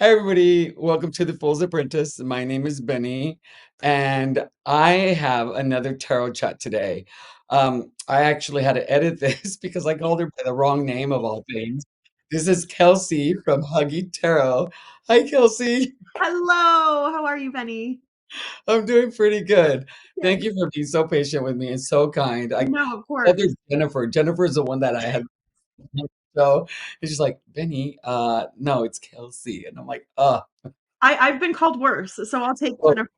Hi, everybody. Welcome to The Fool's Apprentice. My name is Benny, and I have another tarot chat today. I actually had to edit this because I called her by the wrong name of all things. This is Kelsey from Huggy Tarot. Hi, Kelsey. Hello, how are you, Benny? I'm doing pretty good. Thank Good. you for being so patient with me and so kind. I No, of called her course. Jennifer. Jennifer is the one that I had. So it's just like, Benny, no, it's Kelsey. And I'm like, I've been called worse, so I'll take oh. Jennifer.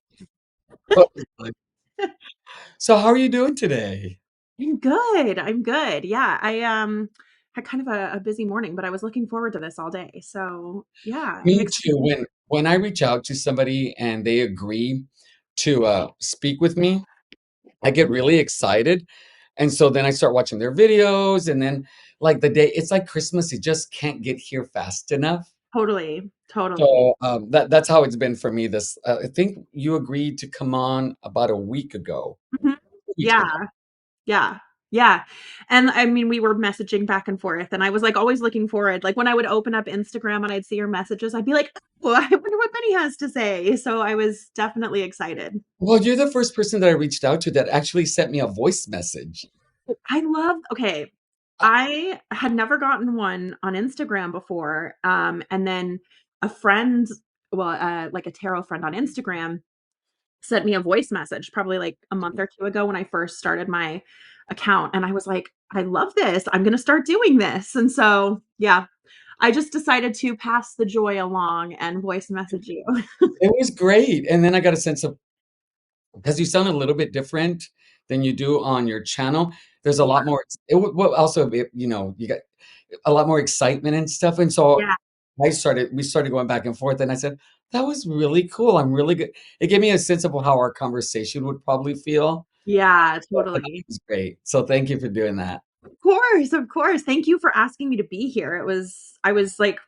So how are you doing today? I'm good. I'm good. Yeah, I had kind of a busy morning, but I was looking forward to this all day. So yeah, I'm Me too. excited. When I reach out to somebody and they agree to speak with me, I get really excited. And so then I start watching their videos, and then like the day, it's like Christmas, you just can't get here fast enough. Totally, totally. So that's how it's been for me. This I think you agreed to come on about a week ago. Mhm. 2 weeks Yeah, ago. yeah, yeah. And I mean, we were messaging back and forth, and I was like always looking forward. Like when I would open up Instagram and I'd see your messages, I'd be like, oh, I wonder what Benny has to say. So I was definitely excited. Well, you're the first person that I reached out to that actually sent me a voice message. I love okay, I had never gotten one on Instagram before, and then a friend well, like a tarot friend on Instagram sent me a voice message probably like a month or 2 ago when I first started my account, and I was like, "I love this, I'm gonna start doing this," and so, yeah, I just decided to pass the joy along and voice message you. It was great. And then I got a sense of because you sound a little bit different than you do on your channel. There's a Yeah, lot more well, also, you got a lot more excitement and stuff, and so yeah, we started going back and forth, and I said, "That was really cool, I'm really good." It gave me a sense of how our conversation would probably feel. yeah, So that totally. was great. So thank you for doing that. Of course. Thank you for asking me to be here. I was like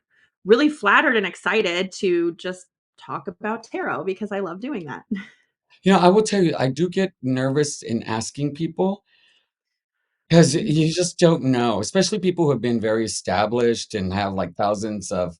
really flattered and excited to just talk about tarot because I love doing that. I will tell you, I do get nervous in asking people. 'Cause you just don't know, especially people who have been very established and have, like, thousands of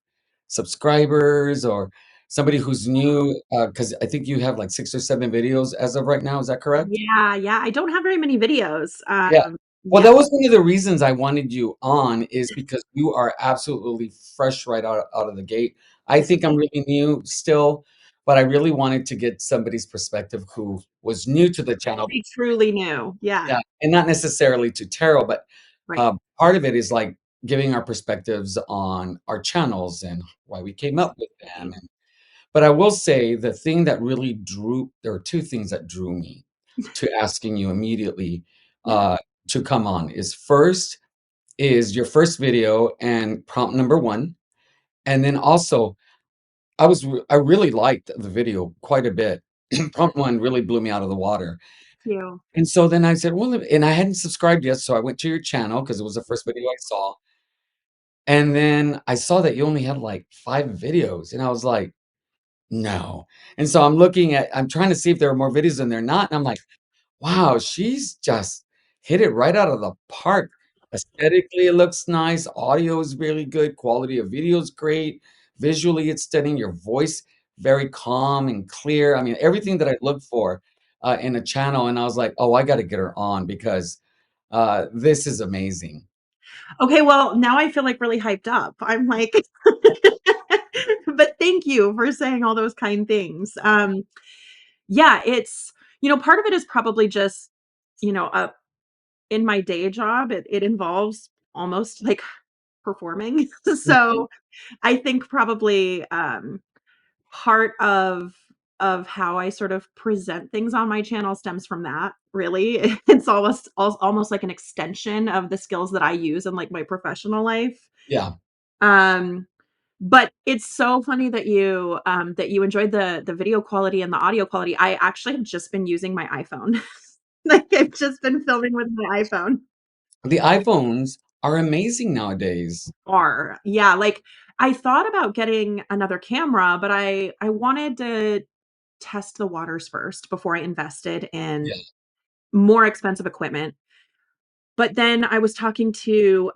subscribers or somebody who's new, because I think you have, like, 6 or 7 videos as of right now, is that correct? Yeah, yeah. I don't have very many videos. Yeah. Well, Yeah, that was one of the reasons I wanted you on is because you are absolutely fresh right out of the gate. I think I'm really new still, but I really wanted to get somebody's perspective who was new to the channel. I truly knew. Yeah, Yeah, and not necessarily to tarot, but, right. part of it is, like, giving our perspectives on our channels and why we came up with them, Exactly. but I will say the thing that really drew there are 2 things that drew me to asking you immediately, Yeah. uh, to come on, is first is your first video and prompt number 1, and then also, I really liked the video quite a bit. Prompt 1 really blew me out of the water. Thank you. And so then I said, "Well," and I hadn't subscribed yet, so I went to your channel because it was the first video I saw, and then I saw that you only had, like, 5 videos, and I was like, "No." And so I'm trying to see if there are more videos, and they're not, and I'm like, "Wow, she's just hit it right out of the park." Aesthetically, it looks nice, audio is really good, quality of video is great, visually, it's stunning, your voice, very calm and clear, I mean, everything that I look for, in a channel, and I was like, "Oh, I gotta get her on because, this is amazing." Okay, well, now I feel like really hyped up. I'm like but thank you for saying all those kind things. Yeah, it's part of it is probably just, you know, uh, in my day job, it involves almost like performing. Mhm. So, I think probably, part of how I sort of present things on my channel stems from that, really. It's almost like an extension of the skills that I use in, like, my professional life. Yeah. Um, but it's so funny that you enjoyed the video quality and the audio quality. I actually have just been using my iPhone. Like, I've just been filming with my iPhone. The iPhones are amazing nowadays. Yeah, like, I thought about getting another camera, but I wanted to test the waters first before I invested Yeah. in more expensive equipment. But then I was talking to,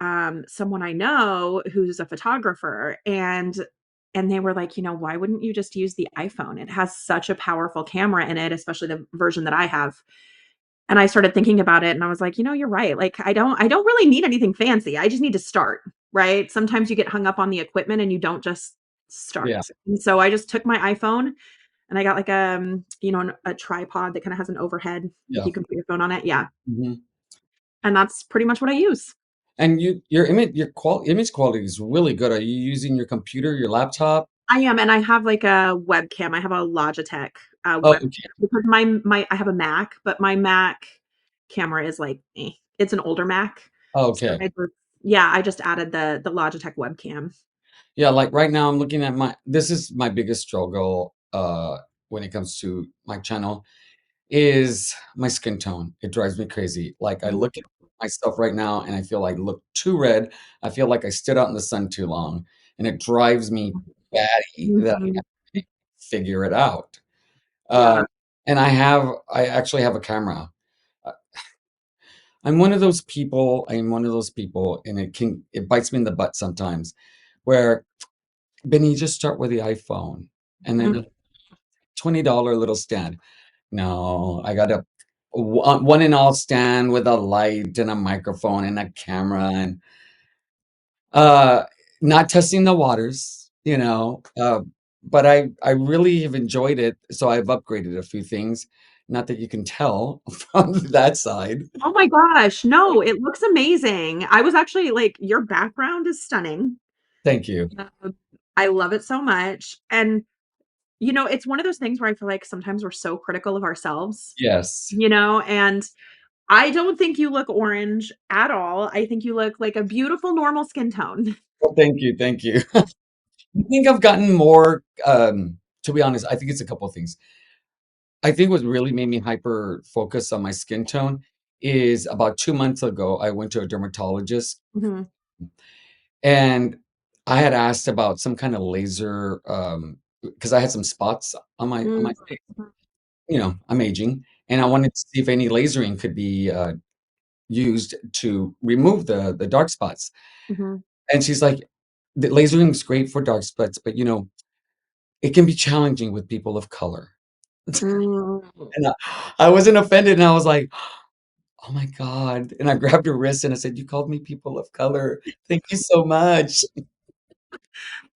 someone I know who's a photographer, and they were like, "Why wouldn't you just use the iPhone? It has such a powerful camera in it, especially the version that I have." And I started thinking about it and I was like, you're right. Like I don't really need anything fancy. I just need to start, right? Sometimes you get hung up on the equipment and you don't just start. Yeah, And so I just took my iPhone and I got like a tripod that kind of has an overhead, like yeah. you can put your phone on it. Yeah. Mhm. And that's pretty much what I use. And your image quality is really good. Are you using your computer, your laptop? I am, and I have like a webcam. I have a Logitech Oh, webcam okay. because my I have a Mac, but my Mac camera is like, it's an older Mac. Oh, So okay. I just added the Logitech webcam. Yeah, like right now I'm looking at my this is my biggest struggle when it comes to my channel is my skin tone. It drives me crazy. Like I Mhm, look at myself right now and I feel like I look too red. I feel like I stood out in the sun too long and it drives me batty that I mhm. have to figure it out. Yeah. Um, and I actually have a camera. Uh, I'm one of those people, and it bites me in the butt sometimes, where Benny, just start with the iPhone and then Mhm. a $20 little stand. No, I got a one and all stand with a light and a microphone and a camera and uh not testing the waters, but I really have enjoyed it, so I've upgraded a few things. Not that you can tell from that side. Oh my gosh, no, it looks amazing. I was actually like, your background is stunning. Thank you. Um, I love it so much, and, it's one of those things where I feel like sometimes we're so critical of ourselves, Yes. and I don't think you look orange at all. I think you look like a beautiful normal skin tone. Well, thank you, thank you. I think I've gotten more, to be honest, I think it's a couple of things. I think what really made me hyper focus on my skin tone is about 2 months ago, I went to a dermatologist, Mhm. and I had asked about some kind of laser, because I had some spots on my Mm, face. mhm, I'm aging, and I wanted to see if any lasering could be, used to remove the dark spots, mhm. and she's like, "The lasering's great for dark spots, but, it can be challenging with people of color." Mm. And I wasn't offended, and I was like, "Oh my god," and I grabbed her wrist and I said, "You called me people of color. Thank you so much."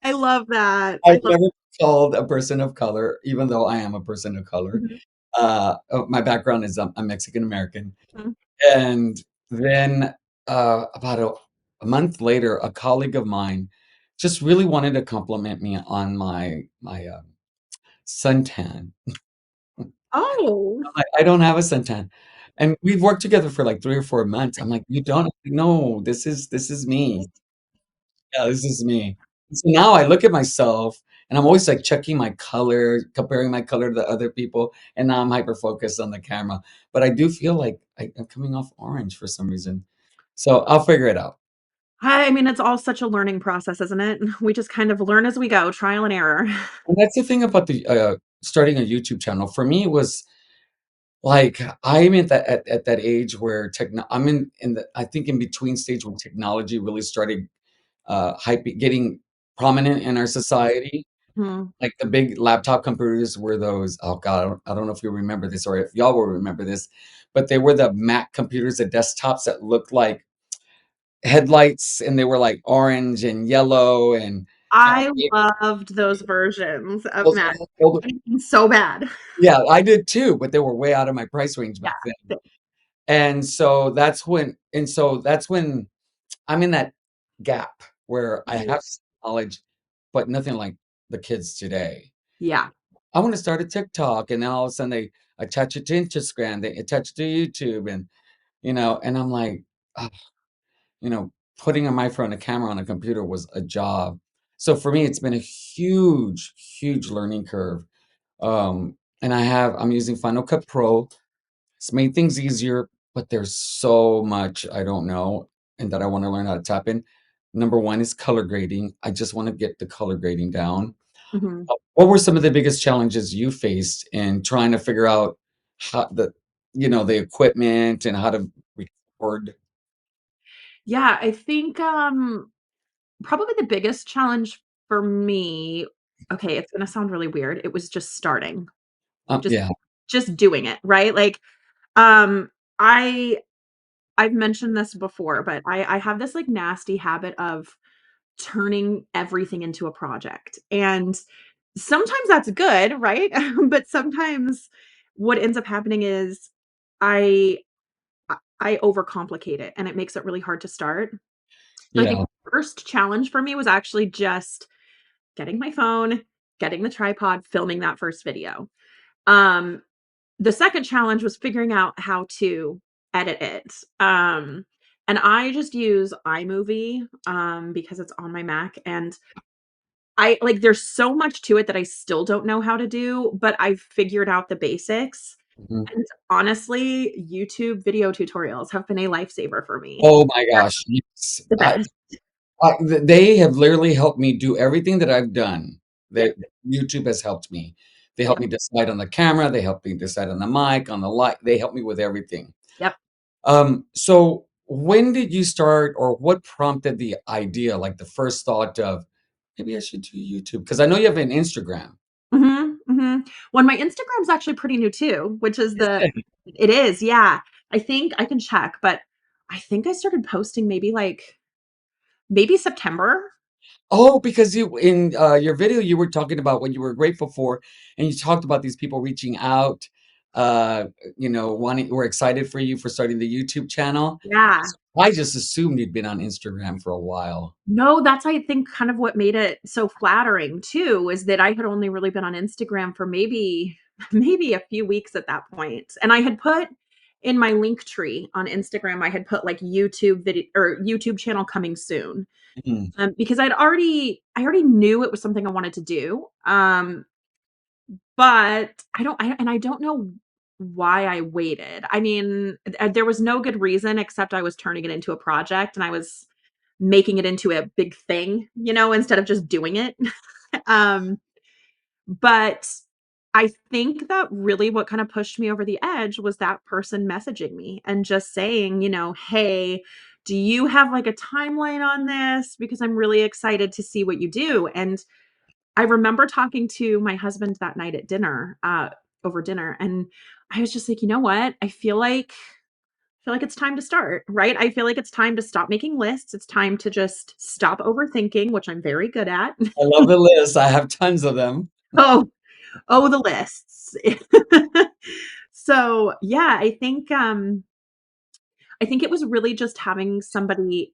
I love that. I I've love. never called a person of color, even though I am a person of color. Mhm, My background is I'm Mexican American, mhm. and then, about a month later, a colleague of mine just really wanted to compliment me on my suntan. Oh, I don't have a suntan, and we've worked together for, like, 3 or 4 months. I'm like, "You don't no, this is me. Yeah, this is me." So now I look at myself, and I'm always, like, checking my color, comparing my color to other people, and now I'm hyper focused on the camera, but I do feel like I'm coming off orange for some reason. So I'll figure it out. I mean, it's all such a learning process, isn't it? We just kind of learn as we go, trial and error. And that's the thing about the, starting a YouTube channel. For me, it was like, I'm at that age where I'm in the I think in between stage when technology really started, getting prominent in our society. Mhm. Like, the big laptop computers were those oh god, I don't know if you remember this or if y'all will remember this, but they were the Mac computers, the desktops that looked like headlights, and they were, like, orange and yellow and, I loved those versions of those Mac. old So bad. yeah, I did too, but they were way out of my price range Yeah. back then. And so that's when I'm in that gap where I Mhm. have some knowledge, but nothing like the kids today. Yeah. I wanna start a TikTok, and then all of a sudden they attach it to Instagram, they attach it to YouTube, and I'm like, "Ugh," you know, putting a microphone and a camera on a computer was a job. So for me, it's been a huge, huge learning curve. And I'm using Final Cut Pro. It's made things easier, but there's so much I don't know and that I wanna learn how to tap in. Number 1 is color grading. I just wanna get the color grading down. Mhm. What were some of the biggest challenges you faced in trying to figure out how the equipment and how to record? Yeah, I think, probably the biggest challenge for me, okay, it's gonna sound really weird. It was just starting, just Yeah. just doing it, right? Like, um, I I've mentioned this before, but I have this, like, nasty habit of turning everything into a project, and sometimes that's good, right? But sometimes what ends up happening is I I overcomplicate it, and it makes it really hard to start. So I think Yeah. the first challenge for me was actually just getting my phone, getting the tripod, filming that first video. Um, the second challenge was figuring out how to edit it. And I just use iMovie, because it's on my Mac, and I like, there's so much to it that I still don't know how to do, but I've figured out the basics. Mhm. And honestly, YouTube video tutorials have been a lifesaver for me. Oh my gosh, yes. The best. They have literally helped me do everything that I've done. Yep, That YouTube has helped me. They helped yep, me decide on the camera, they helped me decide on the mic, on the light, they helped me with everything. yep. So when did you start or what prompted the idea, like the first thought of, "Maybe I should do YouTube?" Because I know you have an Instagram. Mhm, mhm. Well, my Instagram's actually pretty new too, which is Is the it? it is, yeah. I think I can check, but I think I started posting maybe, like, maybe September? Oh, because you in, your video, you were talking about what you were grateful for, and you talked about these people reaching out, uh, wanting were excited for you for starting the YouTube channel. Yeah. So I just assumed you'd been on Instagram for a while. No, that's, I think, kind of what made it so flattering too, is that I had only really been on Instagram for maybe maybe a few weeks at that point, and I had put in my link tree on Instagram, I had put, like, YouTube video or YouTube channel coming soon, Mhm, because I already knew it was something I wanted to do, but I don't know why I waited. I mean, there was no good reason except I was turning it into a project, and I was making it into a big thing, instead of just doing it. Um, but I think that really what kind of pushed me over the edge was that person messaging me and just saying, "Hey, do you have, like, a timeline on this? Because I'm really excited to see what you do." And I remember talking to my husband that night at dinner, over dinner, and I was just like, "You know what? I feel like it's time to start, right? I feel like it's time to stop making lists. It's time to just stop overthinking, which I'm very good at." I love the list, I have tons of them. Oh, oh, the lists. So, yeah, I think it was really just having somebody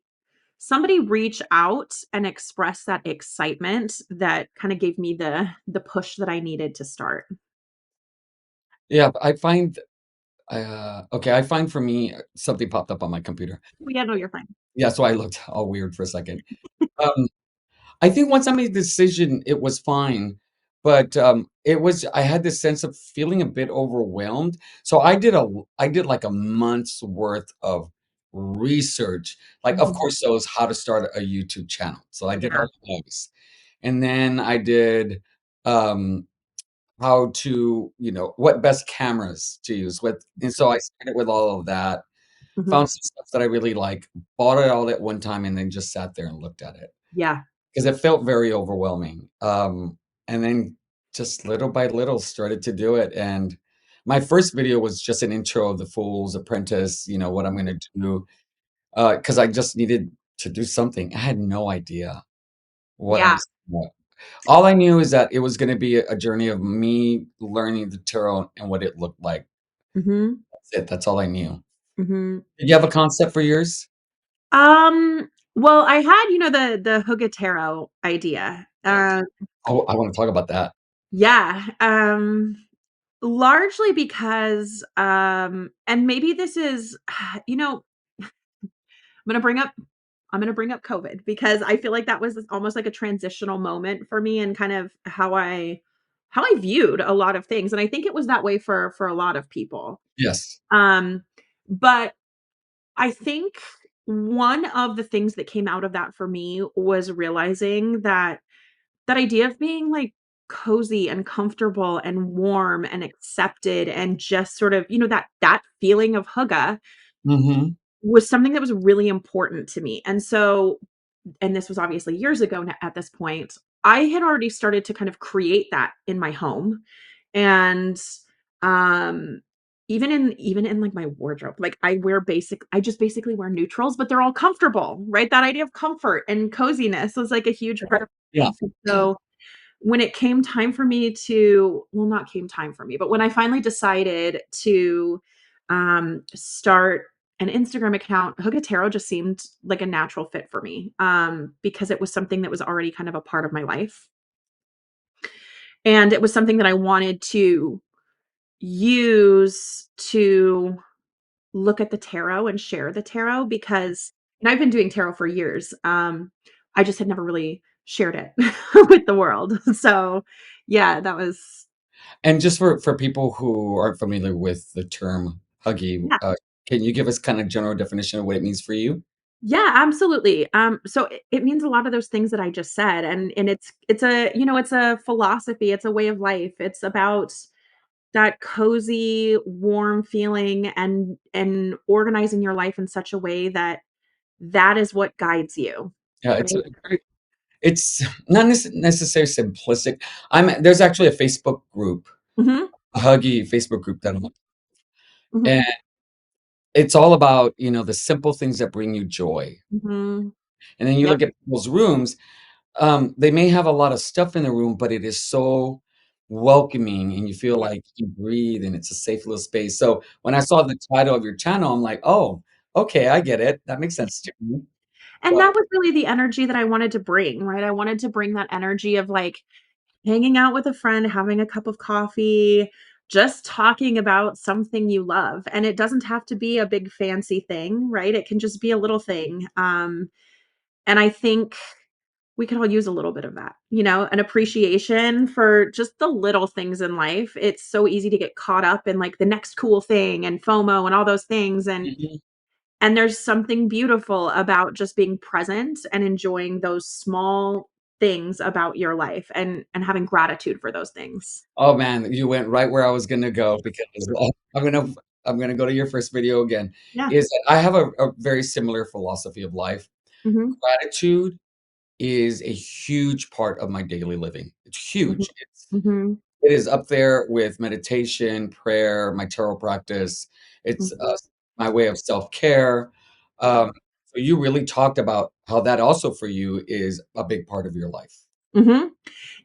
reach out and express that excitement that kinda gave me the push that I needed to start. Yeah, I find, okay, I find for me, something popped up on my computer. Oh, yeah, no, you're fine. Yeah, so I looked all weird for a second. Um I think once I made the decision, it was fine, but, I had this sense of feeling a bit overwhelmed, so I did, like, a month's worth of research, like, of Mhm. course, those how to start a YouTube channel, so I did all Yeah, of those, and then I did, um, how to what best cameras to use with and so I started with all of that, mhm. found some stuff that I really like, bought it all at one time, and then just sat there and looked at it. Yeah. 'Cause it felt very overwhelming, and then just little by little started to do it, and my first video was just an intro of The Fool's Apprentice, what I'm gonna do, 'cause I just needed to do something. I had no idea what I Yeah. was what all I knew is that it was gonna be a journey of me learning the tarot and what it looked like. Mhm. That's it, that's all I knew. Mhm. Did you have a concept for yours? Well, I had, the Hygge tarot idea. Oh, I wanna talk about that. Yeah, largely because, and maybe this is, gonna bring up I'm gonna bring up COVID because I feel like that was almost like a transitional moment for me and kind of how I viewed a lot of things, and I think it was that way for a lot of people. Yes. Um, but I think one of the things that came out of that for me was realizing that that idea of being, like, cozy and comfortable and warm and accepted and just sort of, that feeling of hygge Mhm. was something that was really important to me, and so and this was obviously years ago at this point. I had already started to kind of create that in my home, and, um, even in, like, my wardrobe, like, I just basically wear neutrals, but they're all comfortable, right? That idea of comfort and coziness was, like, a huge part of my Yeah. life, and so when it came time for me to well, not came time for me, but when I finally decided to, start an Instagram account, Hygge just seemed like a natural fit for me, because it was something that was already kind of a part of my life, and it was something that I wanted to use to look at the tarot and share the tarot because and I've been doing tarot for years, I just had never really shared it with the world. So, yeah, that was And just for people who aren't familiar with the term Huggy, yeah. can you give us kind of general definition of what it means for you? Yeah, absolutely. So it means a lot of those things that I just said, and it's a it's a philosophy, it's a way of life. It's about that cozy, warm feeling and organizing your life in such a way that that is what guides you, Yeah, it's right? a very it's not necessarily simplistic. There's actually a Facebook group, Mhm, a Huggy Facebook group that I'm mhm, and it's all about, the simple things that bring you joy. mhm. And then you Yep, look at people's rooms, they may have a lot of stuff in the room, but it is so welcoming and you feel yeah, like you breathe and it's a safe little space. So when I saw the title of your channel, I'm like, "Oh, okay, I get it. That makes sense to me." and But that was really the energy that I wanted to bring, right? I wanted to bring that energy of, like, hanging out with a friend, having a cup of coffee, just talking about something you love, and it doesn't have to be a big fancy thing, right? It can just be a little thing, and I think we could all use a little bit of that, an appreciation for just the little things in life. It's so easy to get caught up in, like, the next cool thing and FOMO and all those things, Mhm. and there's something beautiful about just being present and enjoying those small things about your life and having gratitude for those things. Oh, man, you went right where I was gonna go because, I'm gonna go to your first video again, Yeah. is that I have a very similar philosophy of life. Mhm. Gratitude is a huge part of my daily living. It's Mhm. huge. Mhm. It is up there with meditation, prayer, my tarot practice. It's, Mhm. my way of self-care. Yeah. Um, so you really talked about how that also for you is a big part of your life. Mhm.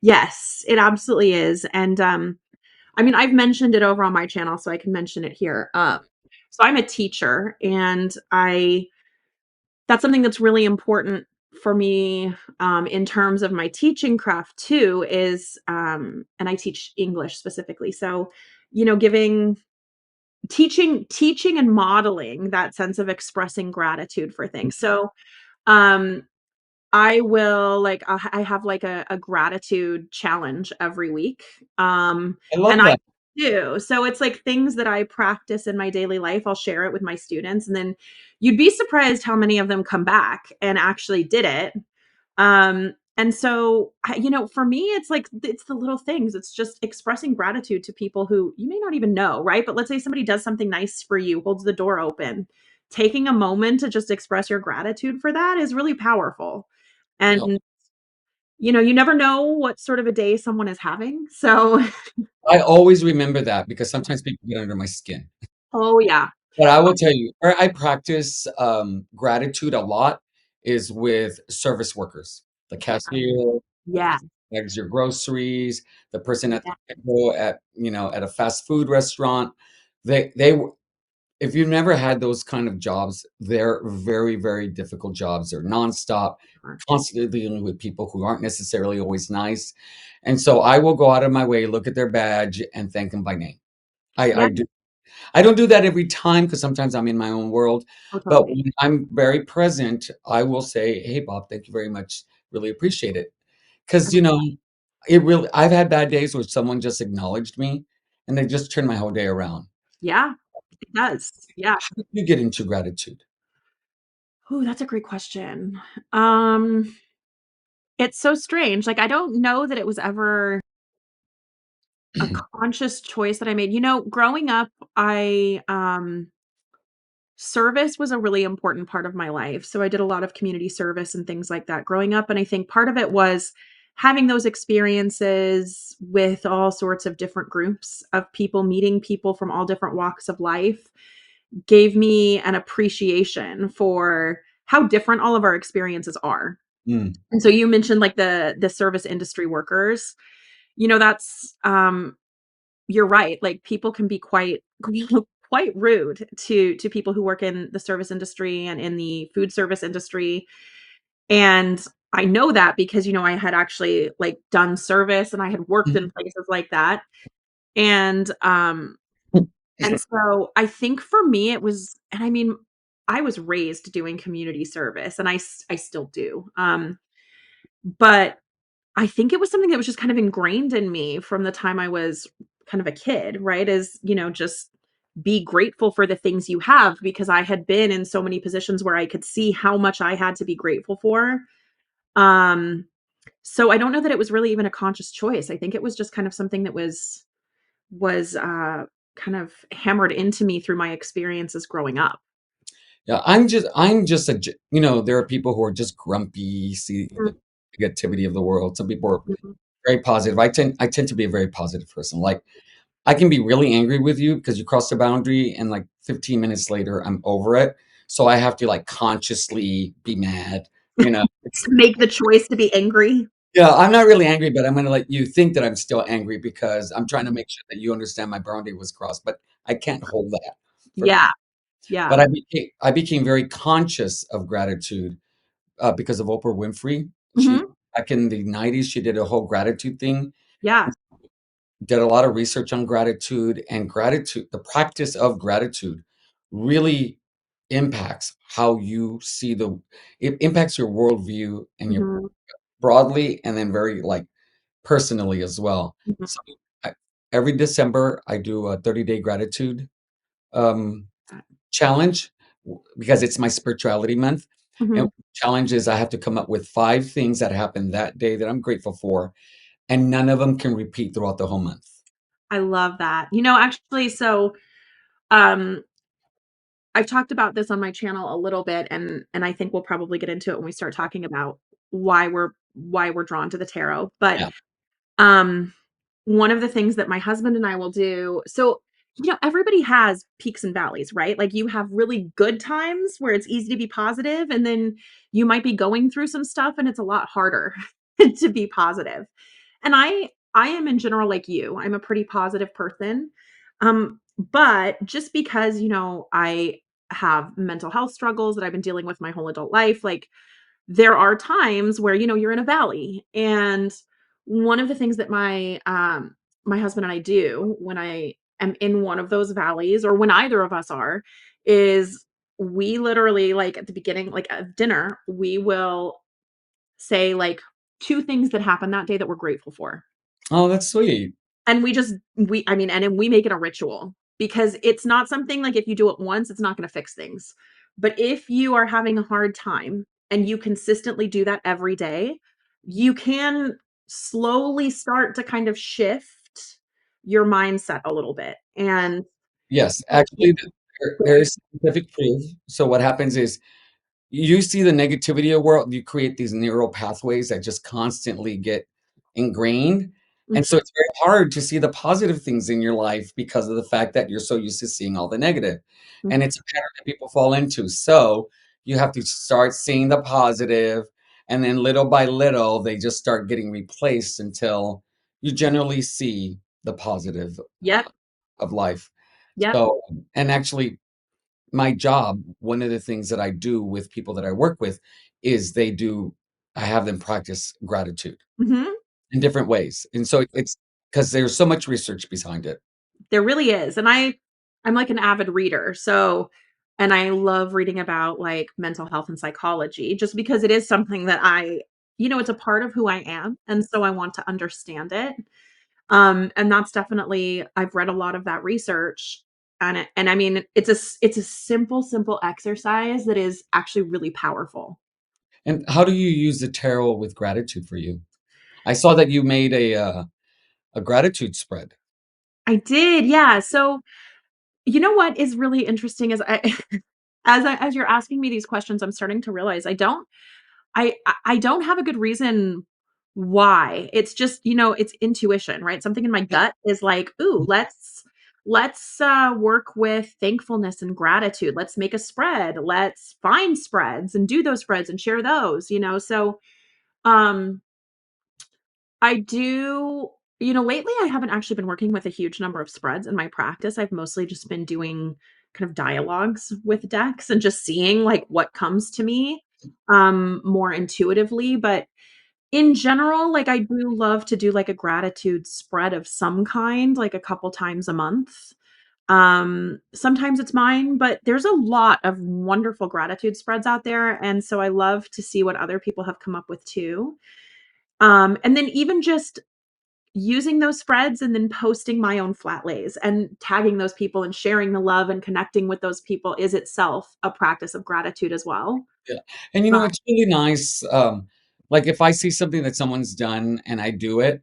Yes, it absolutely is, and, I mean, I've mentioned it over on my channel, so I can mention it here. So I'm a teacher, and I that's something that's really important for me, in terms of my teaching craft too, is, and I teach English specifically. So, giving teaching and modeling that sense of expressing gratitude for things. So, um, I will like I have like a gratitude challenge every week. I love And I that. do. So it's like things that I practice in my daily life. I'll share it with my students and then you'd be surprised how many of them come back and actually did it. And so for me it's like it's the little things. It's just expressing gratitude to people who you may not even know, right? But let's say somebody does something nice for you, holds the door open. Taking a moment to just express your gratitude for that is really powerful. Yeah. And, you never know what sort of a day someone is having, so I always remember that because sometimes people get under my skin. Oh, yeah. But I will tell you, where I practice, gratitude a lot is with service workers, the cashier, the Yeah, person who bags your groceries, the person at the yeah, table at a fast food restaurant. They w if you've never had those kind of jobs, they're very, very difficult jobs. They're nonstop, sure. constantly dealing with people who aren't necessarily always nice, and so I will go out of my way, look at their badge, and thank them by name. Yeah, I do I don't do that every time because sometimes I'm in my own world, oh, but totally. when I'm very present, I will say, "Hey, Bob, thank you very much. Really appreciate it." 'Cause, I've had bad days where someone just acknowledged me, and they just turned my whole day around. Yeah, it does, yeah. How did you get into gratitude? Ooh, that's a great question. Um, it's so strange, like, I don't know that it was ever a conscious choice that I made. Growing up, service was a really important part of my life, so I did a lot of community service and things like that growing up, and I think part of it was having those experiences with all sorts of different groups of people, meeting people from all different walks of life, gave me an appreciation for how different all of our experiences are. Mm, And so you mentioned like the service industry workers. That's you're right. Like people can be quite quite rude to people who work in the service industry and in the food service industry. And I know that because I had actually like done service and I had worked in mhm. places like that. And so I think for me it was, and I mean, I was raised doing community service and I still do. But I think it was something that was just kind of ingrained in me from the time I was kind of a kid, right? Just be grateful for the things you have because I had been in so many positions where I could see how much I had to be grateful for. Um, so I don't know that it was really even a conscious choice. I think it was just kind of something that was kind of hammered into me through my experiences growing up. Yeah, there are people who are just grumpy, see the negativity of the world. Some people are Mhm. very positive. I tend to be a very positive person. Like I can be really angry with you because you crossed a boundary, and like 15 minutes later, I'm over it. So I have to like consciously be mad. It's Make the choice to be angry. yeah. I'm not really angry, but I'm gonna let you think that I'm still angry because I'm trying to make sure that you understand my boundary was crossed. But I can't hold that for Yeah, long. But yeah. I became very conscious of gratitude because of Oprah Winfrey. She Mhm. back in the 90s, she did a whole gratitude thing, Yeah. did a lot of research on gratitude, and gratitude, the practice of gratitude really impacts how you see it impacts your worldview and your Mhm. broadly and then very like personally as well. Mhm. So I, every December I do a 30-day gratitude um, challenge because it's my spirituality month. And Mhm. challenge is I have to come up with 5 things that happened that day that I'm grateful for, and none of them can repeat throughout the whole month. I love that. Actually, so, um, I've talked about this on my channel a little bit, and I think we'll probably get into it when we start talking about why we're drawn to the tarot, but Yeah. Um, one of the things that my husband and I will do, so, everybody has peaks and valleys, right? Like you have really good times where it's easy to be positive, and then you might be going through some stuff and it's a lot harder to be positive. And I am in general like you. I'm a pretty positive person. But just because, I have mental health struggles that I've been dealing with my whole adult life, like there are times where, you're in a valley. And one of the things that my husband and I do when I am in one of those valleys, or when either of us are, is we literally, like, at the beginning, like, of dinner, we will say, like, 2 things that happened that day that we're grateful for. Oh, that's sweet. And I mean, and then we make it a ritual because it's not something like if you do it once, it's not gonna fix things. But if you are having a hard time and you consistently do that every day, you can slowly start to kind of shift your mindset a little bit. And Yes, actually, there is scientific proof. So what happens is you see the negativity of world, you create these neural pathways that just constantly get ingrained. And so Mhm, it's very hard to see the positive things in your life because of the fact that you're so used to seeing all the negative. mhm. And it's a pattern that people fall into. So you have to start seeing the positive, and then little by little, they just start getting replaced until you generally see the positive Yep, of life. yep. So, and actually, my job, one of the things that I do with people that I work with is I have them practice gratitude Mhm. in different ways. And so it's because there's so much research behind it. There really is, and I'm like an avid reader, so, and I love reading about, like, mental health and psychology just because it is something that it's a part of who I am, and so I want to understand it. And that's definitely, I've read a lot of that research, and I mean, it's a simple, simple exercise that is actually really powerful. And how do you use the tarot with gratitude for you? I saw that you made a gratitude spread. I did, yeah, so, you know what is really interesting is as you're asking me these questions, I'm starting to realize I don't have a good reason why. It's just, it's intuition, right? Something in my gut is like, "Ooh, let's work with thankfulness and gratitude. Let's make a spread. Let's find spreads and do those spreads and share those." So, um, I do lately I haven't actually been working with a huge number of spreads in my practice. I've mostly just been doing kind of dialogues with decks and just seeing, like, what comes to me, more intuitively, but in general, like, I do love to do, like, a gratitude spread of some kind, like, a couple times a month. Sometimes it's mine, but there's a lot of wonderful gratitude spreads out there, and so I love to see what other people have come up with too. And then even just using those spreads and then posting my own flat lays and tagging those people and sharing the love and connecting with those people is itself a practice of gratitude as well. Yeah, and, Uh, it's really nice, like, if I see something that someone's done and I do it,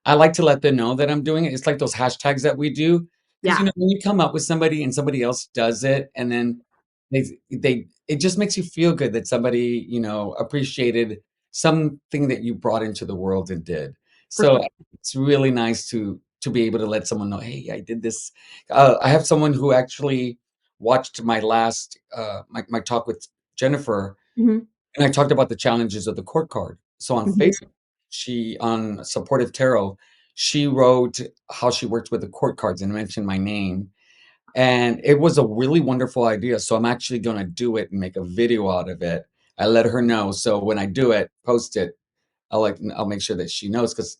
I like to let them know that I'm doing it. It's like those hashtags that we do, 'cause, yeah, when you come up with somebody and somebody else does it, and then they it just makes you feel good that somebody, appreciated something that you brought into the world and did. for So, sure. it's really nice to be able to let someone know, "Hey, I did this." I have someone who actually watched my last, my talk with Jennifer, Mhm, and I talked about the challenges of the court card. So on mhm, Facebook, she on Supportive Tarot, she wrote how she worked with the court cards and mentioned my name. And it was a really wonderful idea. So I'm actually going to do it and make a video out of it. I let her know. So when I do it, post it, I'll make sure that she knows because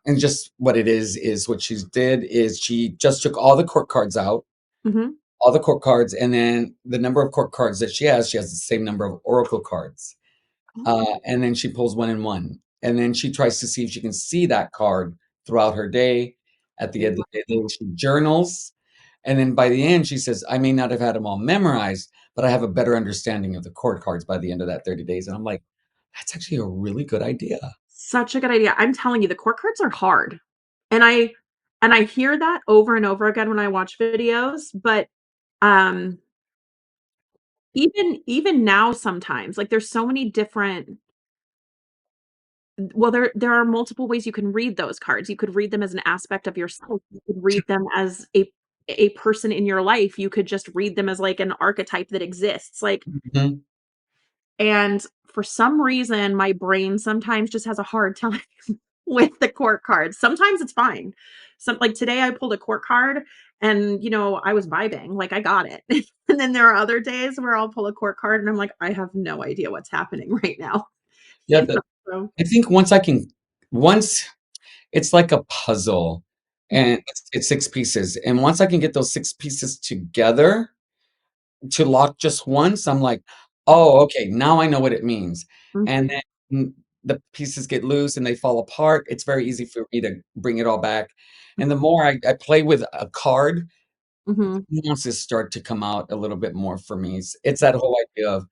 and just what it is what she did is she just took all the court cards out, mhm. all the court cards, and then the number of court cards that she has the same number of oracle cards. Oh, And then she pulls one and one. And then she tries to see if she can see that card throughout her day. At the end of the day, wow. she journals. And then by the end, she says, I may not have had them all memorized, but I have a better understanding of the chord cards by the end of that 30 days. And I'm like, that's actually a really good idea. Such a good idea. I'm telling you, the court cards are hard. And I hear that over and over again when I watch videos, but, um, even now sometimes, like, there's so many different well, there are multiple ways you can read those cards. You could read them as an aspect of yourself. You could read them as a person in your life. You could just read them as, like, an archetype that exists, like, Mhm. and for some reason, my brain sometimes just has a hard time with the court cards. Sometimes it's fine. Like today I pulled a court card and I was vibing, like I got it. And then there are other days where I'll pull a court card and I'm like, I have no idea what's happening right now. Yeah, So I think once it's like a puzzle and it's six pieces. And once I can get those six pieces together, to lock just once, I'm like, "Oh, okay, now I know what it means." And Mhm, then the pieces get loose and they fall apart, it's very easy for me to bring it all back. And the more I play with a card, mhm. nuances start to come out a little bit more for me. It's that whole idea of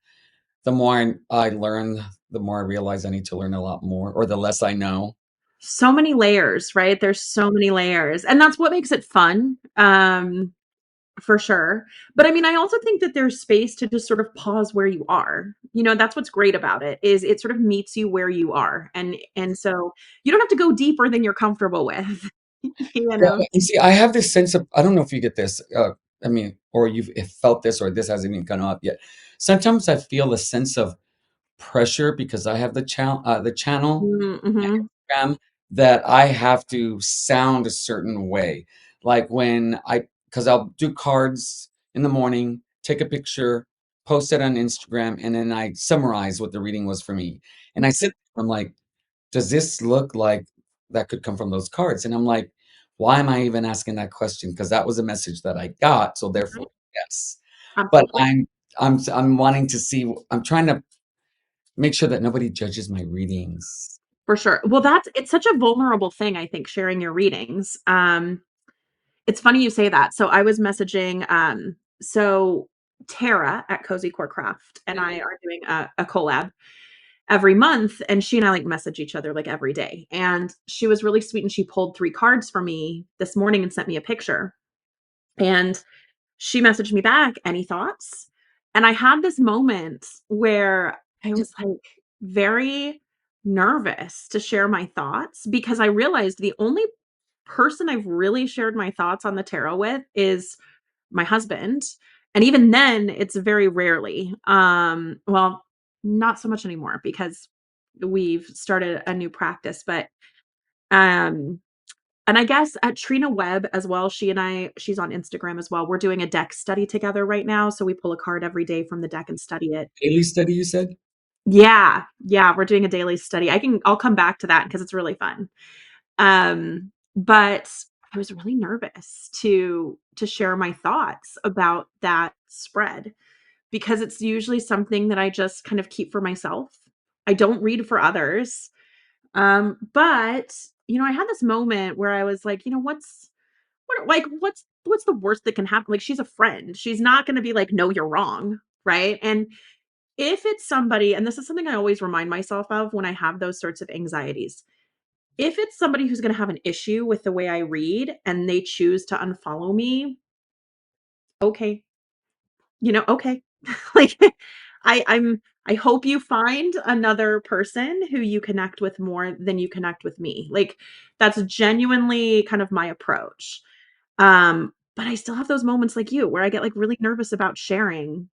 the more I learn, the more I realize I need to learn a lot more, or the less I know. So many layers, right? There's so many layers. And that's what makes it fun. For sure. But I mean, I also think that there's space to just sort of pause where you are. That's what's great about it is it sort of meets you where you are. And so you don't have to go deeper than you're comfortable with. You Yeah, know? you see, I have this sense of I don't know if you get this, I mean, or you've felt this, or this hasn't even come up yet. Sometimes I feel a sense of pressure because I have the channel Mm, mhm, Instagram that I have to sound a certain way. Like when I, because I'll do cards in the morning, take a picture, post it on Instagram, and then I summarize what the reading was for me. And I mhm. sit there, I'm like, does this look like that could come from those cards? And I'm like, why am I even asking that question? Because that was a message that I got, so Right? therefore, yes. But Absolutely. I'm wanting to see. I'm trying to make sure that nobody judges my readings. For sure. Well, it's such a vulnerable thing, I think, sharing your readings. It's funny you say that. So I was messaging, so Tara at Cozy Core Craft and I are doing a collab every month, and she and I, like, message each other, like, every day, and she was really sweet, and she pulled 3 cards for me this morning and sent me a picture, and she messaged me back, "Any thoughts?" And I had this moment where I was, like, very nervous to share my thoughts because I realized the only person I've really shared my thoughts on the tarot with is my husband, and even then, it's very rarely. Well, not so much anymore because we've started a new practice, but, um and I guess at Trina Webb as well, she's on Instagram as well. We're doing a deck study together right now, so we pull a card every day from the deck and study it. Daily study, you said? Yeah, yeah, we're doing a daily study. I'll come back to that because it's really fun. But I was really nervous to share my thoughts about that spread because it's usually something that I just kind of keep for myself. I don't read for others. But I had this moment where I was like, what's the worst that can happen? Like she's a friend. She's not going to be like, no, you're wrong, right? And if it's somebody, and this is something I always remind myself of when I have those sorts of anxieties, if it's somebody who's gonna have an issue with the way I read and they choose to unfollow me, okay, okay. Like, I hope you find another person who you connect with more than you connect with me. Like, that's genuinely kind of my approach. But I still have those moments like you where I get, like, really nervous about sharing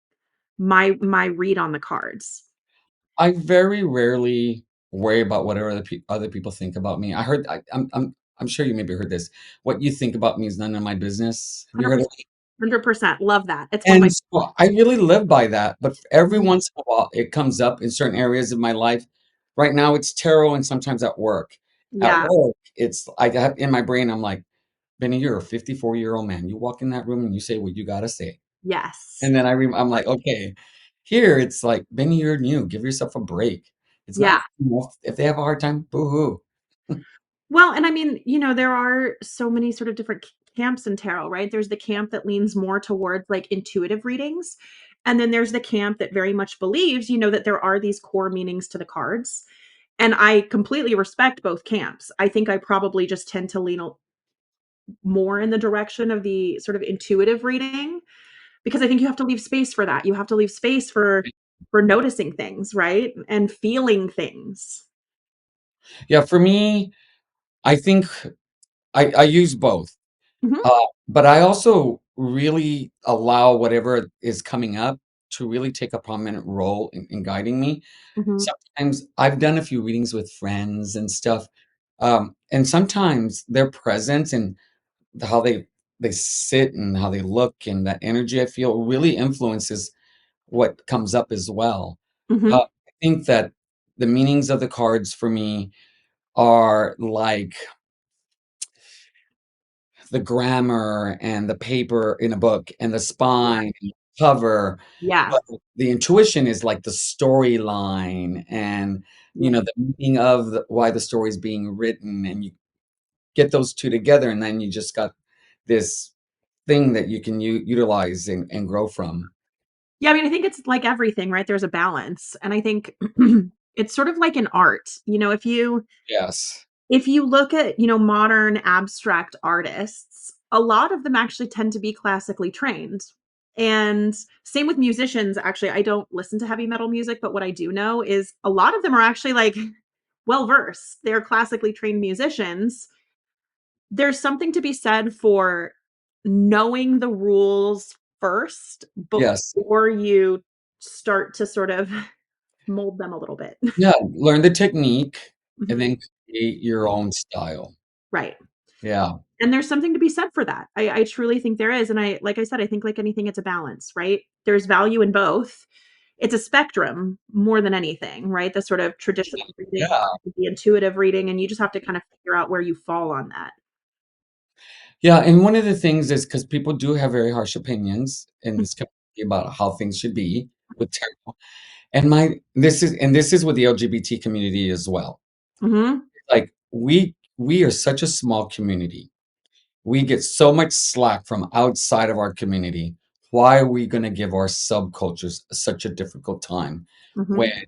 my read on the cards. I very rarely worry about whatever other people think about me. I'm sure you maybe heard this. What you think about me is none of my business. Have you heard of 100%, 100%, love that. It's one of And my so I really live by that, but every Mhm. once in a while, it comes up in certain areas of my life. Right now, it's tarot and sometimes at work. At Yeah, work, it's I have in my brain, I'm like, "Benny, you're a 54-year-old man. You walk in that room and you say what you gotta say." yes. And then I'm like, "Okay." Here, it's like, "Benny, you're new. Give yourself a break." It's not Yeah. if they have a hard time, boo-hoo. Well, and I mean, there are so many sort of different camps in tarot, right? There's the camp that leans more towards like intuitive readings. And then there's the camp that very much believes, that there are these core meanings to the cards. And I completely respect both camps. I think I probably just tend to lean more in the direction of the sort of intuitive reading because I think you have to leave space for that. You have to leave space for noticing things, right? And feeling things. Yeah, for me, I think I use both. Mhm, But I also really allow whatever is coming up to really take a prominent role in guiding me. mhm, Sometimes I've done a few readings with friends and stuff, and sometimes their presence and how they sit and how they look and that energy I feel really influences what comes up as well. mhm. I think that the meanings of the cards for me are like the grammar and the paper in a book and the Yeah, spine and the cover, yeah, but the intuition is like the storyline and, yeah. the meaning of why the story is being written, and you get those 2 together, and then you just got this thing that you can utilize and grow from. Yeah, I mean, I think it's like everything, right? There's a balance. And I think it's sort of like an art. Yes. If you look at, modern abstract artists, a lot of them actually tend to be classically trained. And same with musicians, actually. I don't listen to heavy metal music, but what I do know is a lot of them are actually like well versed. They're classically trained musicians. There's something to be said for knowing the rules first Yes. before you start to sort of mold them a little bit. Yeah, learn the technique and Mhm. then create your own style. Right. Yeah. And there's something to be said for that. I truly think there is, and like I said, I think like anything, it's a balance, right? There's value in both. It's a spectrum more than anything, right? The sort of traditional reading, Yeah. the intuitive reading, and you just have to kind of figure out where you fall on that. Yeah, and one of the things is because people do have very harsh opinions in this community about how things should be with tarot. And this is with the LGBT community as well. Mhm. Like we are such a small community. We get so much slack from outside of our community. Why are we gonna give our subcultures such a difficult time when Mhm.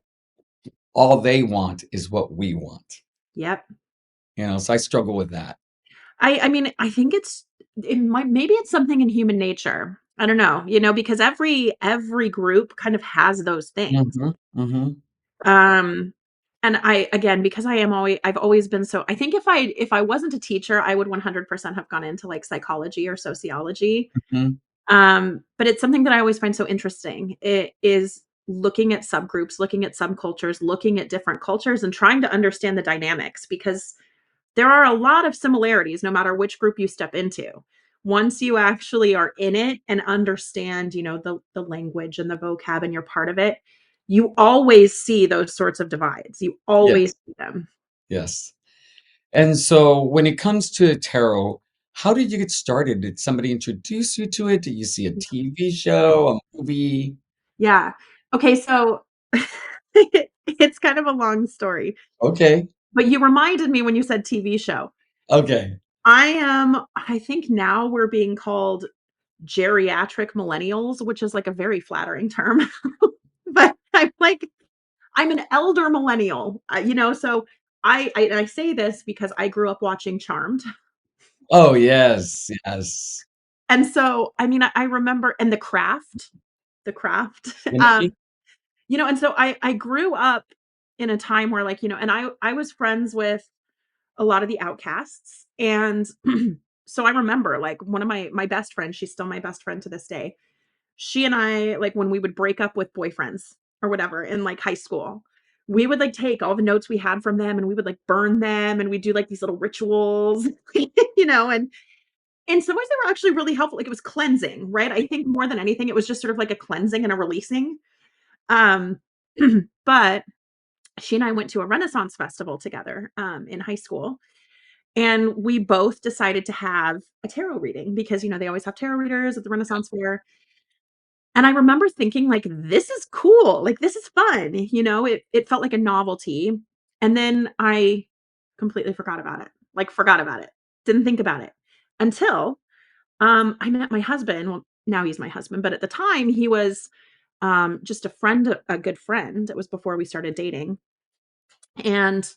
all they want is what we want? Yep. So I struggle with that. I mean, I think it might maybe it's something in human nature. I don't know, because every group kind of has those things. Mhm, mhm. Um, And I again, because I've always been so I think if I wasn't a teacher, I would 100% have gone into, like, psychology or sociology. Mhm. But it's something that I always find so interesting. It is looking at subgroups, looking at subcultures, looking at different cultures, and trying to understand the dynamics because there are a lot of similarities no matter which group you step into. Once you actually are in it and understand, the language and the vocab and you're part of it, you always see those sorts of divides. You always Yes, see them. yes. And so when it comes to tarot, how did you get started? Did somebody introduce you to it? Did you see a TV show, a movie? Yeah. Okay, so it's kind of a long story, Okay, but you reminded me when you said TV show. okay. I think now we're being called geriatric millennials, which is like a very flattering term. But I'm an elder millennial, so I say this because I grew up watching Charmed. Oh, yes, yes. And so, I mean, I remember and The Craft, Really? and so I grew up in a time where, like, and I was friends with a lot of the outcasts, and so I remember, like, one of my best friends, she's still my best friend to this day. She and I, like, when we would break up with boyfriends or whatever in, like, high school, we would, like, take all the notes we had from them, and we would, like, burn them, and we'd do, like, these little rituals, and in some ways they were actually really helpful, like, it was cleansing, right? I think more than anything, it was just sort of like a cleansing and a releasing. Um, but she and I went to a Renaissance festival together, in high school, and we both decided to have a tarot reading because, they always have tarot readers at the Renaissance fair. And I remember thinking, like, "This is cool, like, this is fun," It felt like a novelty, and then I completely forgot about it, like, forgot about it, didn't think about it until, I met my husband. Well, now he's my husband, but at the time, he was, just a good friend. It was before we started dating, and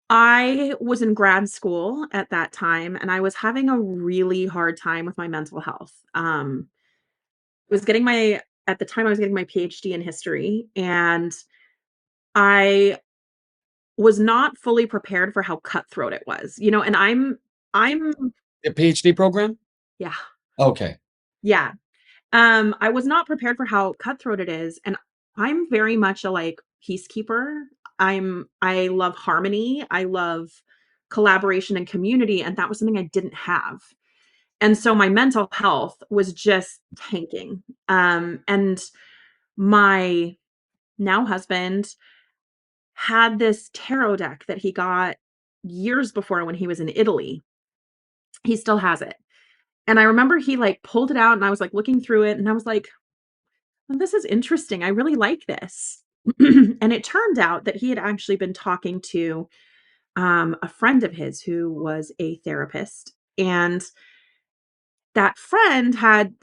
I was in grad school at that time, and I was having a really hard time with my mental health. Was getting my At the time, I was getting my PhD in history, and I was not fully prepared for how cutthroat it was, and I'm A PhD program? yeah, Okay. yeah. I was not prepared for how cutthroat it is, and I'm very much a, like, peacekeeper. I love harmony, I love collaboration and community, and that was something I didn't have. And so my mental health was just tanking. And my now husband had this tarot deck that he got years before when he was in Italy. He still has it. And I remember he, like, pulled it out and I was, like, looking through it and I was like, "Well, this is interesting. I really like this." And it turned out that he had actually been talking to, a friend of his who was a therapist, and that friend had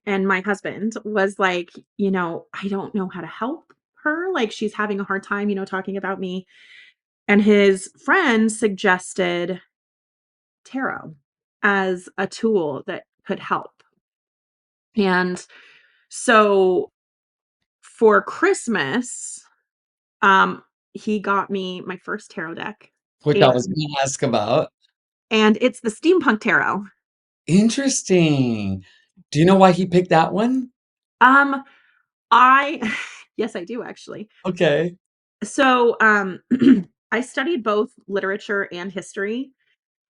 and my husband was like, "I don't know how to help her, like, she's having a hard time, talking about me." And his friend suggested tarot as a tool that could help. And so for Christmas, um, he got me my first tarot deck, Which I was and gonna ask about. it's the steampunk tarot. Interesting. Do you know why he picked that one? Um, I yes, I do actually. Okay. So, I studied both literature and history,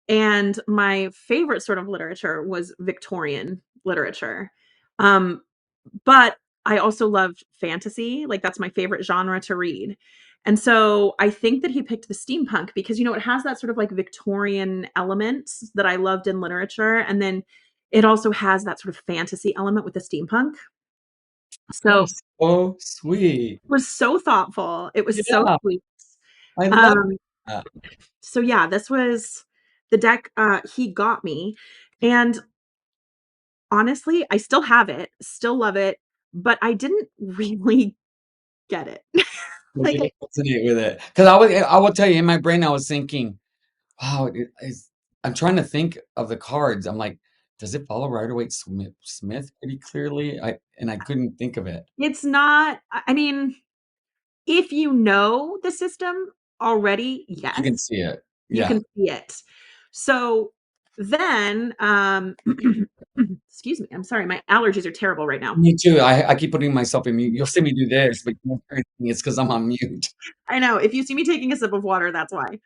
and my favorite sort of literature was Victorian literature. Um, but I also loved fantasy, like, that's my favorite genre to read. And so I think that he picked the steampunk because, it has that sort of, like, Victorian element that I loved in literature, and then it also has that sort of fantasy element with the steampunk. So, That's so sweet. it was so thoughtful, it was so Yeah, sweet. I love Um, that. so yeah, this was the deck, he got me, and honestly, I still have it, still love it, but I didn't really get it. Like, Like, you didn't resonate with it. 'Cause I will tell you, in my brain, I was thinking, "Wow, it is." I'm trying to think of the cards. I'm like, "Does it follow Rider-Waite Smith pretty clearly?" I couldn't think of it. it's not I mean, if you know the system already, You can yes, see it. you Yeah. can see it. So then, excuse me, I'm sorry, my allergies are terrible right now. Me too. I keep putting myself in mute. You'll see me do this, but you won't hear anything. It's 'cause I'm on mute. I know, if you see me taking a sip of water, that's why.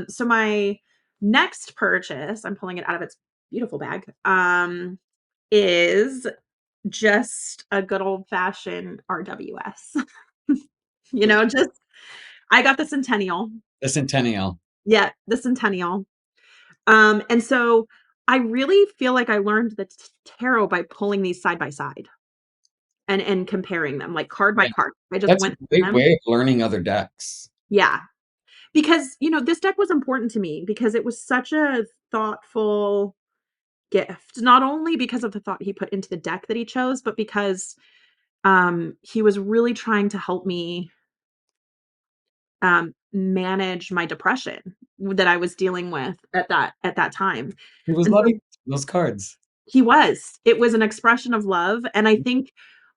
So my next purchase, I'm pulling it out of its beautiful bag, is just a good old fashioned RWS. You Which know, just I got the Centennial. the Centennial. Yeah, the Centennial. And so I really feel like I learned the tarot by pulling these side by side and comparing them, like, card by Yeah. card. I just That's a went through great them. way of learning other decks. Yeah, because, this deck was important to me because it was such a thoughtful gift, not only because of the thought he put into the deck that he chose, but because, he was really trying to help me, manage my depression that I was dealing with at that time, He was and loving so those cards. he was. It was an expression of love, and I think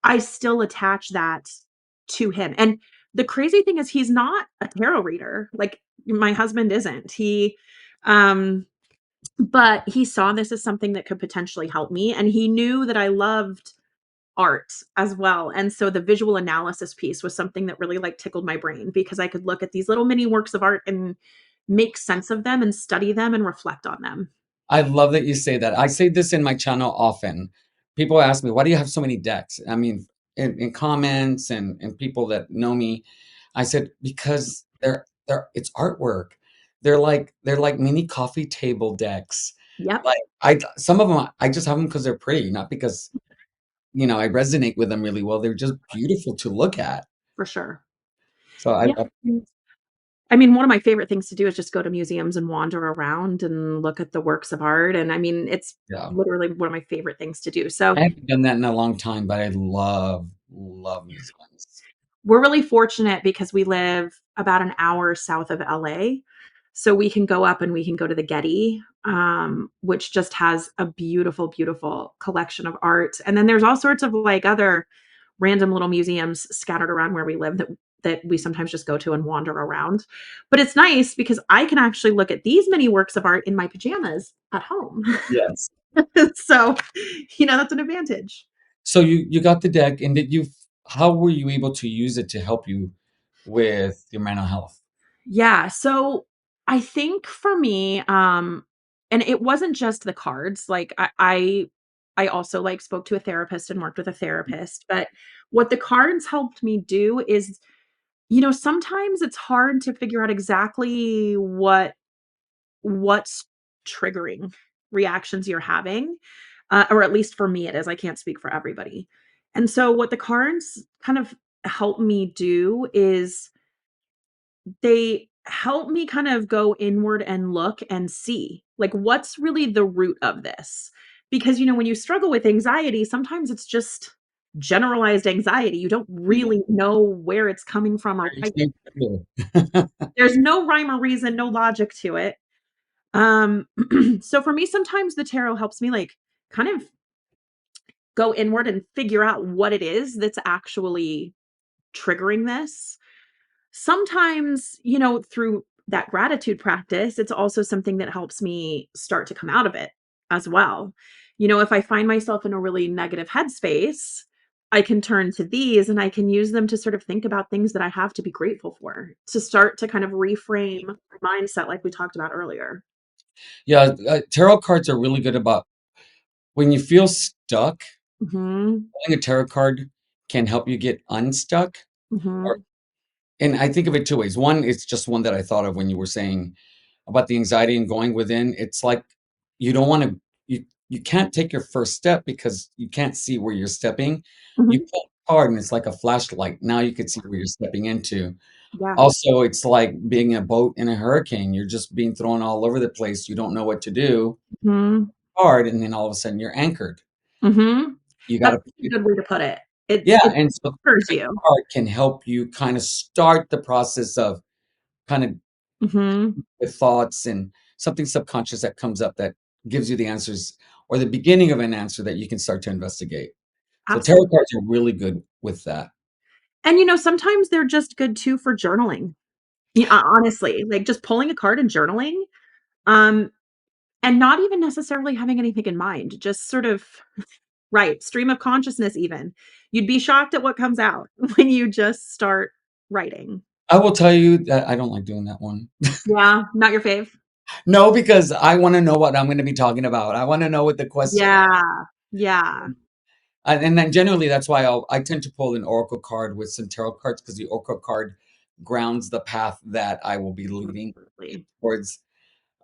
I still attach that to him, and the crazy thing is he's not a tarot reader, like, my husband isn't. Um but he saw this as something that could potentially help me, and he knew that I loved art as well, and so the visual analysis piece was something that really, like, tickled my brain because I could look at these little mini works of art and make sense of them and study them and reflect on them. I love that you say that. I say this in my channel often. People ask me, "Why do you have so many decks?" I mean, in comments and people that know me, I said, "Because they're it's artwork. They're like mini coffee table decks." Yep, Like, some of them, I just have them because 'cause they're pretty, not because, I resonate with them really well. They're just beautiful to look at. for sure. So Yeah. I I mean, one of my favorite things to do is just go to museums and wander around and look at the works of art, and I mean, it's yeah. literally one of my favorite things to do. So I haven't done that in a long time, but I love museums. we're really fortunate because we live about an hour south of LA. So we can go up and we can go to the Getty, which just has a beautiful, beautiful collection of art. And then there's all sorts of like other random little museums scattered around where we live that we sometimes just go to and wander around. But it's nice because I can actually look at these many works of art in my pajamas at home. Yes. So, that's an advantage. So you got the deck, and how were you able to use it to help you with your mental health? Yeah, so I think for me, and it wasn't just the cards, like I also like spoke to a therapist and worked with a therapist, but what the cards helped me do is, sometimes it's hard to figure out exactly what's triggering reactions you're having, or at least for me it is. I can't speak for everybody. And so what the cards kind of help me do is they help me kind of go inward and look and see, like, what's really the root of this? Because, when you struggle with anxiety, sometimes it's just generalized anxiety. You don't Yeah, really know where it's coming from or why. there's no clue. There's no rhyme or reason, no logic to it. Um, so for me, sometimes the tarot helps me, like, kind of go inward and figure out what it is that's actually triggering this. Sometimes, through that gratitude practice, it's also something that helps me start to come out of it as well. If I find myself in a really negative headspace, I can turn to these and I can use them to sort of think about things that I have to be grateful for, to start to kind of reframe my mindset like we talked about earlier. Yeah, tarot cards are really good about when you feel stuck, Mhm. pulling a tarot card can help you get unstuck. Or Mhm. and I think of it 2 ways. One, it's just one that I thought of when you were saying about the anxiety and going within. It's like you don't wanna you can't take your first step because you can't see where you're stepping. You Mhm. pull the card and it's like a flashlight. Now you can see where you're stepping into. Yeah. Also, it's like being a boat in a hurricane. You're just being thrown all over the place. You don't know what to do. Mhm. Hard, and then all of a sudden you're anchored. Mhm. You That's gotta a good way to put it. Yeah, It and so anchors the you. card can help you kinda start the process of kinda Mhm. with thoughts and something subconscious that comes up that gives you the answers or the beginning of an answer that you can start to investigate. So tarot Absolutely. cards are really good with that. And, sometimes they're just good too for journaling. Yeah, honestly, like, just pulling a card and journaling, um, and not even necessarily having anything in mind, just sort of right, stream of consciousness even. You'd be shocked at what comes out when you just start writing. I will tell you that I don't like doing that one. Yeah, not your fave? No, because I wanna know what I'm gonna be talking about. I wanna know what the question. Yeah, yeah, And then generally, that's why I tend to pull an oracle card with some tarot cards because the oracle card grounds the path that I will be leading absolutely. towards.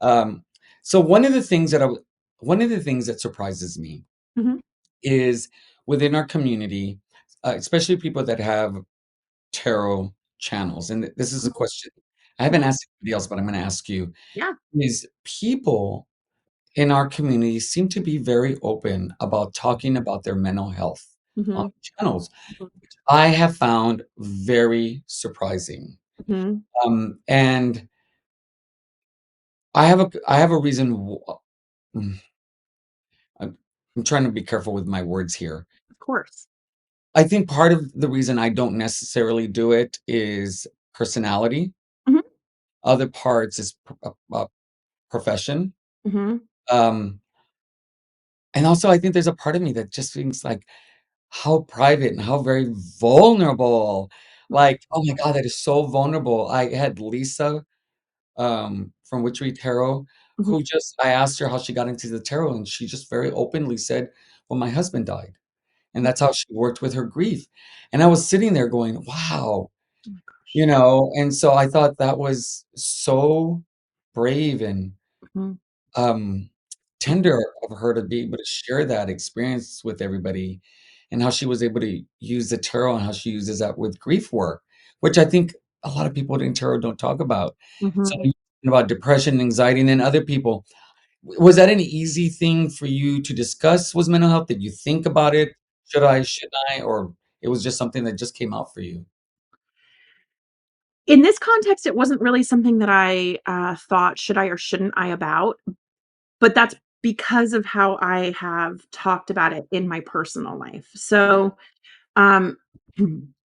Um, so one of the things that surprises me Mhm, is within our community, especially people that have tarot channels. And this is a mhm, question I haven't mhm, asked anybody else, but I'm going to ask you: yeah, is people in our community seem to be very open about talking about their mental health on mhm, channels. mhm, I have found very surprising. mhm, And I have a reason. Mm, I'm trying to be careful with my words here. of course. I think part of the reason I don't necessarily do it is personality. Mhm, Other parts is profession. mhm, Um, and also, I think there's a part of me that just thinks like how private and how very vulnerable. Like, oh my God, that is so vulnerable. I had Lisa from Witchery Tarot, mhm, who just I asked her how she got into the tarot, and she just very openly said, "Well, my husband died." And mhm, that's how she worked with her grief. And I was sitting there going, wow, oh my gosh. and so I thought that was so brave and Mhm, um, tender of her to be able to share that experience with everybody and how she was able to use the tarot and how she uses that with grief work, which I think a lot of people in tarot don't talk about. So mhm. about depression, anxiety, and then other people. Was that an easy thing for you to discuss, was mental health? Did you think about it? Should I, shouldn't I? Or it was just something that just came out for you? In this context, it wasn't really something that I, thought, "Should I or shouldn't I?" about, but that's because of how I have talked about it in my personal life. So, um,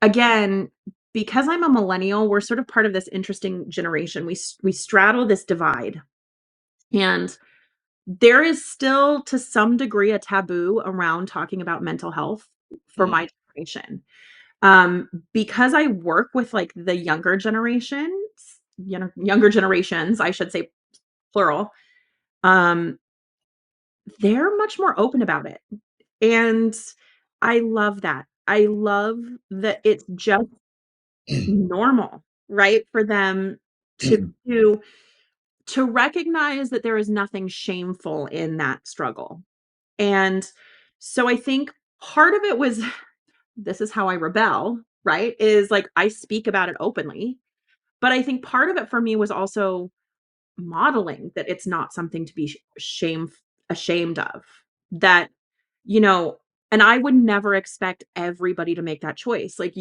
again, because I'm a millennial, we're sort of part of this interesting generation. We straddle this divide, and there is still, to some degree, a taboo around talking about mental health for Mm, my generation. Because I work with, like, the younger generations, I should say, plural, um, they're much more open about it, and I love that. I love that it's just normal, right, for them to to to recognize that there is nothing shameful in that struggle, and so I think part of it was this is how I rebel, right, is, like, I speak about it openly, but I think part of it for me was also modeling that it's not something to be ashamed of. That, you know and I would never expect everybody to make that choice. Like,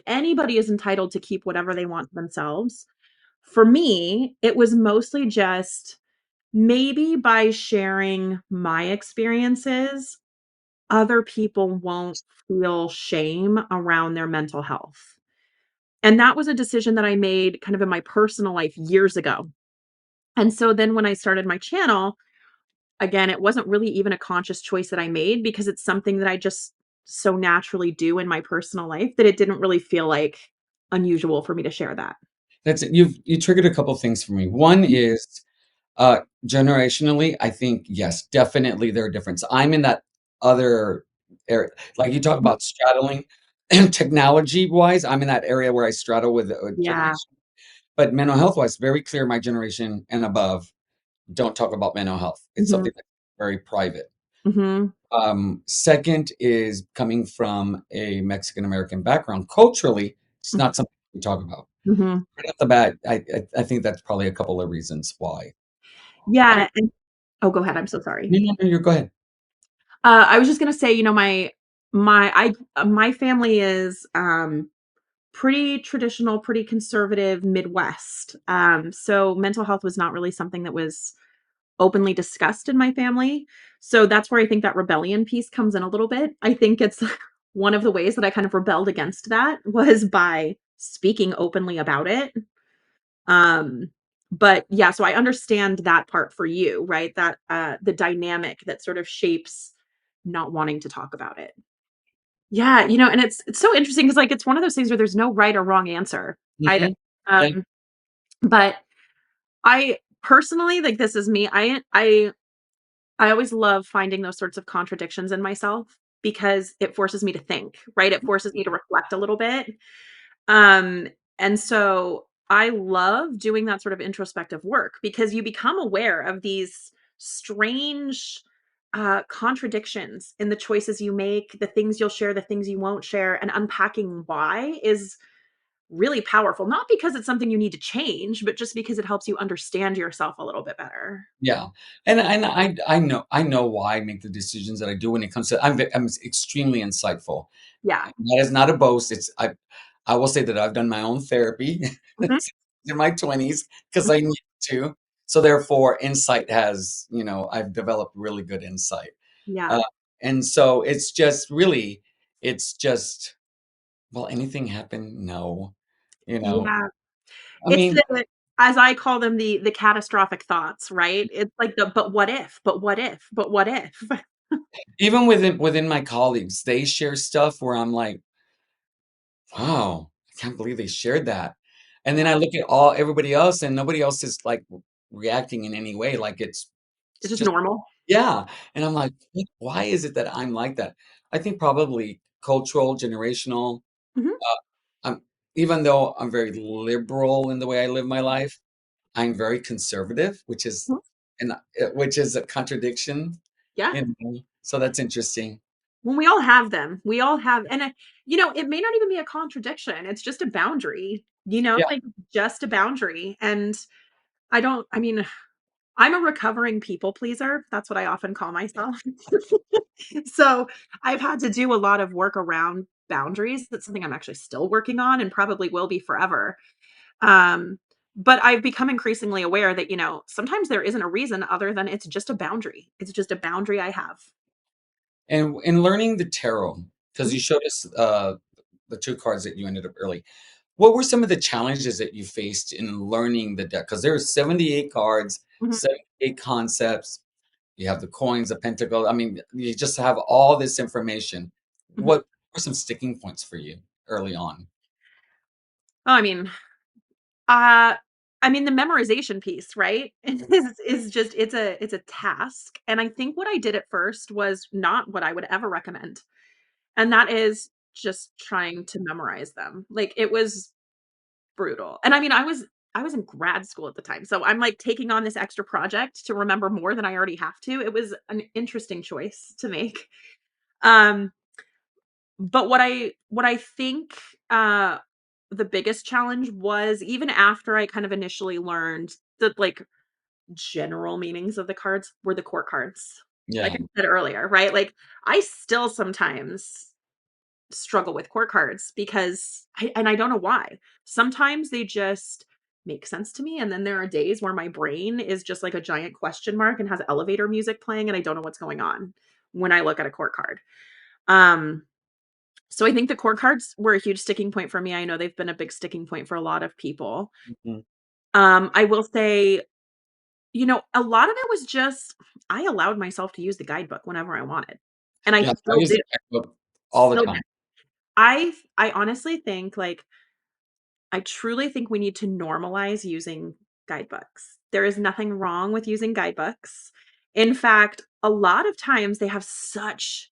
anybody is entitled to keep whatever they want for themselves. For me, it was mostly just maybe by sharing my experiences, other people won't feel shame around their mental health. And that was a decision that I made kind of in my personal life years ago. And so then when I started my channel, again, it wasn't really even a conscious choice that I made because it's something that I just so naturally do in my personal life that it didn't really feel like unusual for me to share that. that's it. You triggered a couple things for me. One is generationally, I think yes, definitely there are differences. I'm in that other area, like you talk Mhm. about straddling, and technology wise, I'm in that area where I straddle with a Yeah. generation. But mental health wise, very clear. My generation and above don't talk about mental health. It's Mhm. something that's very private. Mhm. Second is coming from a Mexican American background. Culturally, it's not something we talk about. Mhm. Right off the bat, I think that's probably a couple of reasons why. Um, Yeah, and oh, go ahead, I'm so sorry. no, no, no, you go ahead. I was just gonna say, my family is, pretty traditional, pretty conservative Midwest, so mental health was not really something that was openly discussed in my family, so that's where I think that rebellion piece comes in a little bit. I think it's one of the ways that I kind of rebelled against that was by speaking openly about it. Um, but yeah, so I understand that part for you, right? That the dynamic that sort of shapes not wanting to talk about it. Yeah, and it's so interesting because like it's one of those things where there's no right or wrong answer. I Mhm. Yeah. um but I personally, like, this is me. I always love finding those sorts of contradictions in myself because it forces me to think, right? It forces me to reflect a little bit. Um, and so I love doing that sort of introspective work because you become aware of these strange contradictions in the choices you make, the things you'll share, the things you won't share, and unpacking why is really powerful. Not because it's something you need to change, but just because it helps you understand yourself a little bit better. Yeah, and I know why I make the decisions that I do when it comes to I'm extremely insightful. Yeah. That is not a boast. I will say that I've done my own therapy Mhm. in my 20s because I Mhm. need to. So therefore, insight has, I've developed really good insight. Yeah. Uh, and so it's just, will anything happen? No. You know, Yeah. I It's mean, the as I call them, the catastrophic thoughts, right? It's like the "but what if? But what if? But what if?" even within my colleagues, they share stuff where I'm like, wow, I can't believe they shared that. And then Yeah. I look at all everybody else and nobody else is like reacting in any way. Like It's it's just just, normal. yeah. And I'm like, why is it that I'm like that? I think probably cultural, generational. Mhm. I'm Even though I'm very liberal in the way I live my life, I'm very conservative, Mhm. which is a contradiction, Yeah. So that's interesting. When we all have them. We all have and it may not even be a contradiction. It's just a boundary, Yeah. like, just a boundary, and I mean, I'm a recovering people pleaser. That's what I often call myself. So, I've had to do a lot of work around boundaries. That's something I'm actually still working on and probably will be forever. Um, but I've become increasingly aware that, sometimes there isn't a reason other than it's just a boundary. It's just a boundary I have. And in learning the tarot, because Mhm, you showed us the two cards that you ended up early. What were some of the challenges that you faced in learning the deck? Because there's 78 cards, mhm, 78 concepts. You have the coins, the pentacle. I mean, you just have all this information. mhm. What were some sticking points for you early on? Oh, uh, the memorization piece, right? Is just it's a task. And I think what I did at first was not what I would ever recommend. And that is just trying to memorize them. Like it was brutal. And I was in grad school at the time. So I'm like taking on this extra project to remember more than I already have to. It was an interesting choice to make. Um, but what I think the biggest challenge was even after I kind of initially learned the like general meanings of the cards were the court cards. Like Yeah. I said earlier, right? Like I still sometimes struggle with court cards because I don't know why. Sometimes they just make sense to me and then there are days where my brain is just like a giant question mark and has elevator music playing and I don't know what's going on when I look at a court card. Um so I think the court cards were a huge sticking point for me. I know they've been a big sticking point for a lot of people. Mhm. I will say, a lot of it was just I allowed myself to use the guidebook whenever I wanted. And I Yeah. I still use do. the checkbook all the Still time. I honestly think, like, I truly think we need to normalize using guidebooks. There is nothing wrong with using guidebooks. In fact, a lot of times they have such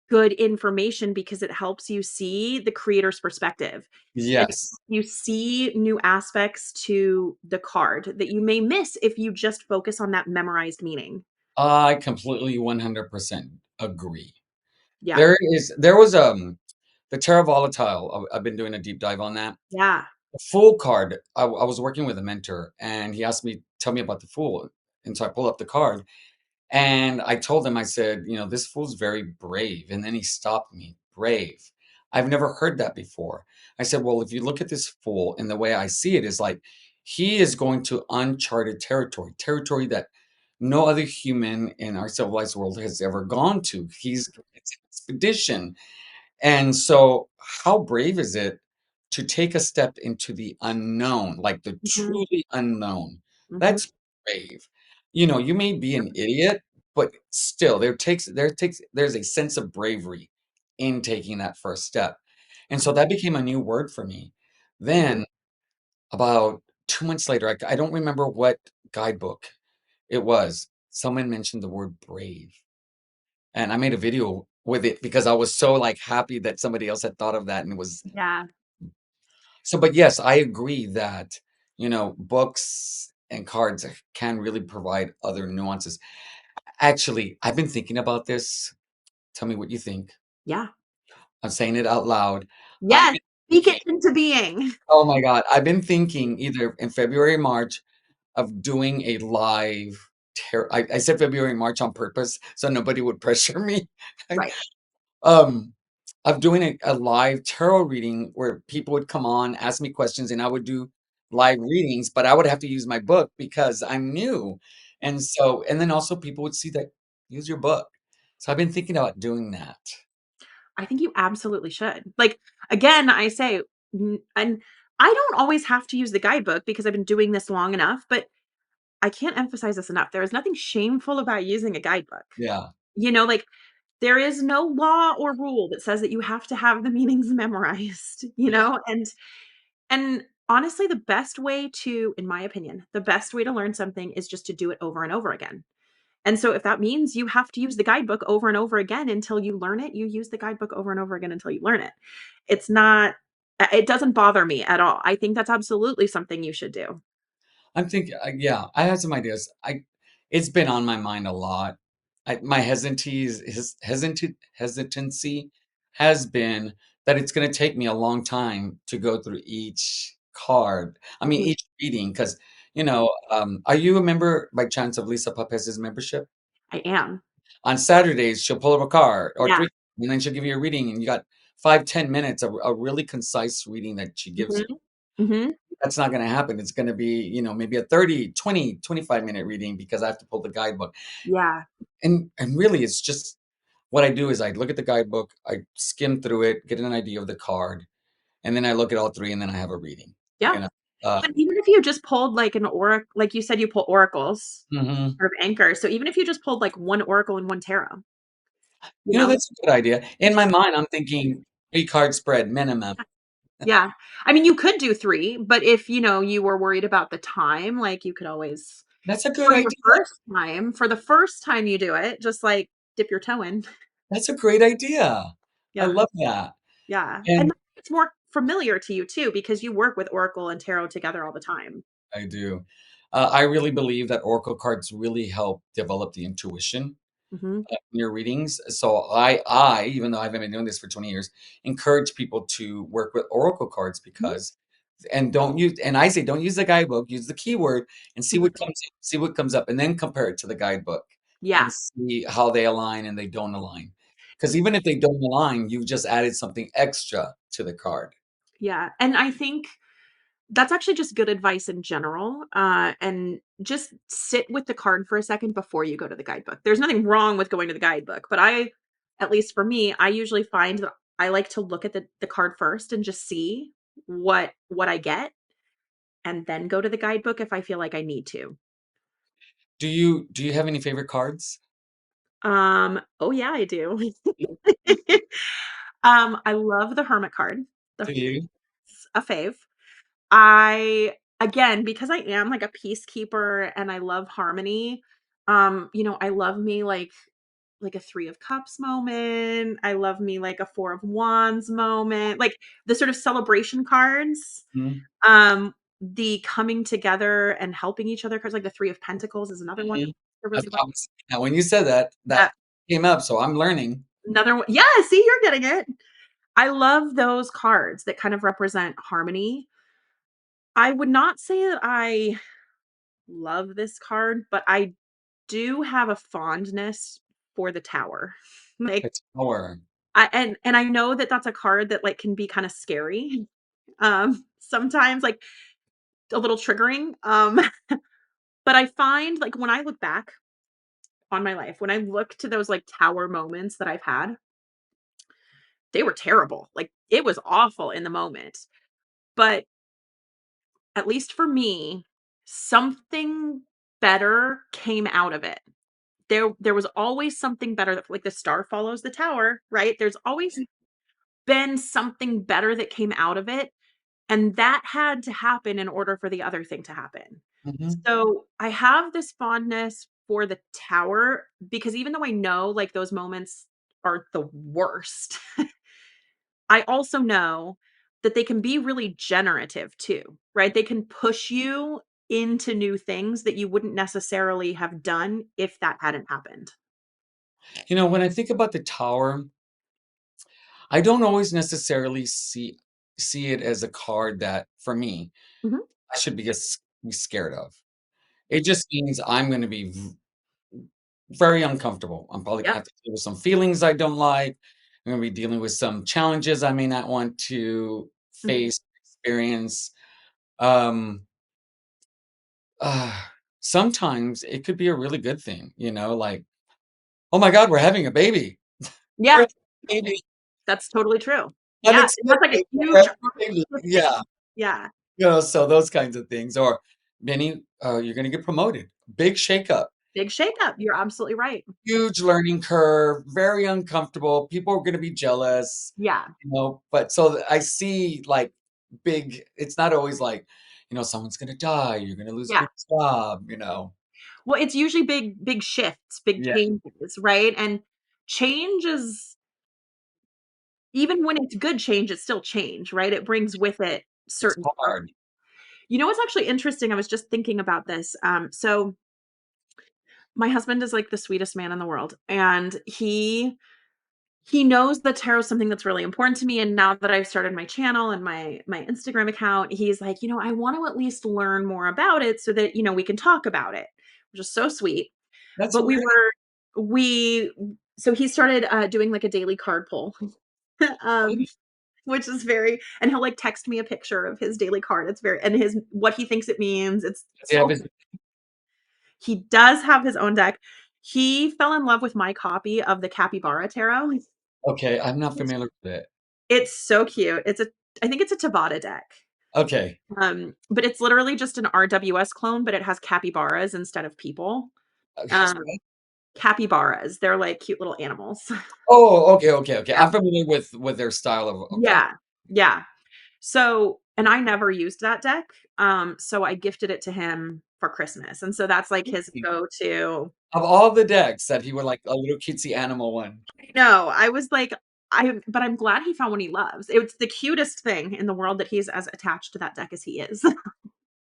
good information because it helps you see the creator's perspective. And Yes. you see new aspects to the card that you may miss if you just focus on that memorized meaning. I completely 100% agree. Yeah. There was the Terra Volatile. I've been doing a deep dive on that. Yeah. The Fool card, I was working with a mentor, and he asked me, "Tell me about the Fool." And so I pulled up the card, and I told him, I said, "This Fool's very brave." And then he stopped me. Brave. I've never heard that before. I said, "Well, if you look at this Fool, and the way I see it is like he is going to uncharted territory, territory that no other human in our civilized world has ever gone to. It's an expedition." And so, how brave is it to take a step into the unknown, like the Mhm, truly unknown? mhm. That's brave. You know, you may be an idiot, but still, there's a sense of bravery in taking that first step. And so that became a new word for me. Mhm. Then, about 2 months later, I don't remember what guidebook it was. Someone mentioned the word brave. And I made a video with it because I was so, like, happy that somebody else had thought of that and it was Yeah, so but yes, I agree that, books and cards can really provide other nuances. Actually, I've been thinking about this. Tell me what you think. yeah. I'm saying it out loud. I've Yes, been speak it thinking into being. oh my god, I've been thinking either in February or March of doing a live I said February and March on purpose so nobody would pressure me. Right. Um, of doing a live tarot reading where people would come on, ask me questions, and I would do live readings, but I would have to use my book because I'm new. And so and then also people would see that, "Use your book." So I've been thinking about doing that. I think you absolutely should. Like, again, I say, and I don't always have to use the guidebook because I've been doing this long enough, but I can't emphasize this enough. There is nothing shameful about using a guidebook. Yeah. Like, there is no law or rule that says that you have to have the meanings memorized, Yeah. and honestly, the best way to, in my opinion, the best way to learn something is just to do it over and over again. And so if that means you have to use the guidebook over and over again until you learn it, you use the guidebook over and over again until you learn it. It's not it doesn't bother me at all. I think that's absolutely something you should do. I'm thinking, yeah, I have some ideas. It's been on my mind a lot. My hesitancy has been that it's going to take me a long time to go through each card. I mean, Mhm. each reading, because are you a member by chance of Lisa Papez's membership? I am. On Saturdays, she'll pull up a card or Yeah. three, and then she'll give you a reading, and you got 5, 10 minutes of a really concise reading that she gives you. Mhm. Mhm. That's not gonna happen. It's gonna be, maybe a 30, 20, 25 minute reading because I have to pull the guidebook. Yeah. And really, it's just what I do is I look at the guidebook, I skim through it, get an idea of the card, and then I look at all 3, and then I have a reading, Yeah. you know? Uh Even if you just pulled like an oracle, like you said you pull oracles mhm. or anchors. So even if you just pulled like one oracle and one tarot, you know, That's a good idea. In it's my mind, I'm thinking 3 card spread minimum. yeah. I mean, you could do 3, but if, you were worried about the time, like, you could always That's a good idea. for the first time you do it, just, like, dip your toe in. That's a great idea. I Yeah, love that. yeah, and And it's more familiar to you too because you work with Oracle and Tarot together all the time. I do. I really believe that oracle cards really help develop the intuition Mhm, in your readings. So I, even though I haven't been doing this for 20 years, encourage people to work with oracle cards mhm, because and I say don't use the guidebook, use the keyword and mhm. see what comes up, and then compare it to the guidebook Yeah, and see how they align and they don't align. Because even if they don't align, you've just added something extra to the card. yeah, and I think that's actually just good advice in general, and just sit with the card for a second before you go to the guidebook. There's nothing wrong with going to the guidebook, but at least for me, I usually find that I like to look at the card first and just see what I get, and then go to the guidebook if I feel like I need to. Do you have any favorite cards? Oh yeah, I do. I love the Hermit card. The Do you? a fave. I again, because I am like a peacekeeper and I love harmony, I love me like a 3 of cups moment. I love me like a 4 of wands moment. Like the sort of celebration cards. Mhm, The coming together and helping each other cards, like the 3 of pentacles is another one mhm. I I really love. promise. Now when you said that, Yeah, that came up, so I'm learning. another one. Yeah, see, you're getting it. I love those cards that kind of represent harmony. I would not say that I love this card, but I do have a fondness for the tower. Like, It's more. and I know that that's a card that, like, can be kinda scary, sometimes, like, a little triggering, but I find, like, when I look back on my life, when I look to those, like, tower moments that I've had, they were terrible. Like, it was awful in the moment. But at least for me, something better came out of it. There was always something better that like the star follows the tower, right? There's always been something better that came out of it, and that had to happen in order for the other thing to happen. Mhm. So, I have this fondness for the tower because even though I know, like, those moments are the worst, I also know that they can be really generative too, right? They can push you into new things that you wouldn't necessarily have done if that hadn't happened. When I think about the tower, I don't always necessarily see it as a card that, for me, Mhm. I should be scared of. It just means I'm gonna be very uncomfortable. I'm probably gonna Yep. have to deal with some feelings I don't like. I'm gonna be dealing with some challenges I may not want to Mhm. face, experience. Um, uh, Sometimes it could be a really good thing, like, "Oh my god, we're having a baby. We're Yeah, having a baby. that's totally true. Yeah, it has, like, a Unexpected. We're huge having arc a baby." to the thing. Yeah, Yeah. so those kinds of things, or many, you're gonna get promoted. Big shakeup. Big shakeup. You're absolutely right. Huge learning curve, very uncomfortable, people are gonna be jealous, Yeah. but so I see, like, big it's not always like, someone's gonna die, you're gonna lose Yeah. your job. Well, it's usually big shifts, big Yeah, changes, right? And change is even when it's good change, it's still change, right? It brings with it it's certain stuff. hard. You know what's actually interesting? I was just thinking about this. So my husband is like the sweetest man in the world, and he knows that tarot is something that's really important to me. And now that I've started my channel and my Instagram account, he's like, I want to at least learn more about it so that we can talk about it, which is so sweet. That's But great. we so he started doing like a daily card pull, um, which is very, and he'll like text me a picture of his daily card. It's very, and his what he thinks it means. It's Does he have so, his he does have his own deck. He fell in love with my copy of the Capybara Tarot. Okay, I'm not familiar with it. It's so cute. I think it's a Tabata deck. Okay. But it's literally just an RWS clone, but it has capybaras instead of people. Um, capybaras, they're like cute little animals. Oh, okay, okay, okay. Yeah. I'm familiar with their style of okay. Yeah. Yeah. So, and I never used that deck. So I gifted it to him for Christmas. And so that's like his go-to. Of all the decks that he would like a little cutesy animal one. No, I was like, but I'm glad he found one he loves. It's the cutest thing in the world that he's as attached to that deck as he is.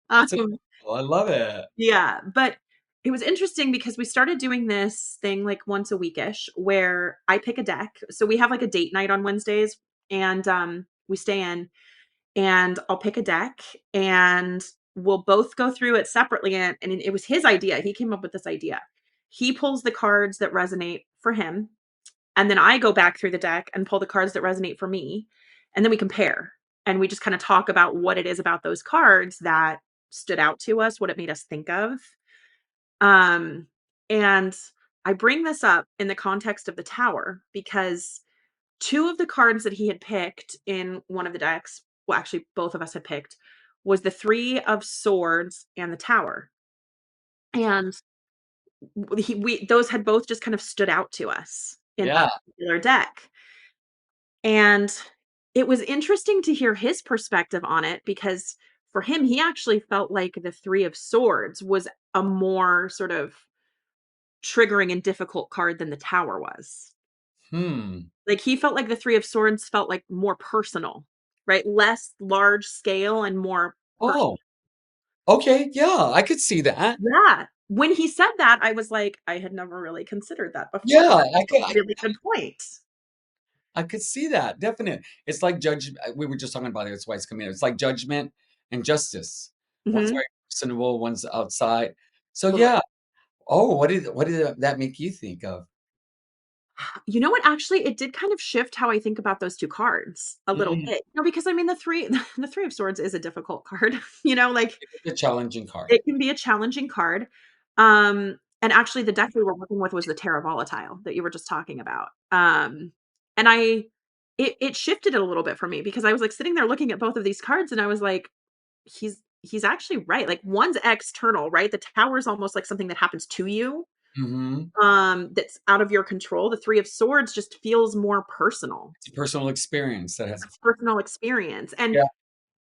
That's Um, adorable, I love it. yeah, but it was interesting because we started doing this thing like once a weekish where I pick a deck. So we have like a date night on Wednesdays, and we stay in, and I'll pick a deck, and we'll both go through it separately, and it was his idea. He came up with this idea. He pulls the cards that resonate for him, and then I go back through the deck and pull the cards that resonate for me, and then we compare, and we just kind of talk about what it is about those cards that stood out to us, what it made us think of. Um, and I bring this up in the context of the tower because two of the cards that he had picked in one of the decks, well, actually, both of us had picked, was the Three of Swords and the Tower. And we those had both just kind of stood out to us in that Yeah, particular deck. And it was interesting to hear his perspective on it because for him, he actually felt like the Three of Swords was a more sort of triggering and difficult card than the Tower was. hmm. Like, he felt like the Three of Swords felt, like, more personal, right? Less large scale and more personal. Oh, okay, yeah, I could see that. Yeah. When he said that, I was like, "I had never really considered that before. Yeah, That's a really good point." I could see that, definite. It's like we were just talking about it, that's why it's coming in. It's like judgment and justice. One's Mhm. very personable, one's outside. So, Totally. yeah. Oh, what did that make you think of? You know what? Actually, it did kind of shift how I think about those 2 cards a little Mm, bit. Because, I mean, the 3 the Three of Swords is a difficult card, like, it was a challenging card. it can be a challenging card. And actually the deck we were working with was the Terra Volatile that you were just talking about. And it shifted it a little bit for me because I was, like, sitting there looking at both of these cards, and I was like, he's actually right, like, one's external, right? The tower is almost like something that happens to you, Mhm. that's out of your control. The 3 of swords just feels more personal. It's a personal experience that It's has a personal experience, and yeah.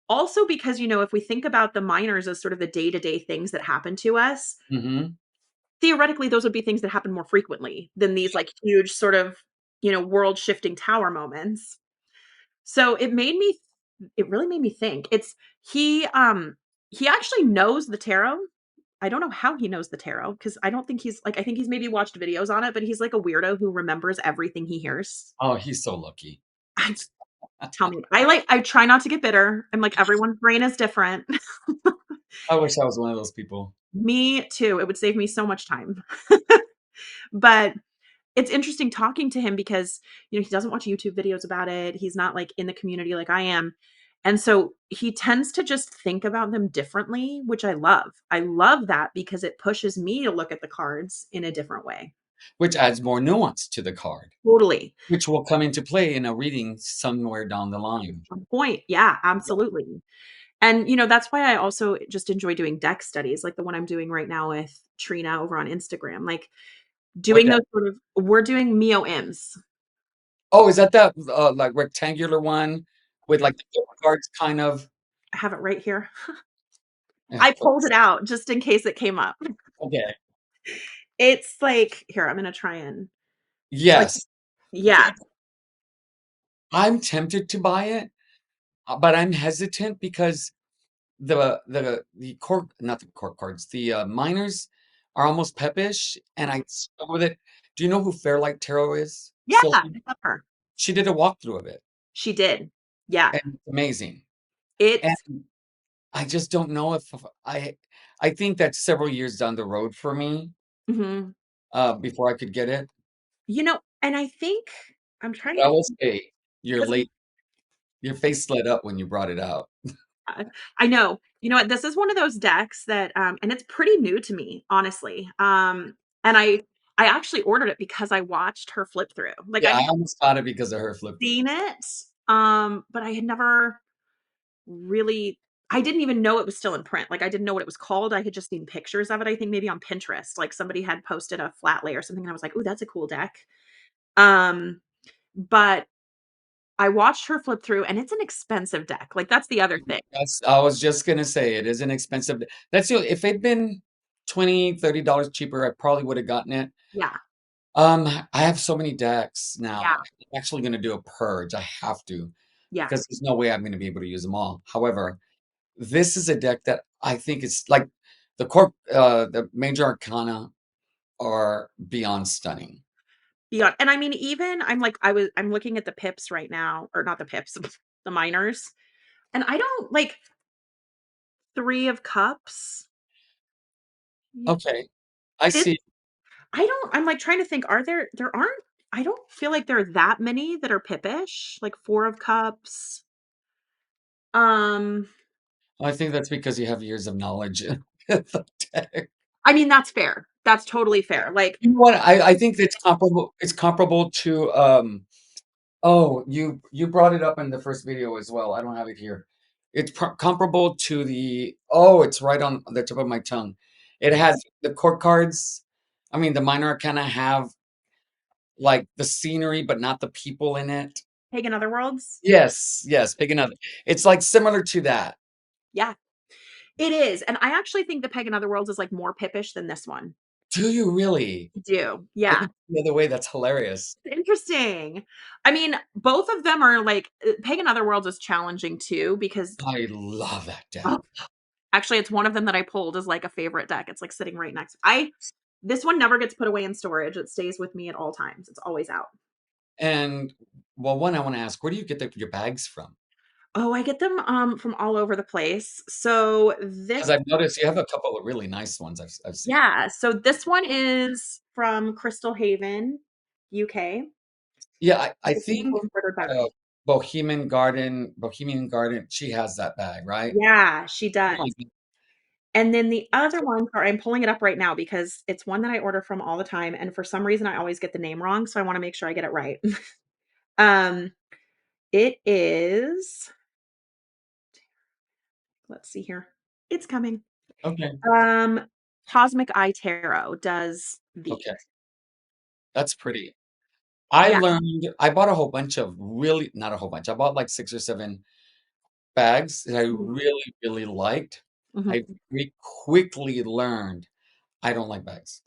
also because, if we think about the minors as sort of the day-to-day things that happen to us, Mhm. theoretically, those would be things that happen more frequently than these, like, huge sort of, world-shifting tower moments. So it really made me think. He actually knows the tarot. I don't know how he knows the tarot because I don't think I think he's maybe watched videos on it, but he's like a weirdo who remembers everything he hears. Oh, he's so lucky. I tell me I try not to get bitter. I'm like, everyone's brain is different. I wish I was one of those people. Me too. It would save me so much time. But it's interesting talking to him because, he doesn't watch YouTube videos about it. He's not, like, in the community like I am. And so he tends to just think about them differently, which I love. I love that because it pushes me to look at the cards in a different way. Which adds more nuance to the card, Totally. which will come into play in a reading somewhere down the line. On point. Yeah, absolutely. And, that's why I also just enjoy doing deck studies like the one I'm doing right now with Trina over on Instagram. Like, What doing that those sort of we're doing Mio-Ims. oh, is that, like, rectangular one with, like, the flip cards kind of? I have it right here. Yeah, I pulled it out just in case it came up. okay. It's like here, I'm gonna try and like Yes. yeah, I'm tempted to buy it, but I'm hesitant because the cork not the cork cards, the, minors are almost peppish, and I struggle with it. Do you know who Fairlight Tarot is? yeah, I Sylvie? love her. She did a walkthrough of it, She did. Yeah. and it's amazing, and It's I just don't know if I think that's several years down the road for me, mhm. before I could get it. And I think I'm trying But to I will think say, you're 'cause late. Your face lit up when you brought it out. I I know. You know what? This is one of those decks that, and it's pretty new to me, honestly. And I actually ordered it because I watched her flip through. Like, I Yeah, I had almost got it because of her flip through. seen it, but I had never really I didn't even know it was still in print. Like, I didn't know what it was called. I had just seen pictures of it, I think maybe on Pinterest. Like, somebody had posted a flat lay or something, and I was like, "Ooh, that's a cool deck." Um, but I watched her flip through, and it's an expensive deck. Like, that's the other thing. I was just gonna say it is an expensive that's the if it'd been 20, $30 cheaper, I probably would have gotten it. Yeah, I have so many decks yeah, now. I'm actually gonna do a purge. I have to yeah. because there's no way I'm gonna be able to use them all. However, this is a deck that I think is like the major arcana are beyond stunning. Beyond and I mean, even I'm looking at the pips right now, or not the pips, the minors, and I don't like 3 of cups. Y Okay, I it see. I don't I'm, like, trying to think, there aren't I don't feel like there are that many that are pippish, like 4 of cups. Um, I think that's because you have years of knowledge in the deck. I mean, that's fair. That's totally fair. Like, You know what? I think it's comparable to, oh, you brought it up in the first video as well. I don't have it here. It's comparable to it's right on the tip of my tongue. It has the court cards. I mean, the minor arcana have like the scenery, but not the people in it. Pagan Otherworlds? Yes, yes, big enough. It's like similar to that. Yeah, it is, and I actually think the Pagan Otherworlds is, like, more pippish than this one. Do you really? I do, I yeah. think the other way, that's hilarious. Interesting. I mean, both of them are, like Pagan Otherworlds is challenging too because I love that deck. oh, actually, it's one of them that I pulled as, like, a favorite deck. It's, like, sitting right next I this one never gets put away in storage. It stays with me at all times. It's always out. And well, one, I want to ask, where do you get your bags from? Oh, I get them, from all over the place. So Because this I've noticed you have a couple of really nice ones I've seen. yeah, so this one is from Crystal Haven, UK. Yeah, I It's an think, embroidered bag. uh, Bohemian Garden, she has that bag, right? Yeah, she Oh my does. god. And then the other one sorry, I'm pulling it up right now because it's one that I order from all the time, and for some reason, I always get the name wrong, so I wanna make sure I get it right. Um, It is, let's see here. It's coming. Okay, Um, Cosmic Eye Tarot does okay, these. that's pretty. Yeah. I bought a whole bunch of really not a whole bunch, I bought, like, 6 or 7 bags that I Mhm, really, really liked. I mhm. very quickly learned I don't like bags.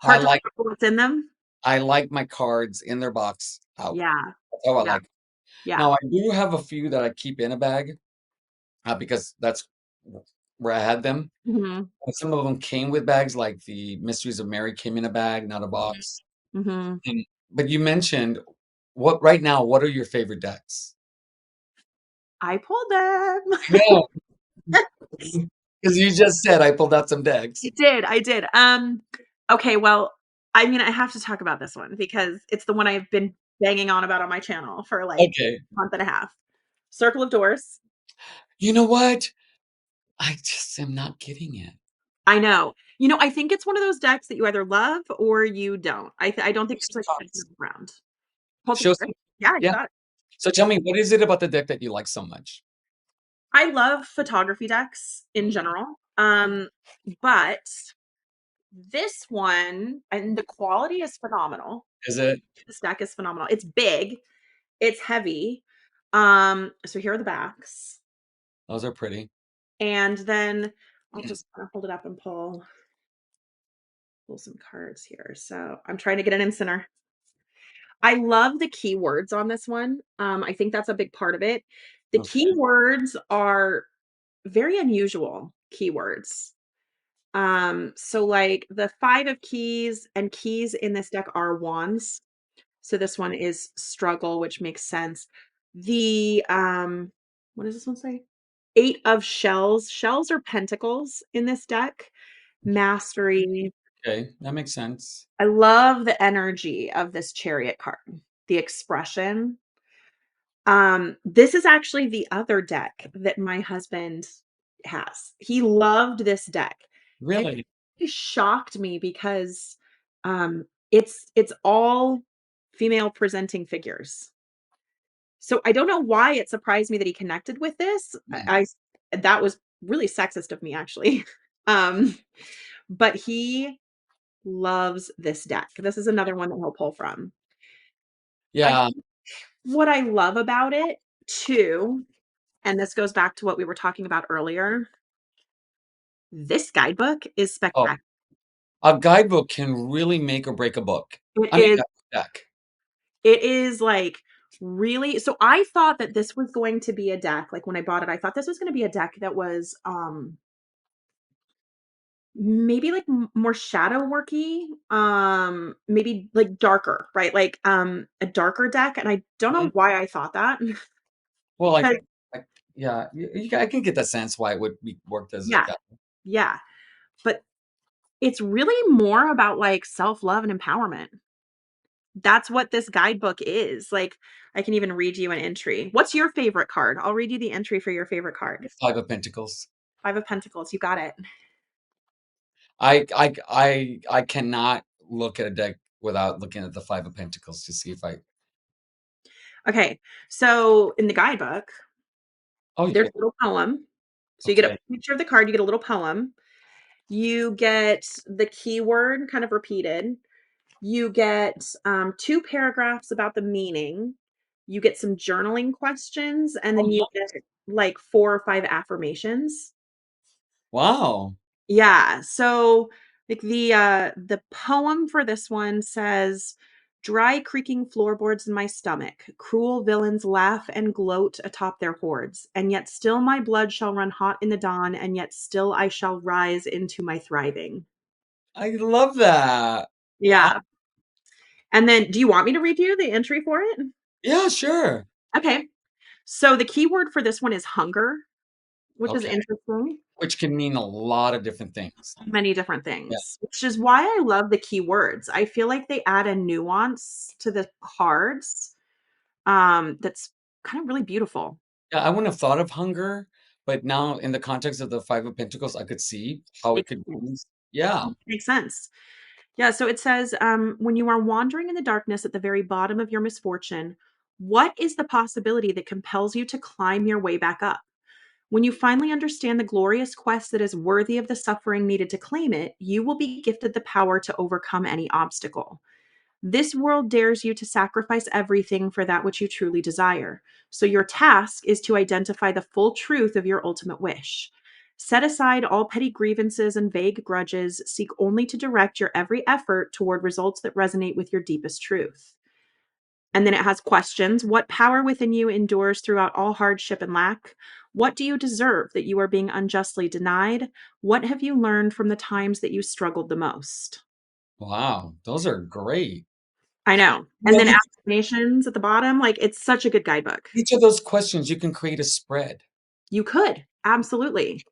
I Hard to like remember what's in them? I like my cards in their box out. Yeah, That's how I yeah, like. yeah. Now, I do have a few that I keep in a bag, because that's where I had them. Mhm, And some of them came with bags, like the Mysteries of Mary came in a bag, not a mhm, box. mhm. And but you mentioned what are your favorite decks? I pulled them. I know, because you just said I pulled out some decks. I did. Okay, well, I mean, I have to talk about this one because it's the one I've been banging on about on my channel for, like, Okay. a month and a half. Circle of Doors. You know what? I just am not getting it. I know. I think it's one of those decks that you either love or you don't. I don't think Give some there's, like, a thoughts. middle ground. Pull Show together. some Yeah, you yeah. got it. So tell me, what is it about the deck that you like so much? I love photography decks in general, but this one and the quality is phenomenal. Is it? This deck is phenomenal. It's big, it's heavy. So here are the backs, Those are pretty. and then I'll just kinda hold it up and pull some cards here. So I'm trying to get an in center. I love the keywords on this one. I think that's a big part of it. The Okay. keywords are very unusual keywords. So like the 5 of keys and keys in this deck are wands. So this one is struggle, which makes sense. The what does this one say? 8 of shells. Shells are pentacles in this deck. Mastery. Okay, that makes sense. I love the energy of this chariot card. The expression. This is actually the other deck that my husband has. He loved this deck. And Really? it shocked me because, it's all female presenting figures. So I don't know why it surprised me that he connected with this. Hmm. That was really sexist of me actually. Um, but he loves this deck. This is another one that he'll pull from. I Yeah. What I love about it too, and this goes back to what we were talking about earlier, this guidebook is Oh, spectacular. a guidebook can really make or break a book. It I mean, is a deck. it is, like, really so I thought that this was going to be a deck, like, when I bought it, I thought this was gonna be a deck that was, maybe, like, m more shadow worky, maybe, like, darker, right? Like, a darker deck, and I don't know Mhm. why I thought that Well, because I yeah, I can get the sense why it would be worked as a yeah, guide. yeah, but it's really more about, like, self-love and empowerment. That's what this guidebook is, like, I can even read you an entry. What's your favorite card? I'll read you the entry for your favorite card. 5 of Pentacles. 5 of Pentacles, you got it. I cannot look at a deck without looking at the 5 of Pentacles to see if I Okay, so in the guidebook, oh, there's yeah, a little poem. So you get a okay. picture of the card, you get a little poem. You get the keyword kind of repeated. You get, 2 paragraphs about the meaning. You get some journaling questions, and then you Oh, get, like, 4 or 5 affirmations. wow. Yeah, so, like, the poem for this one says, "Dry creaking floorboards in my stomach, cruel villains laugh and gloat atop their hoards, and yet still my blood shall run hot in the dawn, and yet still I shall rise into my thriving." I love that. Wow. Yeah, and then do you want me to read you the entry for it? Yeah, sure. Okay, so the keyword for this one is hunger, which is Okay. interesting. Which can mean a lot of different things. Many different Yeah. things, which is why I love the keywords. I feel like they add a nuance to the cards, that's kind of really beautiful. Yeah, I wouldn't have thought of hunger, but now in the context of the 5 of Pentacles, I could see how it Makes could be sense. used. Yeah. Makes sense. Yeah, so it says, "When you are wandering in the darkness at the very bottom of your misfortune, What is the possibility that compels you to climb your way back up? When you finally understand the glorious quest that is worthy of the suffering needed to claim it, you will be gifted the power to overcome any obstacle. This world dares you to sacrifice everything for that which you truly desire. So, your task is to identify the full truth of your ultimate wish. Set aside all petty grievances and vague grudges. Seek only to direct your every effort toward results that resonate with your deepest truth. And then it has questions. What power within you endures throughout all hardship and lack? What do you deserve that you are being unjustly denied? What have you learned from the times that you struggled the most? Wow, those are great. I know. And Well, then you affirmations at the bottom, like, it's such a good guidebook. each of those questions, you can create a spread. You could, absolutely.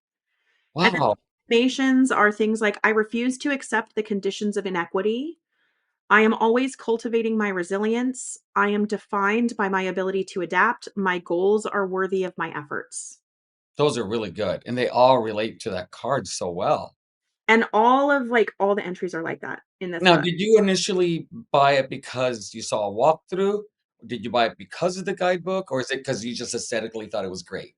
And then Wow, affirmations are things like, I refuse to accept the conditions of inequity. I am always cultivating my resilience. I am defined by my ability to adapt. My goals are worthy of my efforts. those are really good, and they all relate to that card so well. And all the entries are like that in this Now, book. did you initially buy it because you saw a walkthrough? Did you buy it because of the guidebook, or is it because you just aesthetically thought it was great?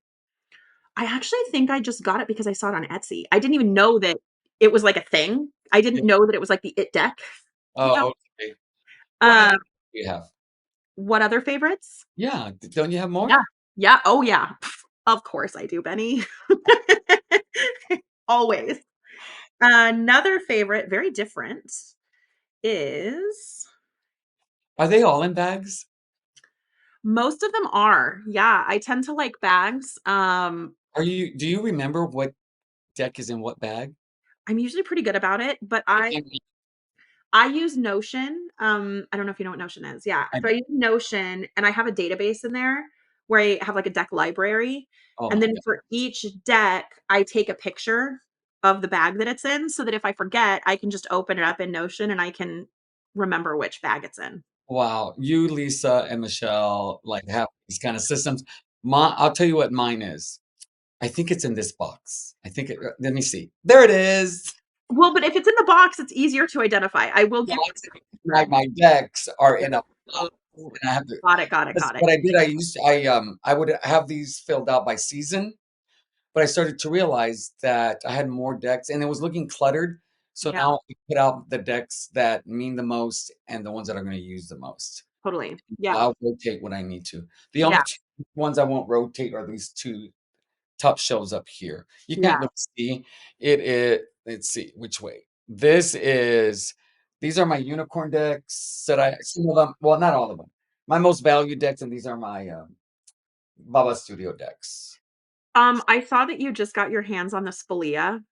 I actually think I just got it because I saw it on Etsy. I didn't even know that it was like a thing. I Yeah. didn't know that it was like the It deck, you know? Oh, okay. What else Um, do you have? what other favorites? Yeah, d don't you have more? Yeah. Yeah. Oh, yeah. Of course I do, Benny. Always. Another favorite, very different, is Are they all in bags? most of them are. Yeah, I tend to like bags. Do you remember what deck is in what bag? I'm usually pretty good about it, but I I can't re I use Notion. I don't know if you know what Notion is. Yeah. I So I use Notion and I have a database in there where I have like a deck library. oh And my then god. for each deck, I take a picture of the bag that it's in so that if I forget, I can just open it up in Notion and I can remember which bag it's in. Wow, you, Lisa, and Michelle, like, have these kind of systems. I'll tell you what mine is. I think it's in this box. I think let me see. There it is. Well, but if it's in the box, it's easier to identify. I will No, give I'm saying you the my decks are Yeah. in a Oh, box, and I have to got it, got it, 'cause got it. what I did, I would have these filled out by season, but I started to realize that I had more decks, and it was looking cluttered, so Yeah, now I put out the decks that mean the most and the ones that are gonna use the most. totally. Yeah, I'll rotate when I need to. The yeah, only 2 ones I won't rotate are these 2 top shelves up here. You yeah. can't really see. Let's see, which way? This is these are my unicorn decks that I some of them well, not all of them. My most valued decks, and these are my, Baba Studio decks. I saw that you just got your hands on the Spalia.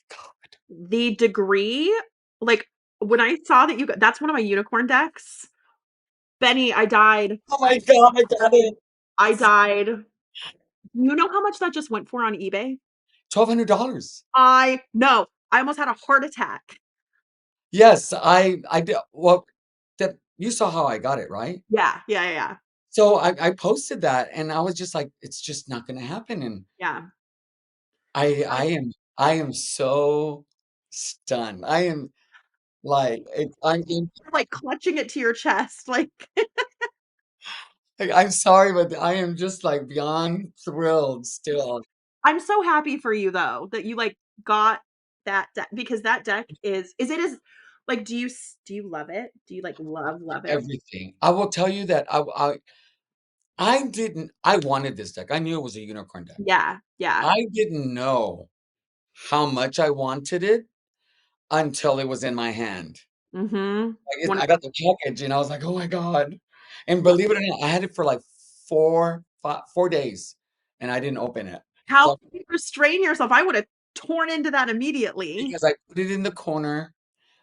God. The degree, like, when I saw that you got that's one of my unicorn decks. Benny, I died. Oh my god, I got it. I died. You know how much that just went for on eBay? $1,200. I know. I almost had a heart attack. Yes, I did well, that you saw how I got it, right? Yeah, yeah, yeah, yeah. So I posted that, and I was just like, "It's just not gonna happen," and Yeah. I I I am I am so stunned. I am like, I'm in You're, like, clutching it to your chest, like like, I'm sorry, but I am just, like, beyond thrilled still. I'm so happy for you though, that you, like, got that deck because that deck is it as like, do you love it? Do you, like, love it? Everything. I will tell you that I didn't I wanted this deck. I knew it was a unicorn deck. Yeah, yeah. I didn't know how much I wanted it until it was in my hand. Mhm. Like, One I got the package, and I was like, "Oh my god." And believe it or not, I had it for, like, 4 days, and I didn't open it. How So can you restrain yourself? I would've torn into that immediately. because I put it in the corner,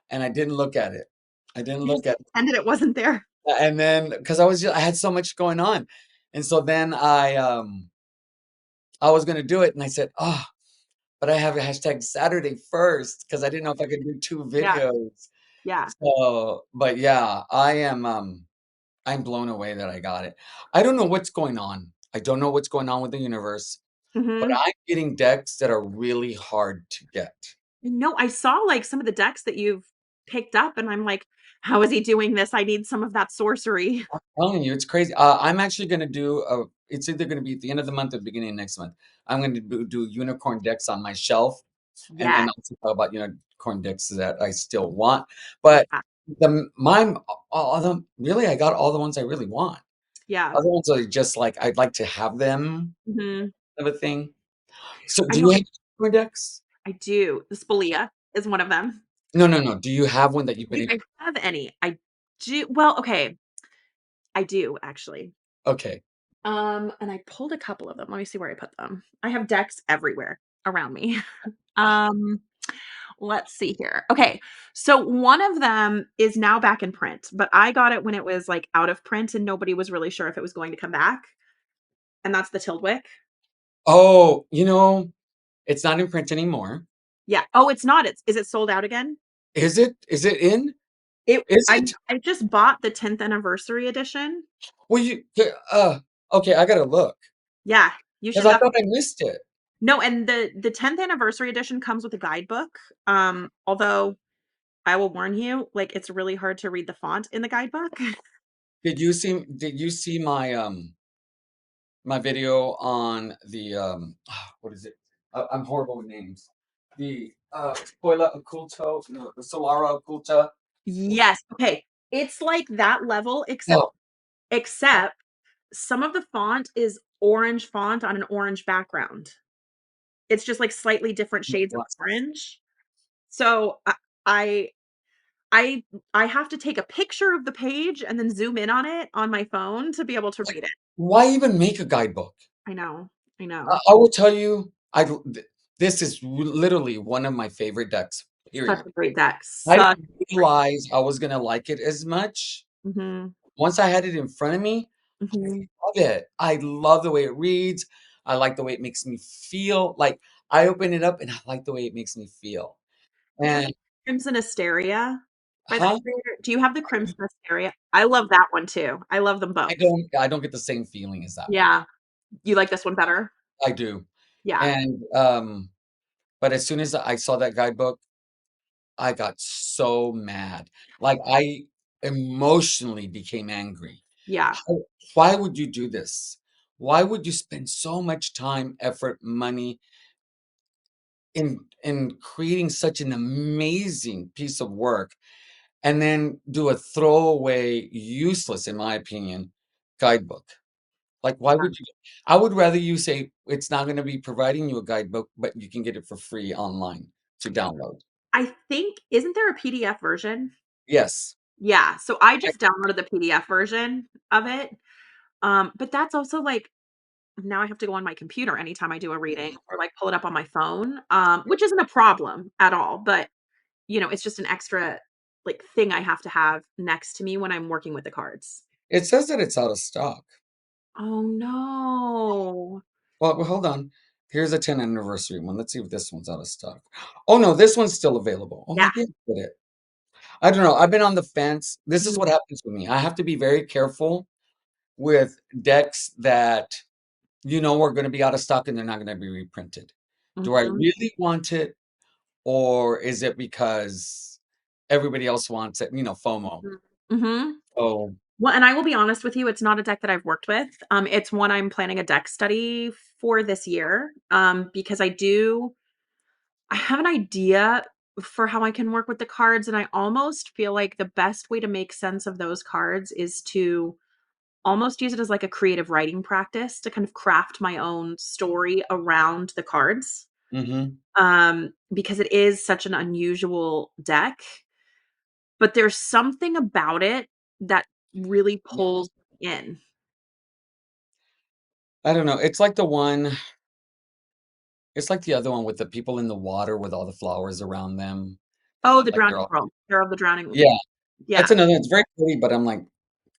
and I didn't look at it. I didn't You just look at pretended it wasn't there. and then because I had so much going on, and so then I was gonna do it, and I said, "Oh, but I have a hashtag Saturday first because I didn't know if I could do 2 Yeah, videos." yeah. So but yeah, I'm blown away that I got it. I don't know what's going on. I don't know what's going on with the universe, but Mhm. I'm getting decks that are really hard to get. No, I saw, like, some of the decks that you've picked up, and I'm like How is he doing this? I need some of that sorcery. Telling you, it's crazy. I'm actually gonna do a it's either gonna be at the end of the month or the beginning of next month. I'm gonna do unicorn decks on my shelf and Yes. also talk about unicorn decks that I still want. But Yeah. the mine all of them really, I got all the ones I really want. Yeah. Other ones are just like, I'd like to have them Mhm. kind of a thing. So I do you know, have unicorn decks? I do. The Spolia is one of them. No, no, no. Do you have one that you've been Think able I have any. I do well, okay, I do actually. okay. And I pulled a couple of them. Let me see where I put them. I have decks everywhere around me. Um, let's see here. Okay, so one of them is now back in print, but I got it when it was, like, out of print and nobody was really sure if it was going to come back, and that's the Tildwick. Oh, it's not in print anymore. Yeah. Oh, it's not. It's is it sold out again? Is it? Is it in? It Is I it? I just bought the 10th anniversary edition. Well, okay, I gotta look Yeah, you because should I thought definitely I missed it. no, and the 10th anniversary edition comes with a guidebook, although I will warn you, like, it's really hard to read the font in the guidebook. Did you see my video on the what is it? I'm horrible with names. The Spoiler Occulto, no, the Solara Occulta. Yes, okay, it's like that level, except No, except some of the font is orange font on an orange background. It's just, like, slightly different shades of orange. So, I I I have to take a picture of the page and then zoom in on it on my phone to be able to read it. why even make a guidebook? I know, I I, know. I will tell you, this is literally one of my favorite decks. Such Period. a great deck, I such didn't realize I was gonna like it as much. mhm, Once I had it in front of me, mhm. love it. I love the way it reads. I like the way it makes me feel. Like I open it up and I like the way it makes me feel. Do you have And Crimson Hysteria by that huh? creator? Do you have the Crimson Hysteria? I love that one too. I love them I both. don't I don't get the same feeling as that one. Yeah. You like this one better? I do. Yeah, And but as soon as I saw that guidebook, I got so mad. Like I emotionally became angry. yeah, How, why would you do this? Why would you spend so much time, effort, money in creating such an amazing piece of work and then do a throwaway, useless, in my opinion, guidebook? Like, why yeah. would you? I would rather you say it's not going to be providing you a guidebook, but you can get it for free online to download. I think isn't there a PDF version? Yes. Yeah, so I I- just downloaded the PDF version of it, but that's also, like now I have to go on my computer anytime I do a reading or, like, pull it up on my phone, which isn't a problem at all, but, it's just an extra, like, thing I have to have next to me when I'm working with the cards. It says that it's out of stock. Oh, no. Well, hold on. Here's a 10th anniversary one. Let's see if this one's out of stock. Oh no, this one's still available. Oh, Yeah. maybe I get it. I don't know. I've been on the fence. This is Mhm, what happens with me. I have to be very careful with decks that are going to be out of stock and they're not going to be reprinted. Do I mhm, really want it, or is it because everybody else wants it? FOMO. mhm, mhm. Oh, Well, and I will be honest with you, it's not a deck that I've worked with. It's one I'm planning a deck study for this year, because I have an idea for how I can work with the cards, and I almost feel like the best way to make sense of those cards is to almost use it as like a creative writing practice to kind of craft my own story around the cards. hmm. Because it is such an unusual deck, but there's something about it that really pulls me in. I don't know. It's like the one. It's like the other one with the people in the water with all the flowers around them. Oh, the Like they're Drowning all. World, Hero of the Drowning. Yeah, Yeah, that's another one. It's very pretty, but I'm like,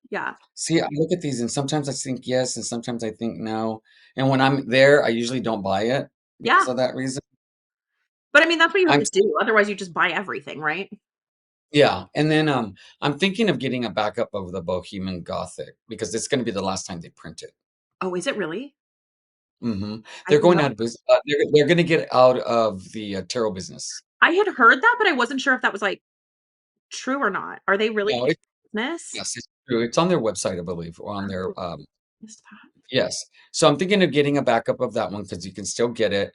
yeah, see, I look at these and sometimes I think yes, and sometimes I think no. And when I'm there, I usually don't buy it because yeah. of that reason. But I mean, that's what you have I'm to do, otherwise you just buy everything, right? Yeah, and then I'm thinking of getting a backup of the Bohemian Gothic because it's going to be the last time they print it. Oh, is it really? I They're didn't going know. out of business. They're going to get out of the tarot business. I had heard that, but I wasn't sure if that was, like, true or not? Are they really No, taking business? yes, it's true. It's on their website, I believe, or on Oh, their, missed that. yes. So I'm thinking of getting a backup of that one because you can still get it.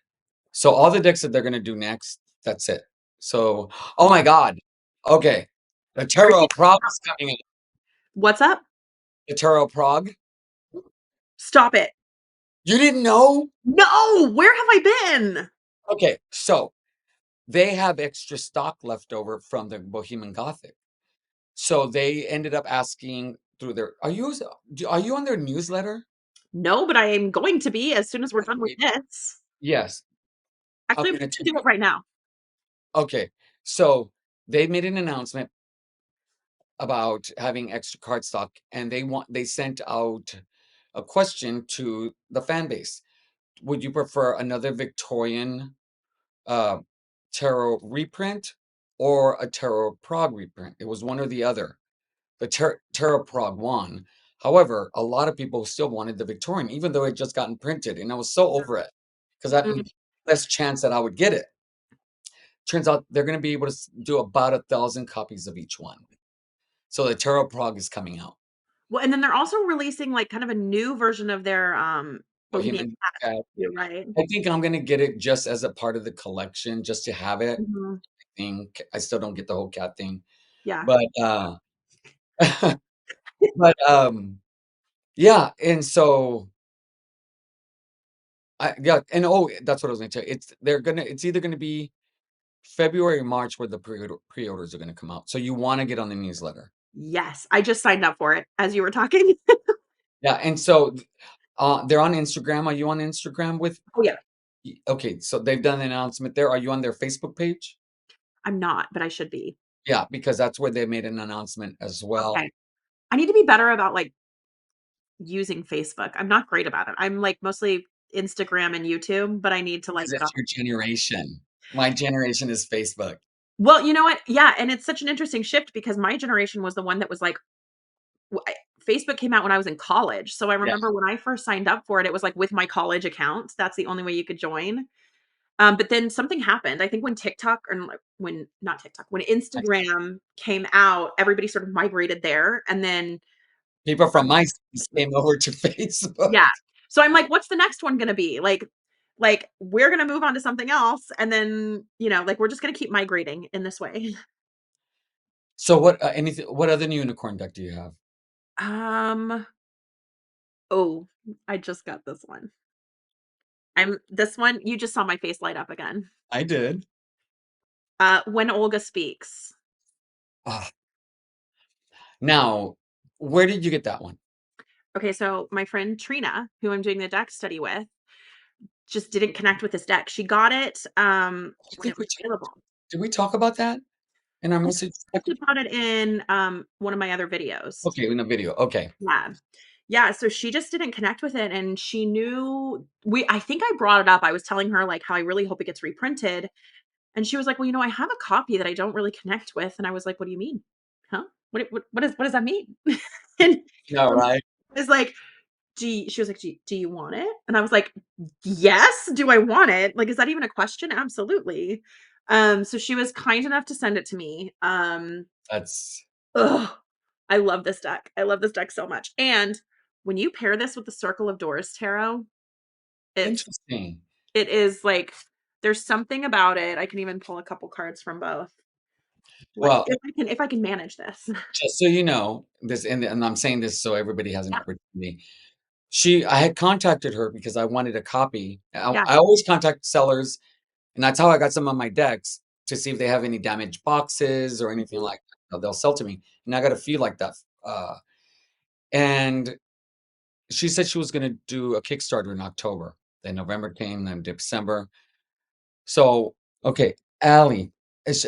So all the decks that they're gonna do next, that's it. So oh my god. Okay. The Are Tarot you of Prague is coming out. What's up? The Tarot of Prague. Stop it. You didn't know? No, where have I been? Okay, so they have extra stock left over from the Bohemian Gothic. So they ended up asking through their are you on their newsletter? No, but I am going to be as soon as we're done with Okay, this. yes. I'm Actually, I'm gonna gonna tell do you. it right now. Okay, so they made an announcement about having extra card stock, and they sent out a question to the fan base. Would you prefer another Victorian uh, tarot reprint or a tarot Prague reprint? It was one or the other. The tarot Prague won. However, a lot of people still wanted the Victorian, even though it just gotten printed, and I was so over it because I Mm. less chance that I would get it. Turns out they're going to be able to do about 1,000 copies of each one. So the tarot Prague is coming out. Well, and then they're also releasing, like, kind of a new version of their, Bohemian Bohemian Rhapsody, right? I think I'm gonna get it just as a part of the collection, just to have it. Mhm. I still don't get the whole cat thing, Yeah. but, but, yeah, and so yeah, and, oh, that's what I was gonna tell you. It's either gonna be February or March where the pre-orders are gonna come out, so you wanna get on the newsletter. Yes, I just signed up for it as you were talking. Yeah, and so, they're on Instagram. Are you on Instagram with Oh, yeah. okay, so they've done an announcement there. Are you on their Facebook page? I'm not, but I should be. Yeah, because that's where they made an announcement as well. Okay. I need to be better about, like, using Facebook. I'm not great about it. I'm, like, mostly Instagram and YouTube, but I need to, like, Because get on. that's your generation. My generation is Facebook. Well, you know what? Yeah, and it's such an interesting shift because my generation was the one that was like, w I Facebook came out when I was in college, so I Yeah, remember when I first signed up for it, it was, like, with my college account. That's the only way you could join. But then something happened. I think when TikTok or like when not TikTok, when I Instagram came out, everybody sort of migrated there, and then people from um, my cities came over to Facebook. yeah. So I'm like, "What's the next one gonna be?" Like, we're gonna move on to something else, and then, like, we're just gonna keep migrating in this way. So what other unicorn deck do you have? Um, oh, I just got this one. This one you just saw my face light up again. I did. When Olga Speaks. Ah, now, where did you get that one? Okay, so my friend Trina, who I'm doing the deck study with, just didn't connect with this deck. She got it, I when it think was available. did we talk about that in our I message? talked about it in, one of my other videos. Okay, in the video. Okay. Yeah. Yeah, so she just didn't connect with it, and she knew I think I brought it up. I was telling her, like, how I really hope it gets reprinted, and she was like, "Well, I have a copy that I don't really connect with," and I was like, "What do you mean? Huh? What does that mean?" And No, right? I was like, she was like, Do you want it?" And I was like, "Yes, do I want it? Like, is that even a question? Absolutely." So she was kind enough to send it to me. That's Ugh, I love this deck. I love this deck so much. And when you pair this with the Circle of Doors tarot, it's interesting. it is like there's something about it. I can even pull a couple cards from both. Like Well, if I can manage this. just so you know, this and I'm saying this so everybody has an opportunity. I had contacted her because I wanted a copy. Yeah. I always contact sellers, and that's how I got some of my decks to see if they have any damaged boxes or anything Mhm. like that. They'll sell to me, and I got a few like that. And she said she was going to do a Kickstarter in October. Then November came, then December. So, okay, Allie, it's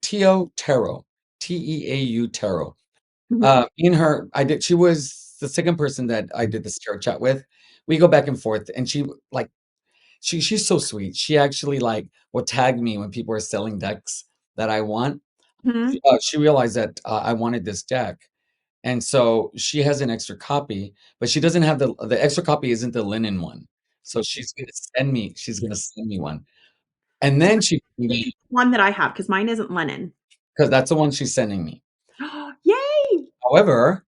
Teo Tarot, Teau Tarot. Mhm. I did. She was the second person that I did this tarot chat with. We go back and forth, and she's so sweet. She actually will tag me when people are selling decks that I want. Mhm. She realized that I wanted this deck, and so she has an extra copy, but she doesn't have the extra copy isn't the linen one. So she's gonna send me one. And then she One that I have because mine isn't linen. 'cause that's the one she's sending me. Yay! However,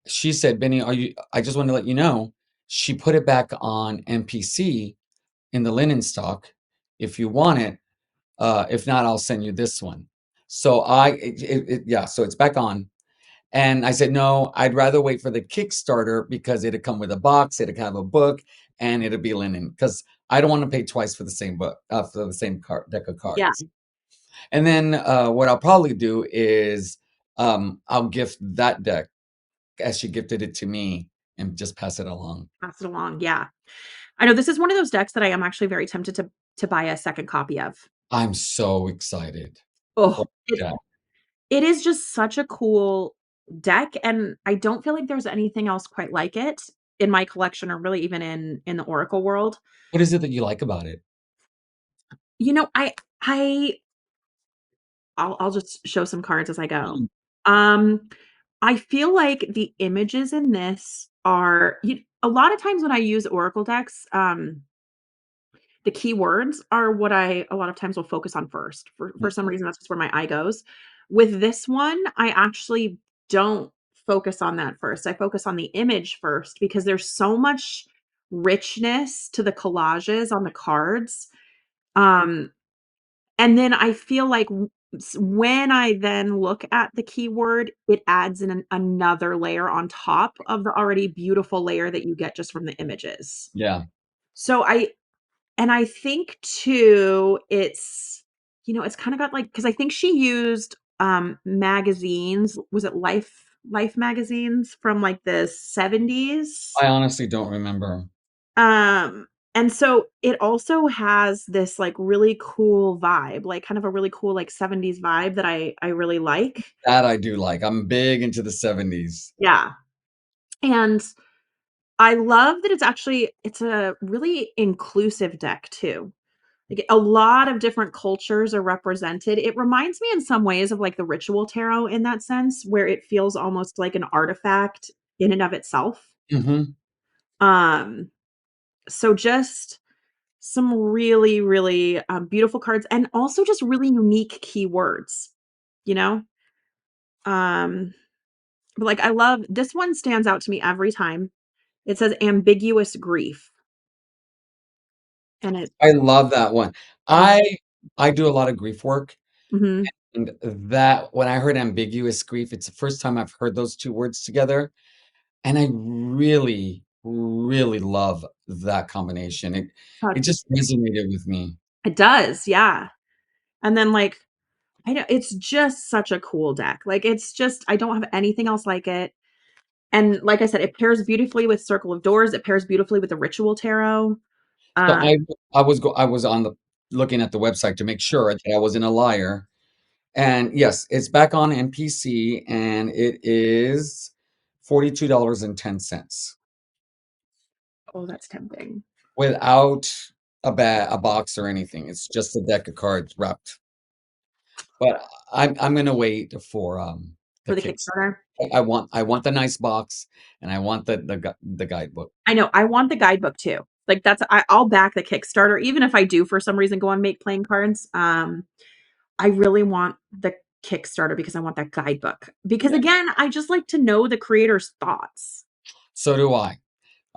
she said, "Benny, are you I just wanted to let you know, she put it back on MPC in the linen stock if you want it. If not, I'll send you this one." So yeah, so it's back on. And I said, "No, I'd rather wait for the Kickstarter because it'd come with a box, it'd have a book, and it'd be linen. Because I don't wanna pay twice for the same book, for the same card deck of Yeah, cards." And then, what I'll probably do is, I'll gift that deck as she gifted it to me and just pass it along. pass it along, yeah. I know this is one of those decks that I am actually very tempted to buy a second copy of. I'm so excited Oh, for that. it is just such a cool deck, and I don't feel like there's anything else quite like it in my collection or really even in the Oracle world. What is it that you like about it? You know, I I'll just show some cards as I go. Mm, Um, I feel like the images in this are a lot of times when I use Oracle decks, the keywords are what I a lot of times will focus on first. For some reason, that's just where my eye goes. With this one, I actually don't focus on that first. I focus on the image first because there's so much richness to the collages on the cards. Um, and then I feel like when I then look at the keyword, it adds in another layer on top of the already beautiful layer that you get just from the images. yeah. So I think too, it's kinda got, like, because I think she used, magazines. Was it Life magazines from, like, the '70s? I honestly don't remember. Um, and so it also has this, like, really cool vibe, like, kind of a really cool, like, '70s vibe that I really like. That I do like. I'm big into the '70s. Yeah, and I love that it's a really inclusive deck too. Like, a lot of different cultures are represented. It reminds me in some ways of, like, the Ritual Tarot in that sense, where it feels almost like an artifact in and of itself. Mhm. Um, so just some really, really, beautiful cards and also just really unique keywords, you know? Um, but, like, I love this one stands out to me every time. It says ambiguous grief, and it I love that one. mhm, I I do a lot of grief work, mhm. and that when I heard ambiguous grief, it's the first time I've heard those 2 words together, and I really, really love that combination. It Such just resonated with me. it does, yeah. And then, like, I know it's just such a cool deck. Like, it's just I don't have anything else like it. And like I said, it pairs beautifully with Circle of Doors, it pairs beautifully with the Ritual Tarot. So Uh, I was on the looking at the website to make sure that I wasn't a liar, and yes, it's back on NPC, and it is $42.10 oh, that's tempting. without a box or anything. It's just a deck of cards wrapped. But I'm gonna wait for, the For the kicks. Kickstarter? I want the nice box, and I want the guidebook. I know, I want the guidebook too. Like, I'll back the Kickstarter even if I do for some reason go on Make Playing Cards. I really want the Kickstarter because I want that guidebook. Because Yeah, again, I just like to know the creator's thoughts. so do I.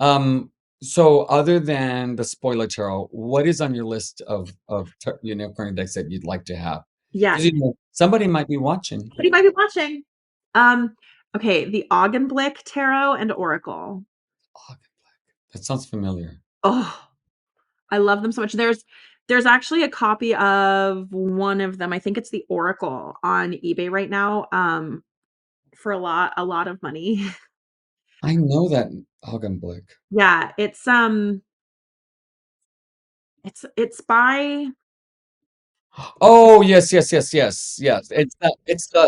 Um, so other than the spoiler tarot, what is on your list of unicorn decks that you'd like to have? Yes, 'Cause, you know, somebody might be watching. but he might be watching. Um, okay, the Augenblick Tarot and Oracle. Oh, that sounds familiar. Oh, I love them so much. There's actually a copy of one of them. I think it's the Oracle on eBay right now, for a lot of money. I know that Augenblick. Yeah, it's by Oh, yes, yes, yes, yes, yes. It's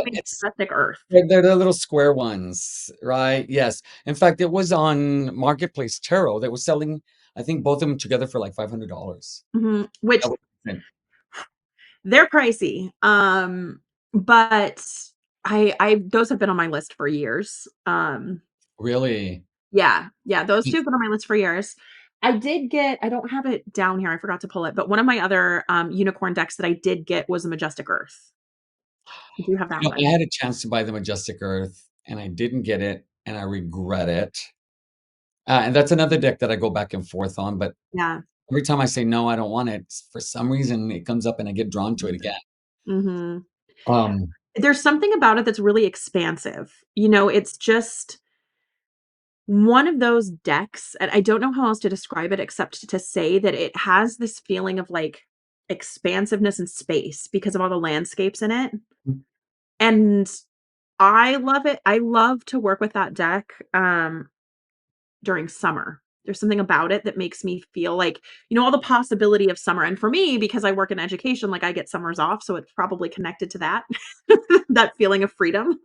Majestic Earth. they're the little square ones, right? Yes. In fact, it was on Marketplace Tarot that was selling, I think both of them together for like $500. Mhm, which That was they're pricey, but I those have been on my list for years. really? Yeah, yeah, those 2 have been on my list for years. I don't have it down here, I forgot to pull it, but one of my other, unicorn decks that I did get was a Majestic Earth. I do have that I one. had a chance to buy the Majestic Earth, and I didn't get it, and I regret it. And that's another deck that I go back and forth on, but Yeah. every time I say, "No, I don't want it," for some reason, it comes up and I get drawn to it again. Mhm. Um, There's something about it that's really expansive. It's just one of those decks, and I don't know how else to describe it except to say that it has this feeling of, like, expansiveness and space because of all the landscapes in it, and I love it. I love to work with that deck, during summer. There's something about it that makes me feel like, all the possibility of summer, and for me, because I work in education, like, I get summers off, so it's probably connected to that, that feeling of freedom.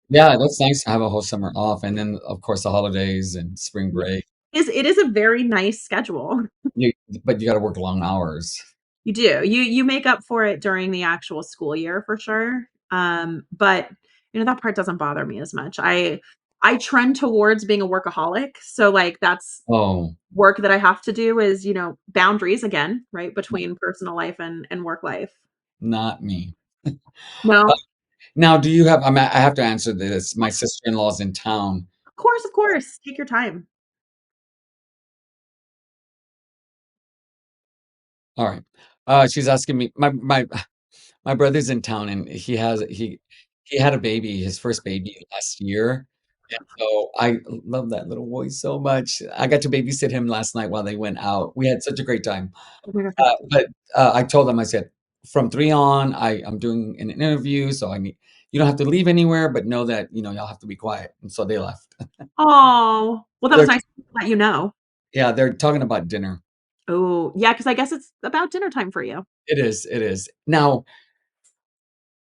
yeah, that's nice to have a whole summer off, and then, of course, the holidays and spring Yeah. break. It is a very nice schedule. You but you gotta work long hours. You do. You make up for it during the actual school year for sure. But that part doesn't bother me as much. I trend towards being a workaholic. So like that's Oh, work that I have to do is, boundaries again, right? Between personal life and work life. not me. No, Now, do you have I have to answer this. My sister-in-law's in town. of course. Take your time. Alright. She's asking me my brother's in town, and he had a baby, his first baby last year, and so I love that little boy so much. I got to babysit him last night while they went out. We had such a great time. Oh my gosh, that's cute. But, I told them, I said, "From 3 on, I'm doing an interview, so I need you don't have to leave anywhere, but know that, y'all have to be quiet." And so they left. Oh, well, that was They're nice to let you know. yeah, they're talking about dinner. Oh, yeah, because I guess it's about dinner time for you. It is, it is. Now,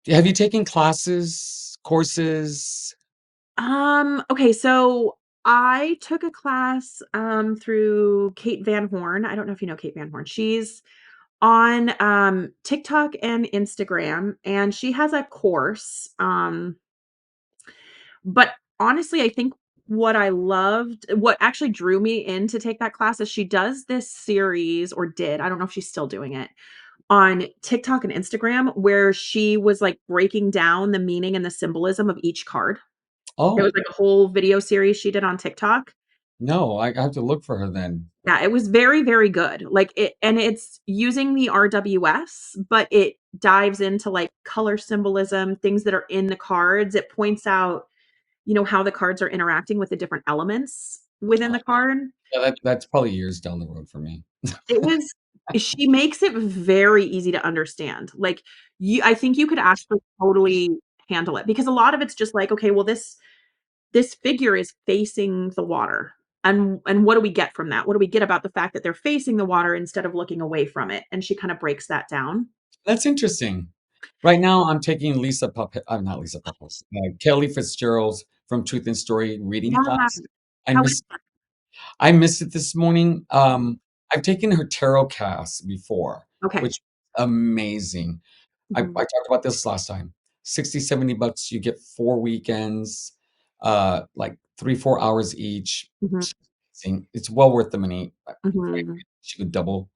have you taken classes, courses? Okay, so I took a class through Kate Van Horn. I don't know if you know Kate Van Horn. She's on TikTok and Instagram, and she has a course. But honestly, I think what actually drew me in to take that class is she does this series, or did, I don't know if she's still doing it, on TikTok and Instagram, where she was like breaking down the meaning and the symbolism of each card. There was Oh, like a whole video series she did on TikTok. no, I have to look for her then. Yeah, it was very, very good. It's using the RWS, but it dives into like color symbolism, things that are in the cards. It points out, how the cards are interacting with the different elements within the card. Yeah, that's probably years down the road for me. It was She makes it very easy to understand. Like, I think you could actually totally handle it because a lot of it's just like, okay, well, this figure is facing the water. And what do we get from that? What do we get about the fact that they're facing the water instead of looking away from it? And she kind of breaks that down. That's interesting. Right now, I'm taking Lisa Puppet not Lisa Puppet, Kelly Fitzgerald's From Truth and Story reading Yeah. class. I How is missed I missed it this morning. I've taken her tarot cast before, okay. which amazing. I Mhm, talked about this last time. 60, $70, you get 4 weekends, like 3, 4 hours each. mhm, She's amazing. It's well worth the money. mhm. She could double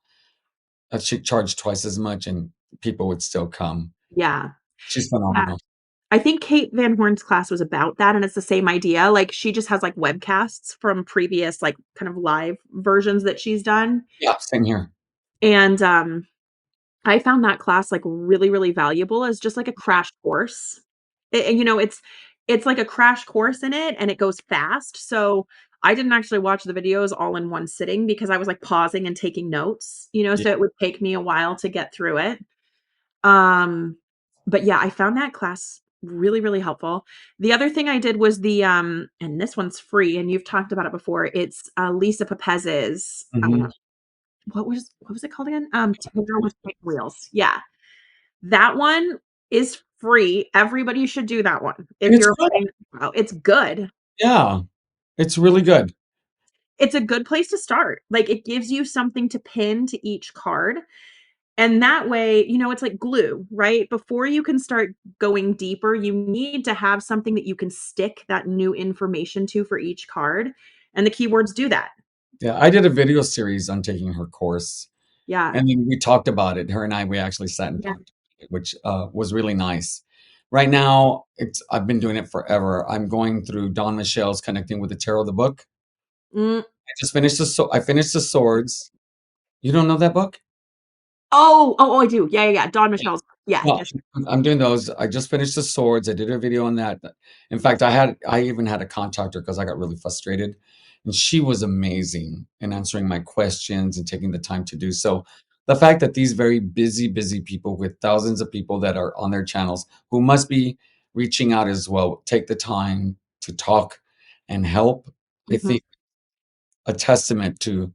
she'd charge twice as much and people would still come. Yeah. She's Yeah. phenomenal. I think Kate Van Horn's class was about that, and it's the same idea. Like, she just has, like, webcasts from previous, like, kind of live versions that she's done, Yeah, same here. and, I found that class, like, really, really valuable as just like a crash course. And, it's like a crash course in it, and it goes fast, so I didn't actually watch the videos all in one sitting because I was, like, pausing and taking notes, Yeah. so it would take me a while to get through it. Um, but yeah, I found that class really, really helpful. The other thing I did was and this one's free, and you've talked about it before. It's Lisa Pepez's, Mhm. what was it called again? Tarot with Wheels. Yeah. That one is free. Everybody should do that one And if it's you're good. wanting. Oh, it's good. Yeah, it's really good. It's a good place to start. Like, it gives you something to pin to each card. And that way, it's like glue, right? Before you can start going deeper, you need to have something that you can stick that new information to for each card. And the keywords do that. Yeah, I did a video series on taking her course, Yeah. and then we talked about it. Her and I, we actually sat and Yeah. talked, which, was really nice. Right now, it's I've been doing it forever. I'm going through Don Michelle's Connecting with the Tarot, the book. Mm. I finished the swords. You don't know that book? Oh, I do. Yeah. Dawn Michelle's yeah, Well, yes. I'm doing those. I just finished the swords. I did a video on that. In fact, I even had to contact her because I got really frustrated, and she was amazing in answering my questions and taking the time to do so. The fact that these very busy, busy people with thousands of people that are on their channels who must be reaching out as well, take the time to talk and help, I Mhm. think a testament to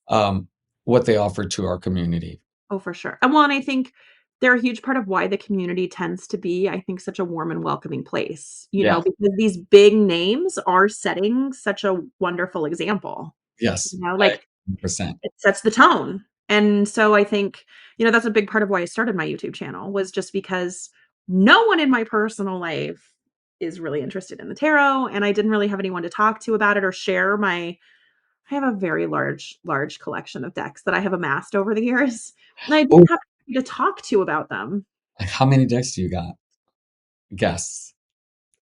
um, what they offer to our community. Oh, for sure. And I think they're a huge part of why the community tends to be, I think, such a warm and welcoming place, Yeah. because these big names are setting such a wonderful example. Yes. I Like, 100%. it sets the tone. And so I think, that's a big part of why I started my YouTube channel was just because no one in my personal life is really interested in the tarot, and I didn't really have anyone to talk to about it or share my I have a very large collection of decks that I have amassed over the years, and I Oh, didn't have anybody to talk to about them. like, how many decks do you got? Guess.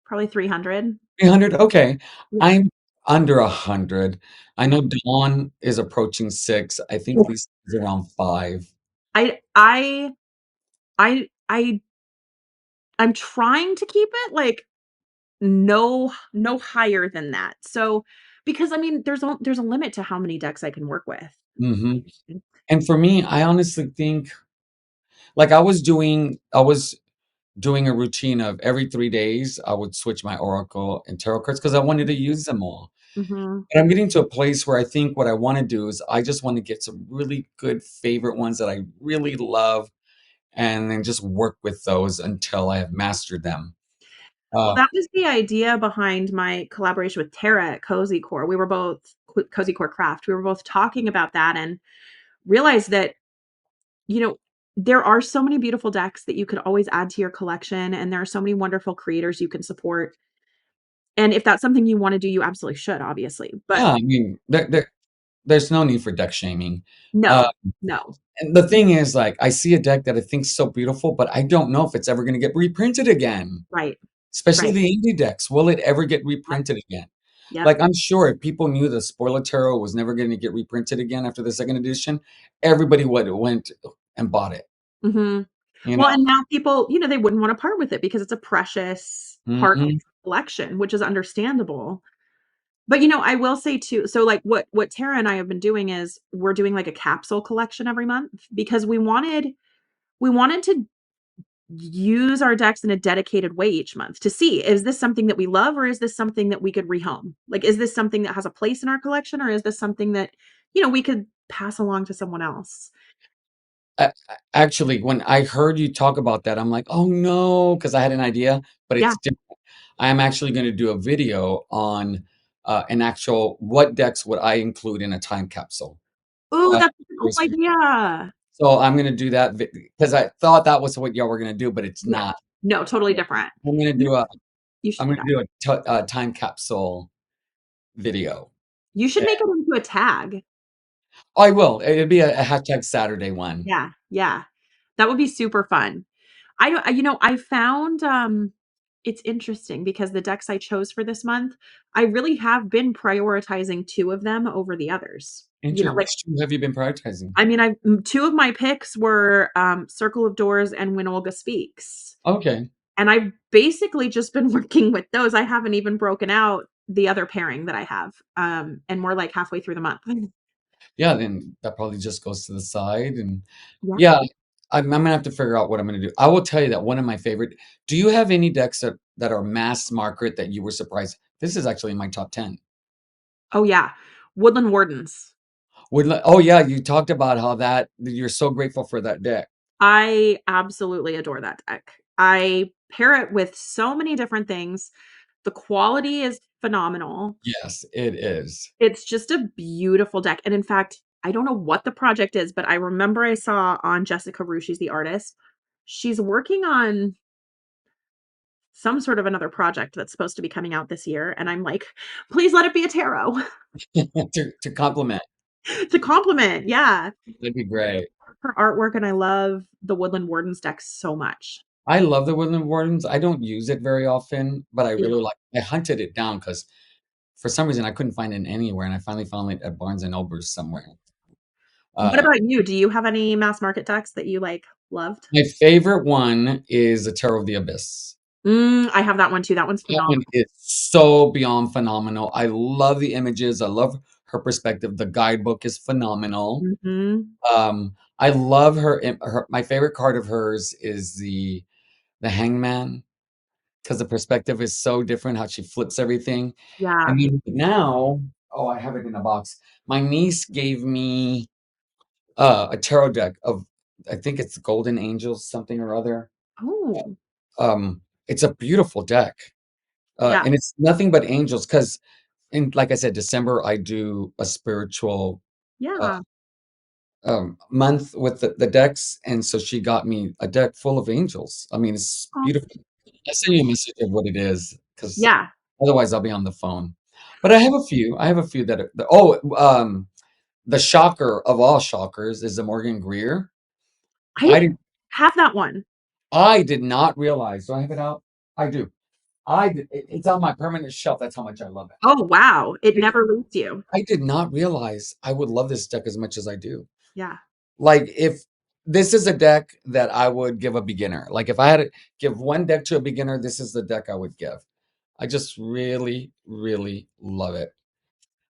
Probably 300. 300? Okay. Yeah. I'm under 100. I Yeah. know Dawn is approaching 6. I think Lisa is around 5. I I I I'm trying to keep it, like, no higher than that. So because, I mean, there's a limit to how many decks I can work with. Mhm. And for me, I honestly think like, I was doing a routine of every 3 days, I would switch my oracle and tarot cards because I wanted to use them all. Mhm. But I'm getting to a place where I think what I wanna do is I just wanna get some really good favorite ones that I really love and then just work with those until I have mastered them. Well, Uh, that was the idea behind my collaboration with Tara at Cozy Core. We were both Cozy Core Craft. We were both talking about that and realized that, you know, there are so many beautiful decks that you could always add to your collection, and there are so many wonderful creators you can support. And if that's something you wanna do, you absolutely should, obviously. But yeah, I mean, there's no need for deck shaming. Uh, no, no. and the thing is, like, I see a deck that I think's so beautiful, but I don't know if it's ever gonna get reprinted again, Right, especially right. the indie decks. Will it ever get Yep, reprinted again? yep. Like, I'm sure if people knew the Spoiler Tarot was never gonna get reprinted again after the 2nd edition, everybody would went and bought it, Mhm. you Well, know? and now people, they wouldn't wanna part with it because it's a precious part of Mhm. the collection, which is understandable. But, I will say too, so, like, what Tara and I have been doing is we're doing, like, a capsule collection every month because we wanted to use our decks in a dedicated way each month to see, is this something that we love or is this something that we could rehome? Like, is this something that has a place in our collection or is this something that, we could pass along to someone else? Actually, when I heard you talk about that, I'm like, "Oh, no," because I had an idea, but Yeah. it's different. I am actually gonna do a video on, an actual what decks would I include in a time capsule? Ooh, Uh, that's such a cool seriously. idea. So I'm gonna do that because I thought that was what y'all were gonna do, but it's Yeah. not. No, totally different. I'm gonna You do a you should I'm do gonna that. do a time capsule video. You should Yeah. make it into a tag. I will. It'll be a hashtag Saturday one. Yeah, yeah. That would be super fun. I don't I found, it's interesting because the decks I chose for this month, I really have been prioritizing 2 of them over the others. Like, Which 2 have you been prioritizing? I mean, 2 of my picks were, Circle of Doors and When Olga Speaks, Okay. and I've basically just been working with those. I haven't even broken out the other pairing that I have, and we're, like, halfway through the month. Yeah, then that probably just goes to the side and Yeah. yeah, I'm gonna have to figure out what I'm gonna do. I will tell you that one of my favorite do you have any decks that are mass market that you were surprised? This is actually in my top 10. Oh, yeah. Woodland Wardens. Oh, yeah, you talked about how that you're so grateful for that deck. I absolutely adore that deck. I pair it with so many different things. The quality is phenomenal. Yes, it is. It's just a beautiful deck, and in fact, I don't know what the project is, but I remember I saw on Jessica Rue, she's the artist, she's working on some sort of another project that's supposed to be coming out this year, and I'm like, "Please let it be a tarot." To compliment. To compliment, yeah. That'd be great. Her artwork, and I love the Woodland Wardens deck so much. I love the Woodland Wardens. I don't use it very often, but I Yeah. really like I hunted it down because for some reason I couldn't find it anywhere, and I finally found it at Barnes& and Nobles somewhere. What Uh, about you? Do you have any mass market decks that you, like, loved? my favorite one is the Tarot of the Abyss. I have that one too. That one's That one phenomenal. is so beyond phenomenal. I love the images. I love her perspective. The guidebook is phenomenal. Mhm. I love her my favorite card of hers is the Hangman because the perspective is so different, how she flips everything. Yeah. And then now, oh, I have it in a box. My niece gave me a tarot deck of, I think it's Golden Angels, something or other. Oh, It's a beautiful deck, yeah. and it's nothing but angels. Because in, like I said, December I do a spiritual uh, Yeah. month with the decks, and so she got me a deck full of angels. I mean, it's Oh, beautiful. I'll send you a message of what it is, because yeah. otherwise I'll be on the phone. But I have a few. I have a few that are oh, the shocker of all shockers is the Morgan Greer. I I did have that one. I did not realize. Do I have it out? I do. It's on my permanent shelf. That's how much I love Oh, wow. It it. never leaves you. I did not realize I would love this deck as much as I do. Yeah. Like, if this is a deck that I would give a beginner. Like, if I had to give one deck to a beginner, this is the deck I would give. I just really, really love it.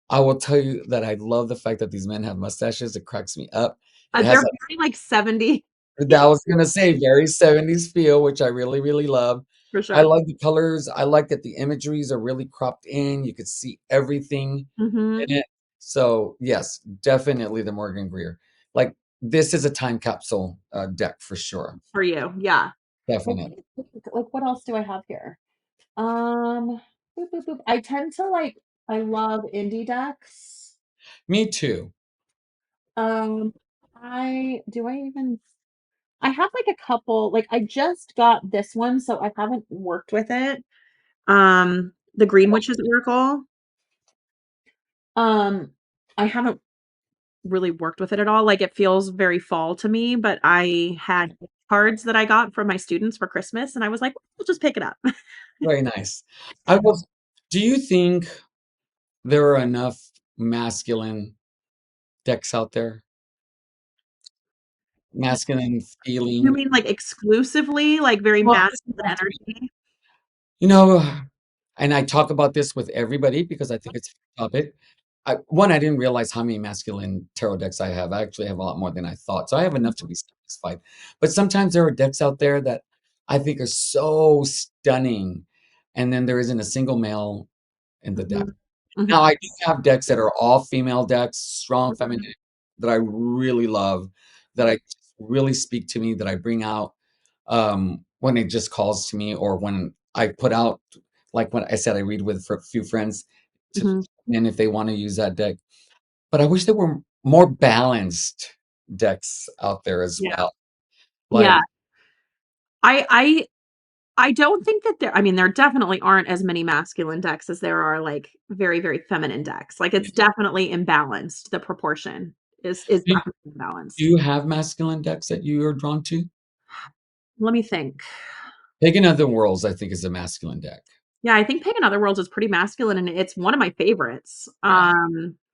I will tell you that I love the fact that these men have mustaches. It cracks me up. It has They're a very, like, 70 that I was gonna say very 70s feel, which I really, really love. for I sure. like the colors. I like that the imageries are really cropped in. You could see everything Mhm. in it. So, yes, definitely the Morgan Greer. Like, this is a time capsule, deck for sure. For you. Yeah. Definite. Like, what else do I have here? Boop, boop, boop. I tend to like I love indie decks. Me too. Um, I do I even I have like a couple, like I just got this one, so I haven't worked with it. The Green Witch's Oracle. Um, I haven't really worked with it at all. Like it feels very fall to me, but I had cards that I got from my students for Christmas and I was like, we'll just pick it up. Very nice. I was Do you think there are enough masculine decks out there? Masculine You feeling? mean like exclusively, like very Well, it doesn't masculine have to be. energy? You know, and I talk about this with everybody because I think it's a topic. I didn't realize how many masculine tarot decks I have. I actually have a lot more than I thought. So I have enough to be satisfied. But sometimes there are decks out there that I think are so stunning, and then there isn't a single male in the deck. Mhm. Mhm. Now, I do have decks that are all female decks, strong Mhm. feminine, that I really love, that I really speak to me, that I bring out when it just calls to me, or when I put out, like when I said, I read with for a few friends to, Mhm. and if they want to use that deck. But I wish there were more balanced decks out there as Yeah. well. Like, Yeah. I I I don't think that there I mean, there definitely aren't as many masculine decks as there are, like, very, very feminine decks. Like, it's definitely imbalanced. The proportion is do definitely do imbalanced. you have masculine decks that you are drawn to? Let me think. Pagan Other Worlds, I think, is a masculine deck. Yeah, I think Pagan Other Worlds is pretty masculine, and it's one of my favorites. Yeah.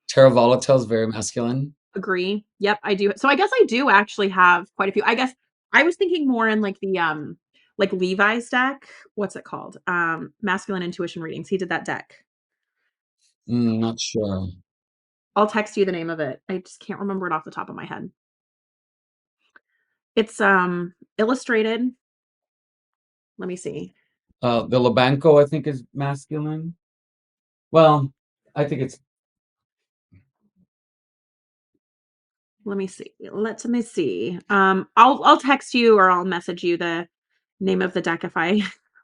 Terra Volatile is very masculine. Agree. Yep, I do. So I guess I do actually have quite a few. I guess I was thinking more in like Levi's deck. What's it called? Masculine Intuition Readings. He did that deck. Not sure. I'll text you the name of it. I just can't remember it off the top of my head. It's illustrated. Let me see. The Labanco, I think, is masculine. Well, I think it's Let me see. Let me see. I'll text you or I'll message you the name of the deck if I you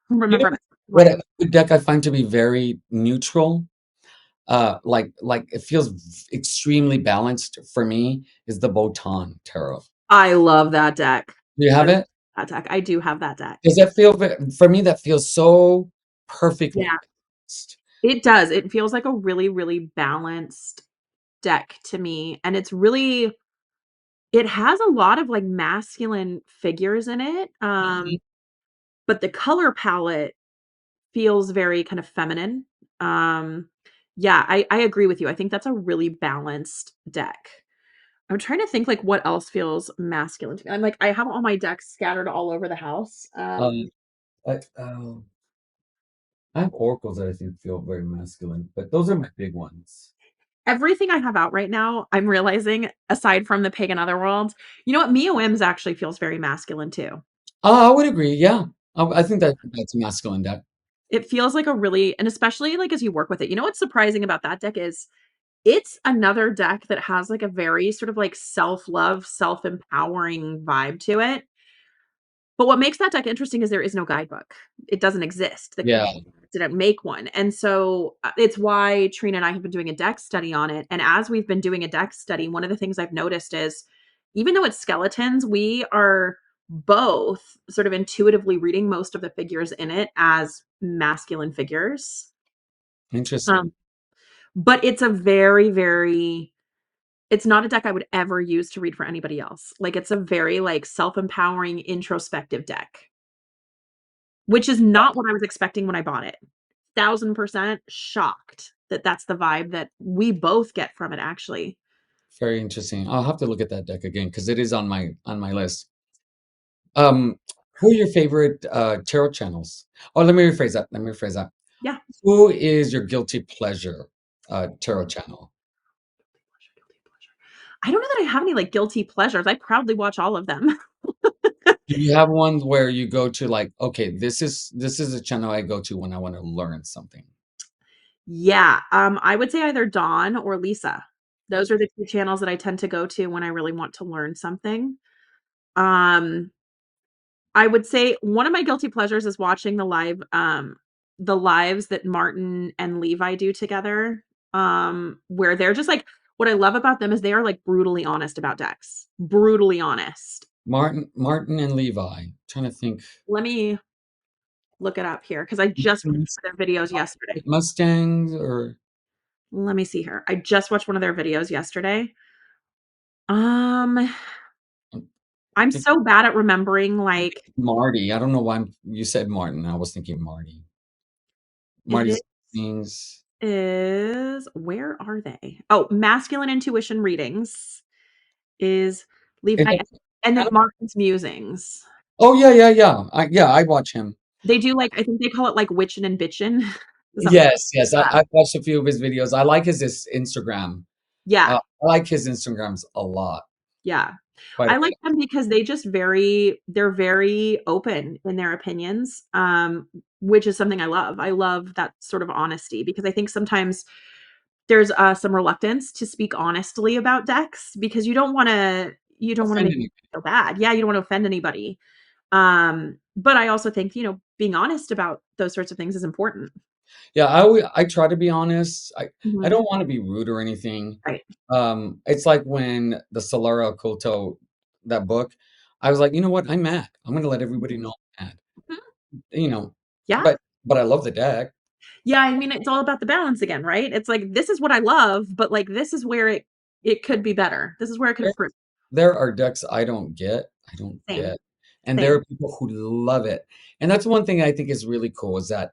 know remember it. what Like, a deck I find to be very neutral. Like it feels extremely balanced for me is the Botan Tarot. I love that deck. Do you I have love it? that deck. I do have that deck. Does that feel for me? That feels so perfectly Yeah. balanced. It does. It feels like a really, really balanced deck to me, and it has a lot of, like, masculine figures in it, Mhm. but the color palette feels very kind of feminine. Um, yeah, I agree with you. I think that's a really balanced deck. I'm trying to think like what else feels masculine to me. I'm like I have all my decks scattered all over the house. Um, I have oracles that I think feel very masculine, but those are my big ones. Everything I have out right now, I'm realizing, aside from the Pagan Otherworld, you know what? Mia Wims actually feels very masculine too. Oh, I would agree. Yeah, I think that that's a masculine deck. It feels like a really, and especially like as you work with it, you know what's surprising about that deck is it's another deck that has like a very sort of like self-love, self-empowering vibe to it. But what makes that deck interesting is there is no guidebook. It doesn't exist. The Yeah, community didn't make one. And so it's why Trina and I have been doing a deck study on it. And as we've been doing a deck study, one of the things I've noticed is even though it's skeletons, we are both sort of intuitively reading most of the figures in it as masculine figures. interesting. Um, but it's a very, very it's not a deck I would ever use to read for anybody else. Like it's a very like self-empowering introspective deck. Which is not what I was expecting when I bought it. 1,000% shocked that that's the vibe that we both get from it, actually. Very interesting. I'll have to look at that deck again because it is on my list. Who are your favorite tarot channels? Oh, let me rephrase that. Let me rephrase that. Yeah. Who is your guilty pleasure tarot channel? I don't know that I have any, like, guilty pleasures. I proudly watch all of them. Do you have one where you go to like, okay, this is a channel I go to when I want to learn something? Yeah, I would say either Dawn or Lisa. Those are the 2 channels that I tend to go to when I really want to learn something. Um, I would say one of my guilty pleasures is watching the lives that Martin and Levi do together, where they're just like what I love about them is they are, like, brutally honest about decks. Brutally honest. Martin and Levi. Trying to think. Let me look it up here because I just watched their videos yesterday. Mustangs or Let me see here. I just watched one of their videos yesterday. Um, I'm think so bad at remembering, like, Marty. I don't know why you said Martin. I was thinking Marty. it Marty's things. is where are they? Oh, Masculine Intuition Readings is Is Levi, it and then kind of- Martin's Musings. Oh yeah, yeah, yeah. I watch him. They do, like I think they call it, like, Witchin' and Bitchin', something Yes, like yes. that. I've watched a few of his videos. I like his Instagram. Yeah, I like his Instagrams a lot. yeah. Quite a I like bit. them because they're very open in their opinions, which is something I love. I love that sort of honesty because I think sometimes there's, some reluctance to speak honestly about decks because you don't wanna make Offending. people feel bad. Yeah, you don't wanna offend anybody. But I also think, being honest about those sorts of things is important. Yeah, I try to be honest. I Mhm. don't want to be rude or anything. Right. It's like when the Solara Oculto, that book, I was like, you know what? I'm mad. I'm gonna let everybody know I'm mad. Mhm. You know, Yeah. but I love the deck. Yeah, I mean, it's all about the balance again, right? It's like, this is what I love, but, like, this is where it could be better. This is where it could There, improve. there are decks I don't get. I don't Same, get. And there same. are people who love it. And that's one thing I think is really cool is that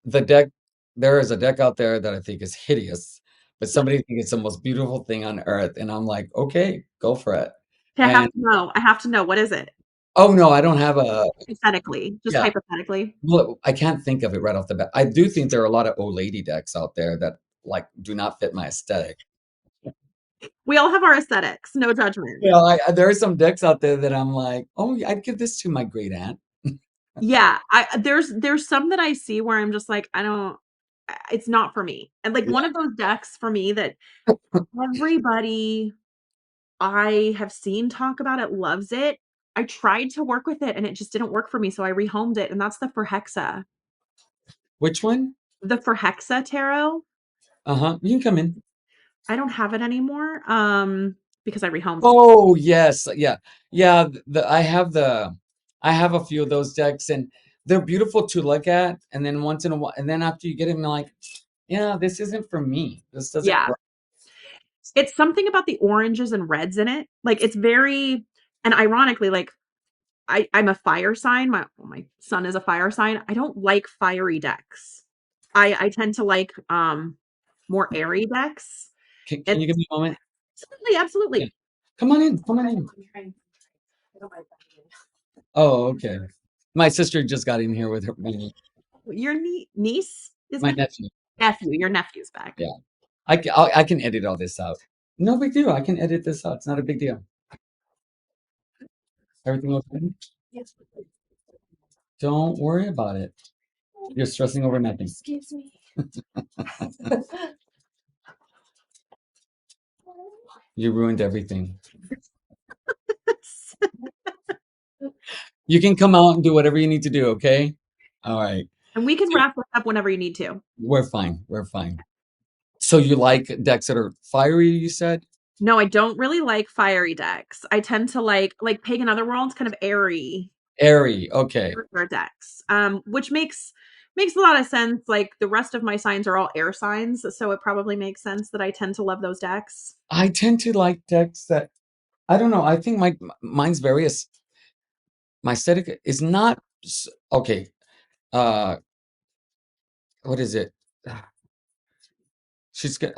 the deck, there is a deck out there that I think is hideous, but somebody thinks it's the most beautiful thing on earth. And I'm like, okay, go for it. Okay, And I have to know, what is it? oh no, I don't have a Hypothetically, just yeah. hypothetically. Well, I can't think of it right off the bat. I do think there are a lot of old lady decks out there that like do not fit my aesthetic. We all have our aesthetics, no judgment. You know, there are some decks out there that I'm like, oh, yeah, I'd give this to my great aunt. Yeah, there's some that I see where I'm just like, I don't it's not for me. And, like, Yeah. one of those decks for me that everybody I have seen talk about it loves it. I tried to work with it and it just didn't work for me, so I rehomed it, and that's the Forhexa. Which one? The Forhexa tarot, Uh-huh. You can come in. I don't have it anymore, because I rehomed it. Oh, yes. Yeah. Yeah, I have a few of those decks and they're beautiful to look at. And then once in a while, and then after you get them, you're like, yeah, this isn't for me. This doesn't Yeah. work. It's something about the oranges and reds in it, like, it's very and ironically, like, I'm a fire sign. My son is a fire sign. I don't like fiery decks. I tend to like more airy decks. Can And you give me a moment? absolutely, Yeah. absolutely. Come on in. Come on in. Oh, okay. My sister just got in here with her Your niece is my back? nephew. Nephew, your nephew's back. Yeah. I can edit all this out. No big deal. I can edit this out. It's not a big deal. Everything okay? Yes. Don't worry about it. You're stressing over nothing. Excuse me. You ruined everything. You can come out and do whatever you need to do, okay? All right. And we can So wrap this up whenever you need to. we're fine. We're fine. So you like decks that are fiery, you said? No, I don't really like fiery decks. I tend to like Pagan Otherworld's kind of airy Airy. Okay. decks. Which makes a lot of sense. Like the rest of my signs are all air signs, so it probably makes sense that I tend to love those decks. I tend to like decks that I don't know. I think mine's very my aesthetic is not okay. Uh, what is it? She's got.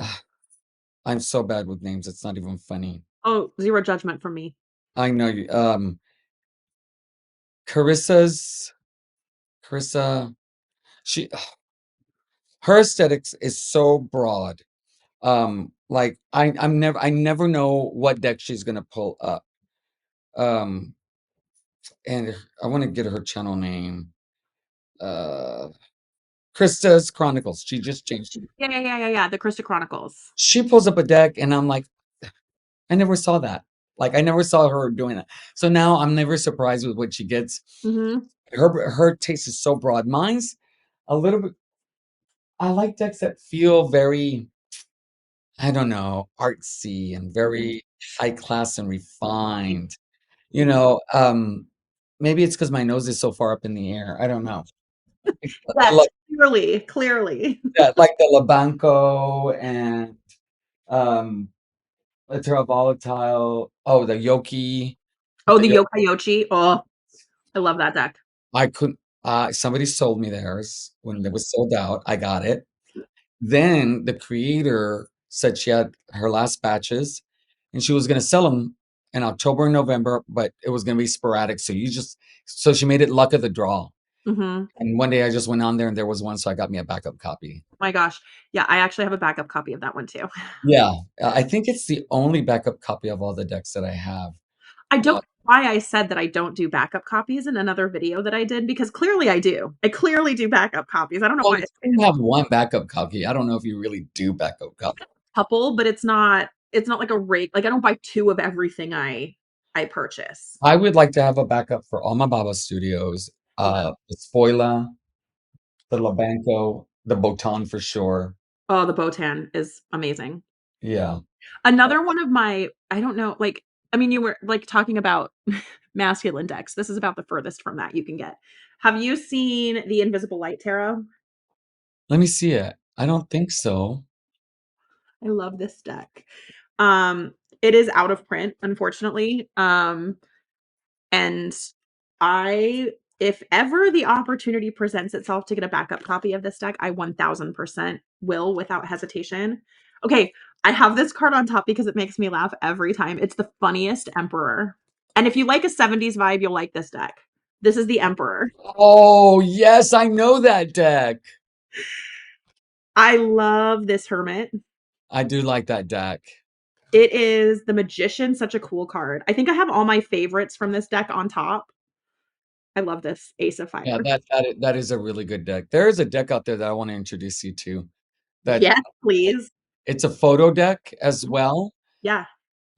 I'm so bad with names. It's not even funny. Oh, zero judgment from me. I know you. Carissa's Carissa. She her aesthetics is so broad. Like I never know what deck she's gonna pull up. Um, and I want to get her channel name. Uh, Krista's Chronicles. She just changed it. Yeah, yeah, yeah, yeah, yeah. The Krista Chronicles. She pulls up a deck, and I'm like, I never saw that. Like I never saw her doing that. So now I'm never surprised with what she gets. Hmm. Her taste is so broad. Mine's a little bit. I like decks that feel very, I don't know, artsy and very high class and refined. You know, maybe it's because my nose is so far up in the air. I don't know. I Yes, love clearly, clearly. that, like the Labanco and um, the Terra Volatile. Oh, the Yoki. Oh, The the Yoki. Yokai. Oh, I love that deck. I couldn't. Somebody sold me theirs when it was sold out. I got it. Then the creator said she had her last batches and she was going to sell them in October and November, but it was going to be sporadic. So she made it luck of the draw. Hmm. And one day I just went on there and there was one, so I got me a backup copy. My gosh. Yeah, I actually have a backup copy of that one too. Yeah, I think it's the only backup copy of all the decks that I have. I don't Uh, know why I said that I don't do backup copies in another video that I did because clearly I do. I clearly do backup copies. I don't know well, why you it's only have one backup copy. I don't know if you really do backup copy. a couple, but it's not like a rate. Like I don't buy two of everything I purchase. I would like to have a backup for all my Baba Studios, the Spoiler, the Labanco, the Botan for sure. Oh, the Botan is amazing. Yeah. Another one of my, I don't know, like, I mean, you were like talking about masculine decks. This is about the furthest from that you can get. Have you seen the Invisible Light Tarot? Let me see it. I don't think so. I love this deck. It is out of print, unfortunately. And I, if ever the opportunity presents itself to get a backup copy of this deck, I 1000% will without hesitation. Okay, I have this card on top because it makes me laugh every time. It's the funniest Emperor. And if you like a 70s vibe, you'll like this deck. This is the Emperor. Oh, yes, I know that deck. I love this Hermit. I do like that deck. It is the Magician, such a cool card. I think I have all my favorites from this deck on top. I love this Ace of Yeah, Fire. that is a really good deck. There is a deck out there that I want to introduce you to. That Yes, please. it's a photo deck as well, Yeah.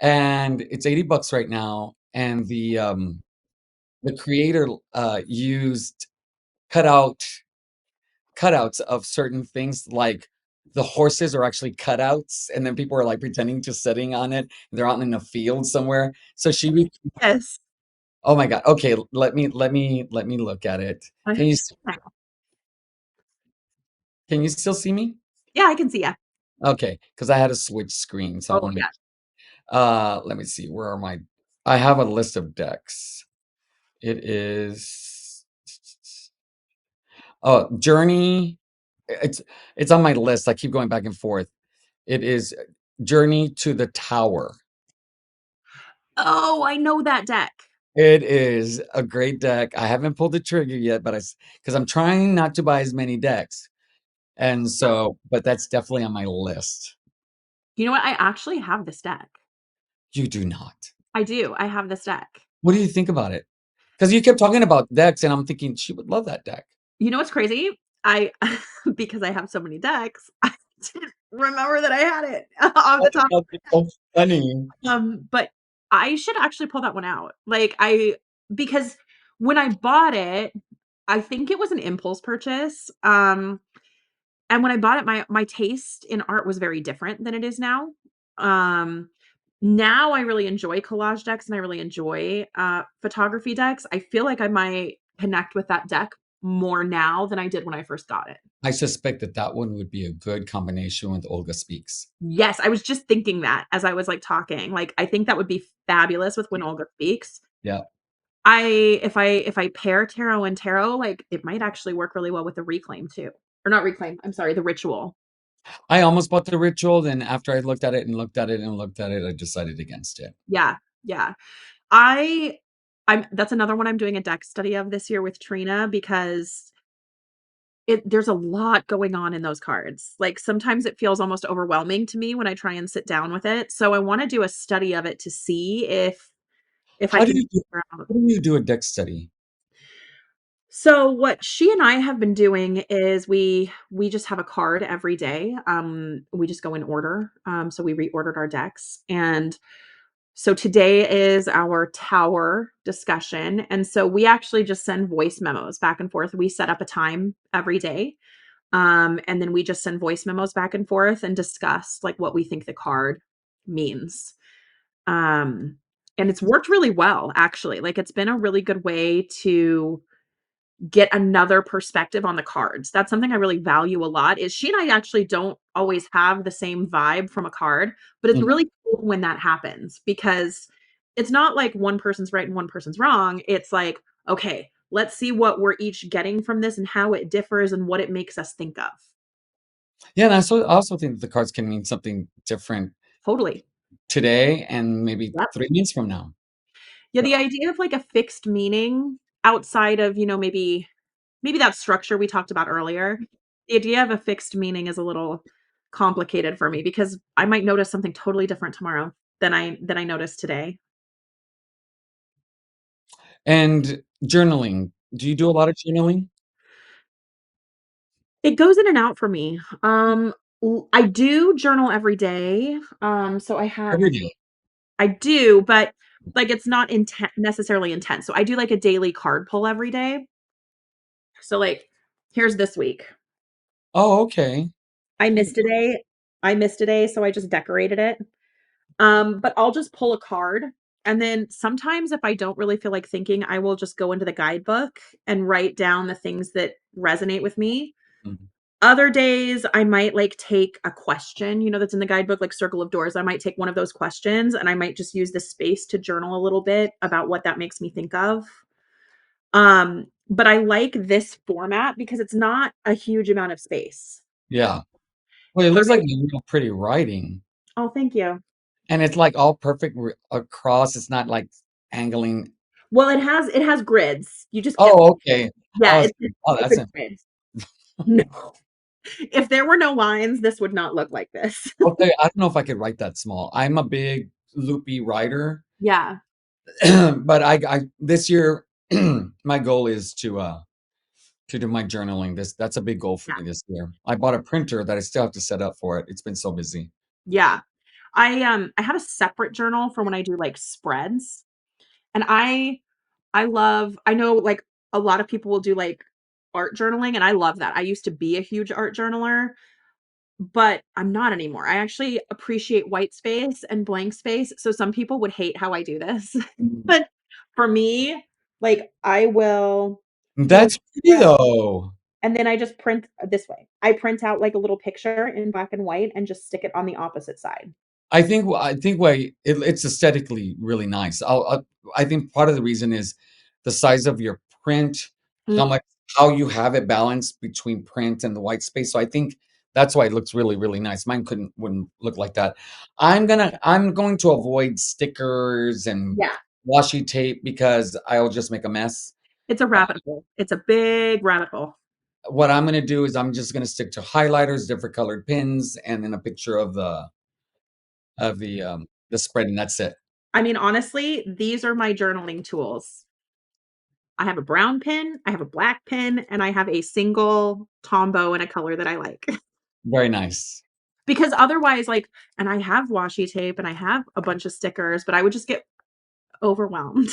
and it's $80 right now. And the creator used cutout cutouts of certain things like the horses are actually cutouts and then people are like pretending to sitting on it. They're out in a field somewhere. So Yes. oh my God. Okay, let me look at it. I- Can you still see me? Yeah, I can see ya. Okay, because I had to switch screens. So I Oh, want to yeah. let me see. Where are my I have a list of decks. It is Journey. It's it's on my list. I keep going back and forth. It is Journey to the Tower. Oh, I know that deck. It is a great deck. I haven't pulled the trigger yet, but because I'm trying not to buy as many decks. And so, but that's definitely on my list. You know what? I actually have this deck. You do not. I do. I have this deck. What do you think about it? Because you kept talking about decks, and I'm thinking she would love that deck. You know what's crazy? I because I have so many decks, I didn't remember that I had it off Oh, the top. that's so funny. But I should actually pull that one out. Like I because when I bought it, I think it was an impulse purchase. And when I bought it, my taste in art was very different than it is now. Um, Now I really enjoy collage decks and I really enjoy photography decks. I feel like I might connect with that deck more now than I did when I first got it. I suspect that that one would be a good combination with Olga Speaks. Yes, I was just thinking that as I was like talking. Like I think that would be fabulous with When Olga Speaks. Yeah. If I pair tarot and tarot, like it might actually work really well with the reclaim too. Or not reclaim, I'm sorry, the ritual. I almost bought the ritual, then after I looked at it and looked at it and looked at it, I decided against it. Yeah, yeah. I I'm that's another one I'm doing a deck study of this year with Trina because there's a lot going on in those cards. Like sometimes it feels almost overwhelming to me when I try and sit down with it. So I want to do a study of it to see if I How do can you do figure out. how do you do a deck study? So what she and I have been doing is we just have a card every day. We just go in order. So we reordered our decks and so today is our tower discussion. And so we actually just send voice memos back and forth. We set up a time every day. And then we just send voice memos back and forth and discuss like what we think the card means. Um, and it's worked really well, actually. Like it's been a really good way to get another perspective on the cards. That's something I really value a lot is she and I actually don't always have the same vibe from a card, but it's Mhm. really cool when that happens because it's not like one person's right and one person's wrong. It's like, okay, let's see what we're each getting from this and how it differs and what it makes us think of. Yeah, and I also think that the cards can mean something different Totally. today and maybe Yep. 3 months from now. Yeah, So the idea of like a fixed meaning outside of, maybe that structure we talked about earlier, the idea of a fixed meaning is a little complicated for me because I might notice something totally different tomorrow than I noticed today. and journaling. Do you do a lot of journaling? It goes in and out for me. I do journal every day. So Every day. I do, but like it's not necessarily intense. So I do like a daily card pull every day. So like here's this week. Oh, okay. I There you missed a go. day. I missed a day, so I just decorated it. But I'll just pull a card, and then sometimes if I don't really feel like thinking, I will just go into the guidebook and write down the things that resonate with me. Mhm. Other days, I might, like, take a question, that's in the guidebook, like Circle of Doors. I might take one of those questions, and I might just use the space to journal a little bit about what that makes me think of. But I like this format because it's not a huge amount of space. Yeah. Well, it looks like I you know pretty writing, Oh, thank you. and it's, like, all perfect r across, it's not, like, angling. Well, it has grids. You just can't. Oh, okay. I Yeah, was it's oh, it's that's a in grid. No. If there were no lines, this would not look like this. okay, I don't know if I could write that small. I'm a big loopy writer, Yeah, but I this year, my goal is to do my journaling. That's a big goal for yeah, me this year. I bought a printer that I still have to set up for it. It's been so busy. yeah. I have a separate journal for when I do, like, spreads, and I know, like, a lot of people will do, like, art journaling, and I love that. I used to be a huge art journaler, but I'm not anymore. I actually appreciate white space and blank space, so some people would hate how I do this, Mm. but for me, like, I will do a That's pretty spread. though. And then I just print this way. I print out, like, a little picture in black and white and just stick it on the opposite side. I think why it's aesthetically really nice. I think part of the reason is the size of your print, Mm, how much how you have it balanced between print and the white space. So I think that's why it looks really, really nice. Mine wouldn't look like that. I'm going to avoid stickers and yeah. washi tape because I'll just make a mess. It's a rabbit hole. It's a big rabbit hole. What I'm gonna do is I'm just gonna stick to highlighters, different colored pins, and then a picture of the spread, and that's it. I mean, honestly, these are my journaling tools. I have a brown pen, I have a black pen, and I have a single Tombow in a color that I like. Very nice. Because otherwise, like, and I have washi tape and I have a bunch of stickers, but I would just get overwhelmed.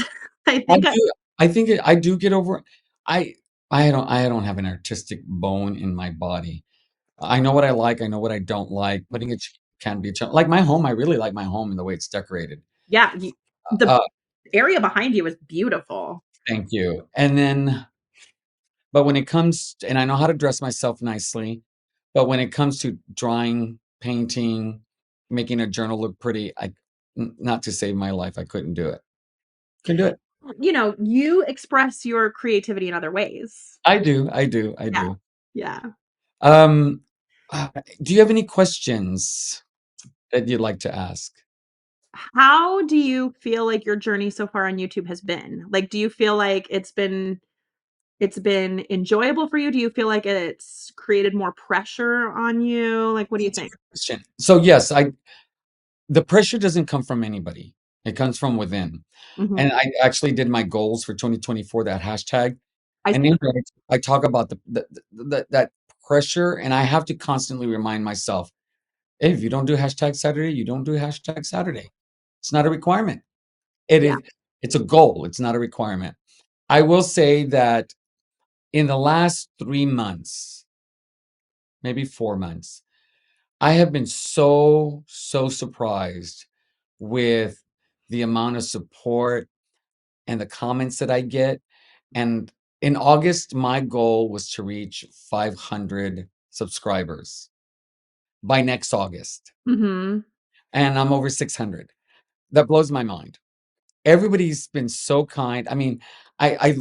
I I think I do I do get over I I don't have an artistic bone in my body. I know what I like, I know what I don't like. Putting it can be a challenge. Like my home, I really like my home and the way it's decorated. yeah, the Uh, area behind you is beautiful. Thank you. And then but when it comes and I know how to dress myself nicely, but when it comes to drawing, painting, making a journal look pretty, not to save my life, I couldn't do it. Can do it. You know, you express your creativity in other ways. I Yeah, do. yeah. Um, uh, do you have any questions that you'd like to ask? How do you feel like your journey so far on YouTube has been? Like, do you feel like it's been enjoyable for you? Do you feel like it's created more pressure on you? Like, what do you That's a think? good question. So yes, I the pressure doesn't come from anybody. It comes from within. Mhm. And I actually did my goals for 2024, that hashtag. I And in there, I talk about that pressure, and I have to constantly remind myself, hey, if you don't do hashtag Saturday, you don't do hashtag Saturday. It's not a requirement. It yeah. is it's a goal. It's not a requirement. I will say that in the last 3 months, maybe 4 months, I have been so, so surprised with the amount of support and the comments that I get. And in August, my goal was to reach 500 subscribers by next August, Mhm. and I'm over 600. That blows my mind. Everybody's been so kind. I mean, I I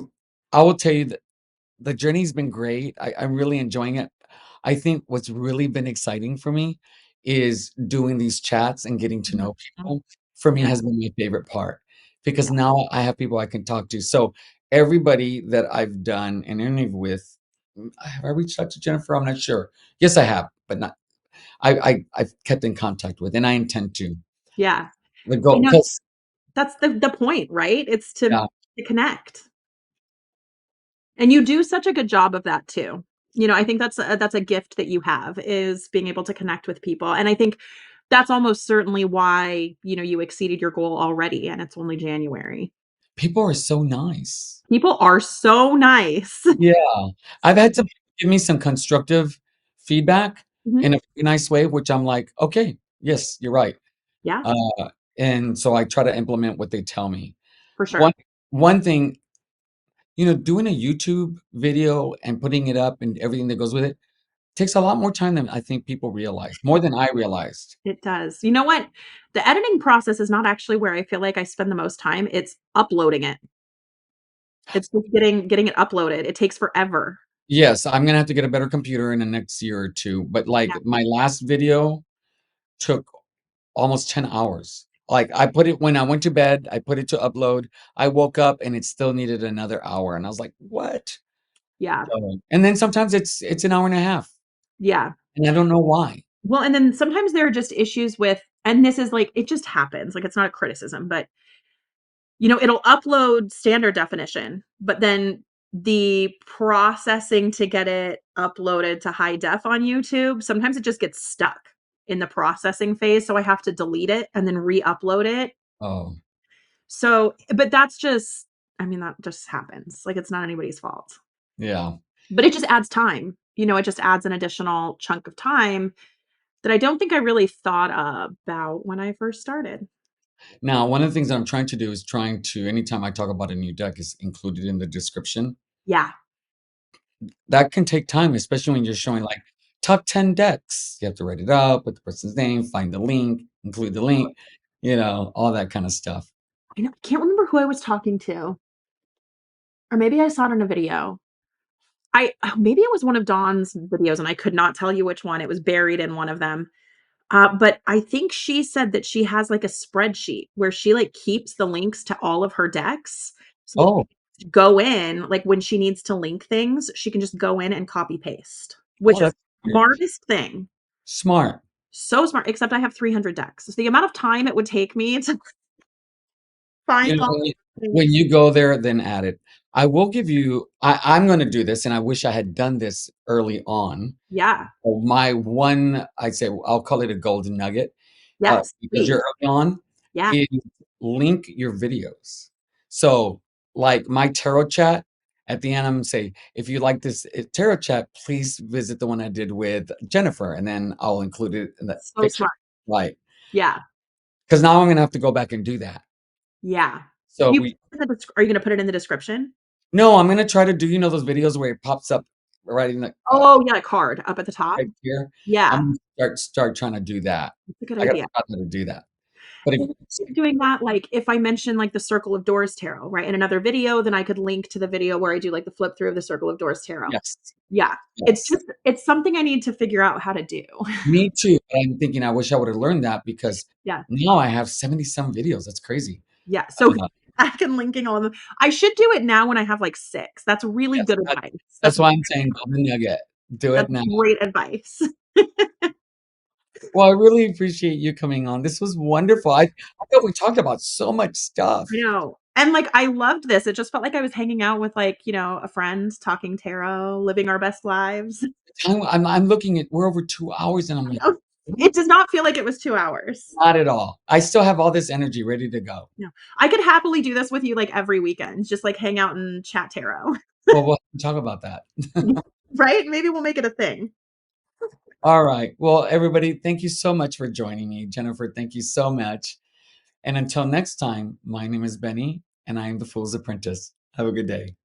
I will tell you that the journey's been great. I'm really enjoying it. I think what's really been exciting for me is doing these chats and getting to know Mhm. people. For me, Yeah, has been my favorite part because yeah, now I have people I can talk to. So everybody that I've done an interview with, have I reached out to Jennifer? I'm not sure. Yes, I have, but not. I've kept in contact with, and I intend to. yeah. The goal, You know, because that's the point, right? It's yeah, to connect. And you do such a good job of that too. You know, I think that's a gift that you have is being able to connect with people. And I think that's almost certainly why, you exceeded your goal already and it's only January. people are so nice. People are so nice. Yeah. I've So had some people give me some constructive feedback mhm. in a very nice way, which I'm like, "Okay, yes, you're right." Yeah, And so I try to implement what they tell me. for One sure. one thing, doing a YouTube video and putting it up and everything that goes with it takes a lot more time than I think people realize, more than I realized. It does. You know what? The editing process is not actually where I feel like I spend the most time. It's uploading it. It's just getting it uploaded. It takes forever. Yes, I'm gonna have to get a better computer in the next year or 2, but, Yeah. like, my last video took almost 10 hours. Like, I put it when I went to bed, I put it to upload. I woke up and it still needed another hour, and I was like, "What?" Yeah. And then sometimes it's an hour and a half, Yeah. and I don't know why. Well, and then sometimes there are just issues with and this is like it just happens, like, it's not a criticism, but, it'll upload standard definition, but then the processing to get it uploaded to high def on YouTube, sometimes it just gets stuck in the processing phase, so I have to delete it and then re-upload it. Oh, So but that's just I mean, that just happens, like, it's not anybody's fault. yeah. But it just adds time, it just adds an additional chunk of time that I don't think I really thought about when I first started. Now, one of the things that I'm trying to do is trying to anytime I talk about a new deck is included in the description. Yeah. That can take time, especially when you're showing, like, top 10 decks. You have to write it up, put the person's name, find the link, include the link, all that kinda stuff. I can't remember who I was talking to. or maybe I saw it in a video. I maybe it was one of Dawn's videos, and I could not tell you which one. It was buried in one of them. But I think she said that she has, like, a spreadsheet where she, like, keeps the links to all of her decks so that she Oh, can go in, like, when she needs to link things, she can just go in and copy paste, oh, which is that's the great. smartest thing. Smart. So smart, except I have 300 decks. So the amount of time it would take me to find You know, all the when links. you go there, then add it. I will give you I'm gonna do this, and I wish I had done this early on. Yeah. My one, I'd say I'll call it a golden nugget, Yes, because please. you're early on, Yeah. is link your videos. So, like my tarot chat, at the end, I'm gonna say, "If you like this, tarot chat, please visit the one I did with Jennifer," and then I'll include it in the So picture. smart. Right? Yeah. Because now I'm gonna have to go back and do that. Yeah. So Can you put we it in the are you gonna put it in the description? No, I'm gonna try to do, those videos where it pops up right in the, Oh, yeah, card up at the top. right here? Yeah, I'm gonna start trying to do that. that's a good I gotta idea. figure out how to do that. But Well, keep doing that, like, if I mention, like, the Circle of Doors tarot, right, in another video, then I could link to the video where I do, like, the flip through of the Circle of Doors tarot. yes, Yeah, yes. it's something I need to figure out how to do. Me too, but I'm thinking I wish I would've learned that because Yeah, now I have 70 some videos, that's crazy. yeah, so Uh, back and linking all of them. I should do it now when I have, like, 6. That's really yes, good advice. that's why I'm saying golden nugget. Do it That's now. great advice. Well, I really appreciate you coming on. This was wonderful. I thought we talked about so much stuff. I know, and, like, I loved this. It just felt like I was hanging out with, like, a friend, talking tarot, living our best lives. I'm looking at we're over 2 hours, and I'm like, It does not feel like it was 2 hours. not at all. I still have all this energy ready to go. No. I could happily do this with you, like, every weekend, just, like, hang out and chat tarot. Well, we'll talk about that. Right? Maybe we'll make it a thing. All right. Well, everybody, thank you so much for joining me. Jennifer, thank you so much. And until next time, my name is Benny, and I am the Fool's Apprentice. Have a good day.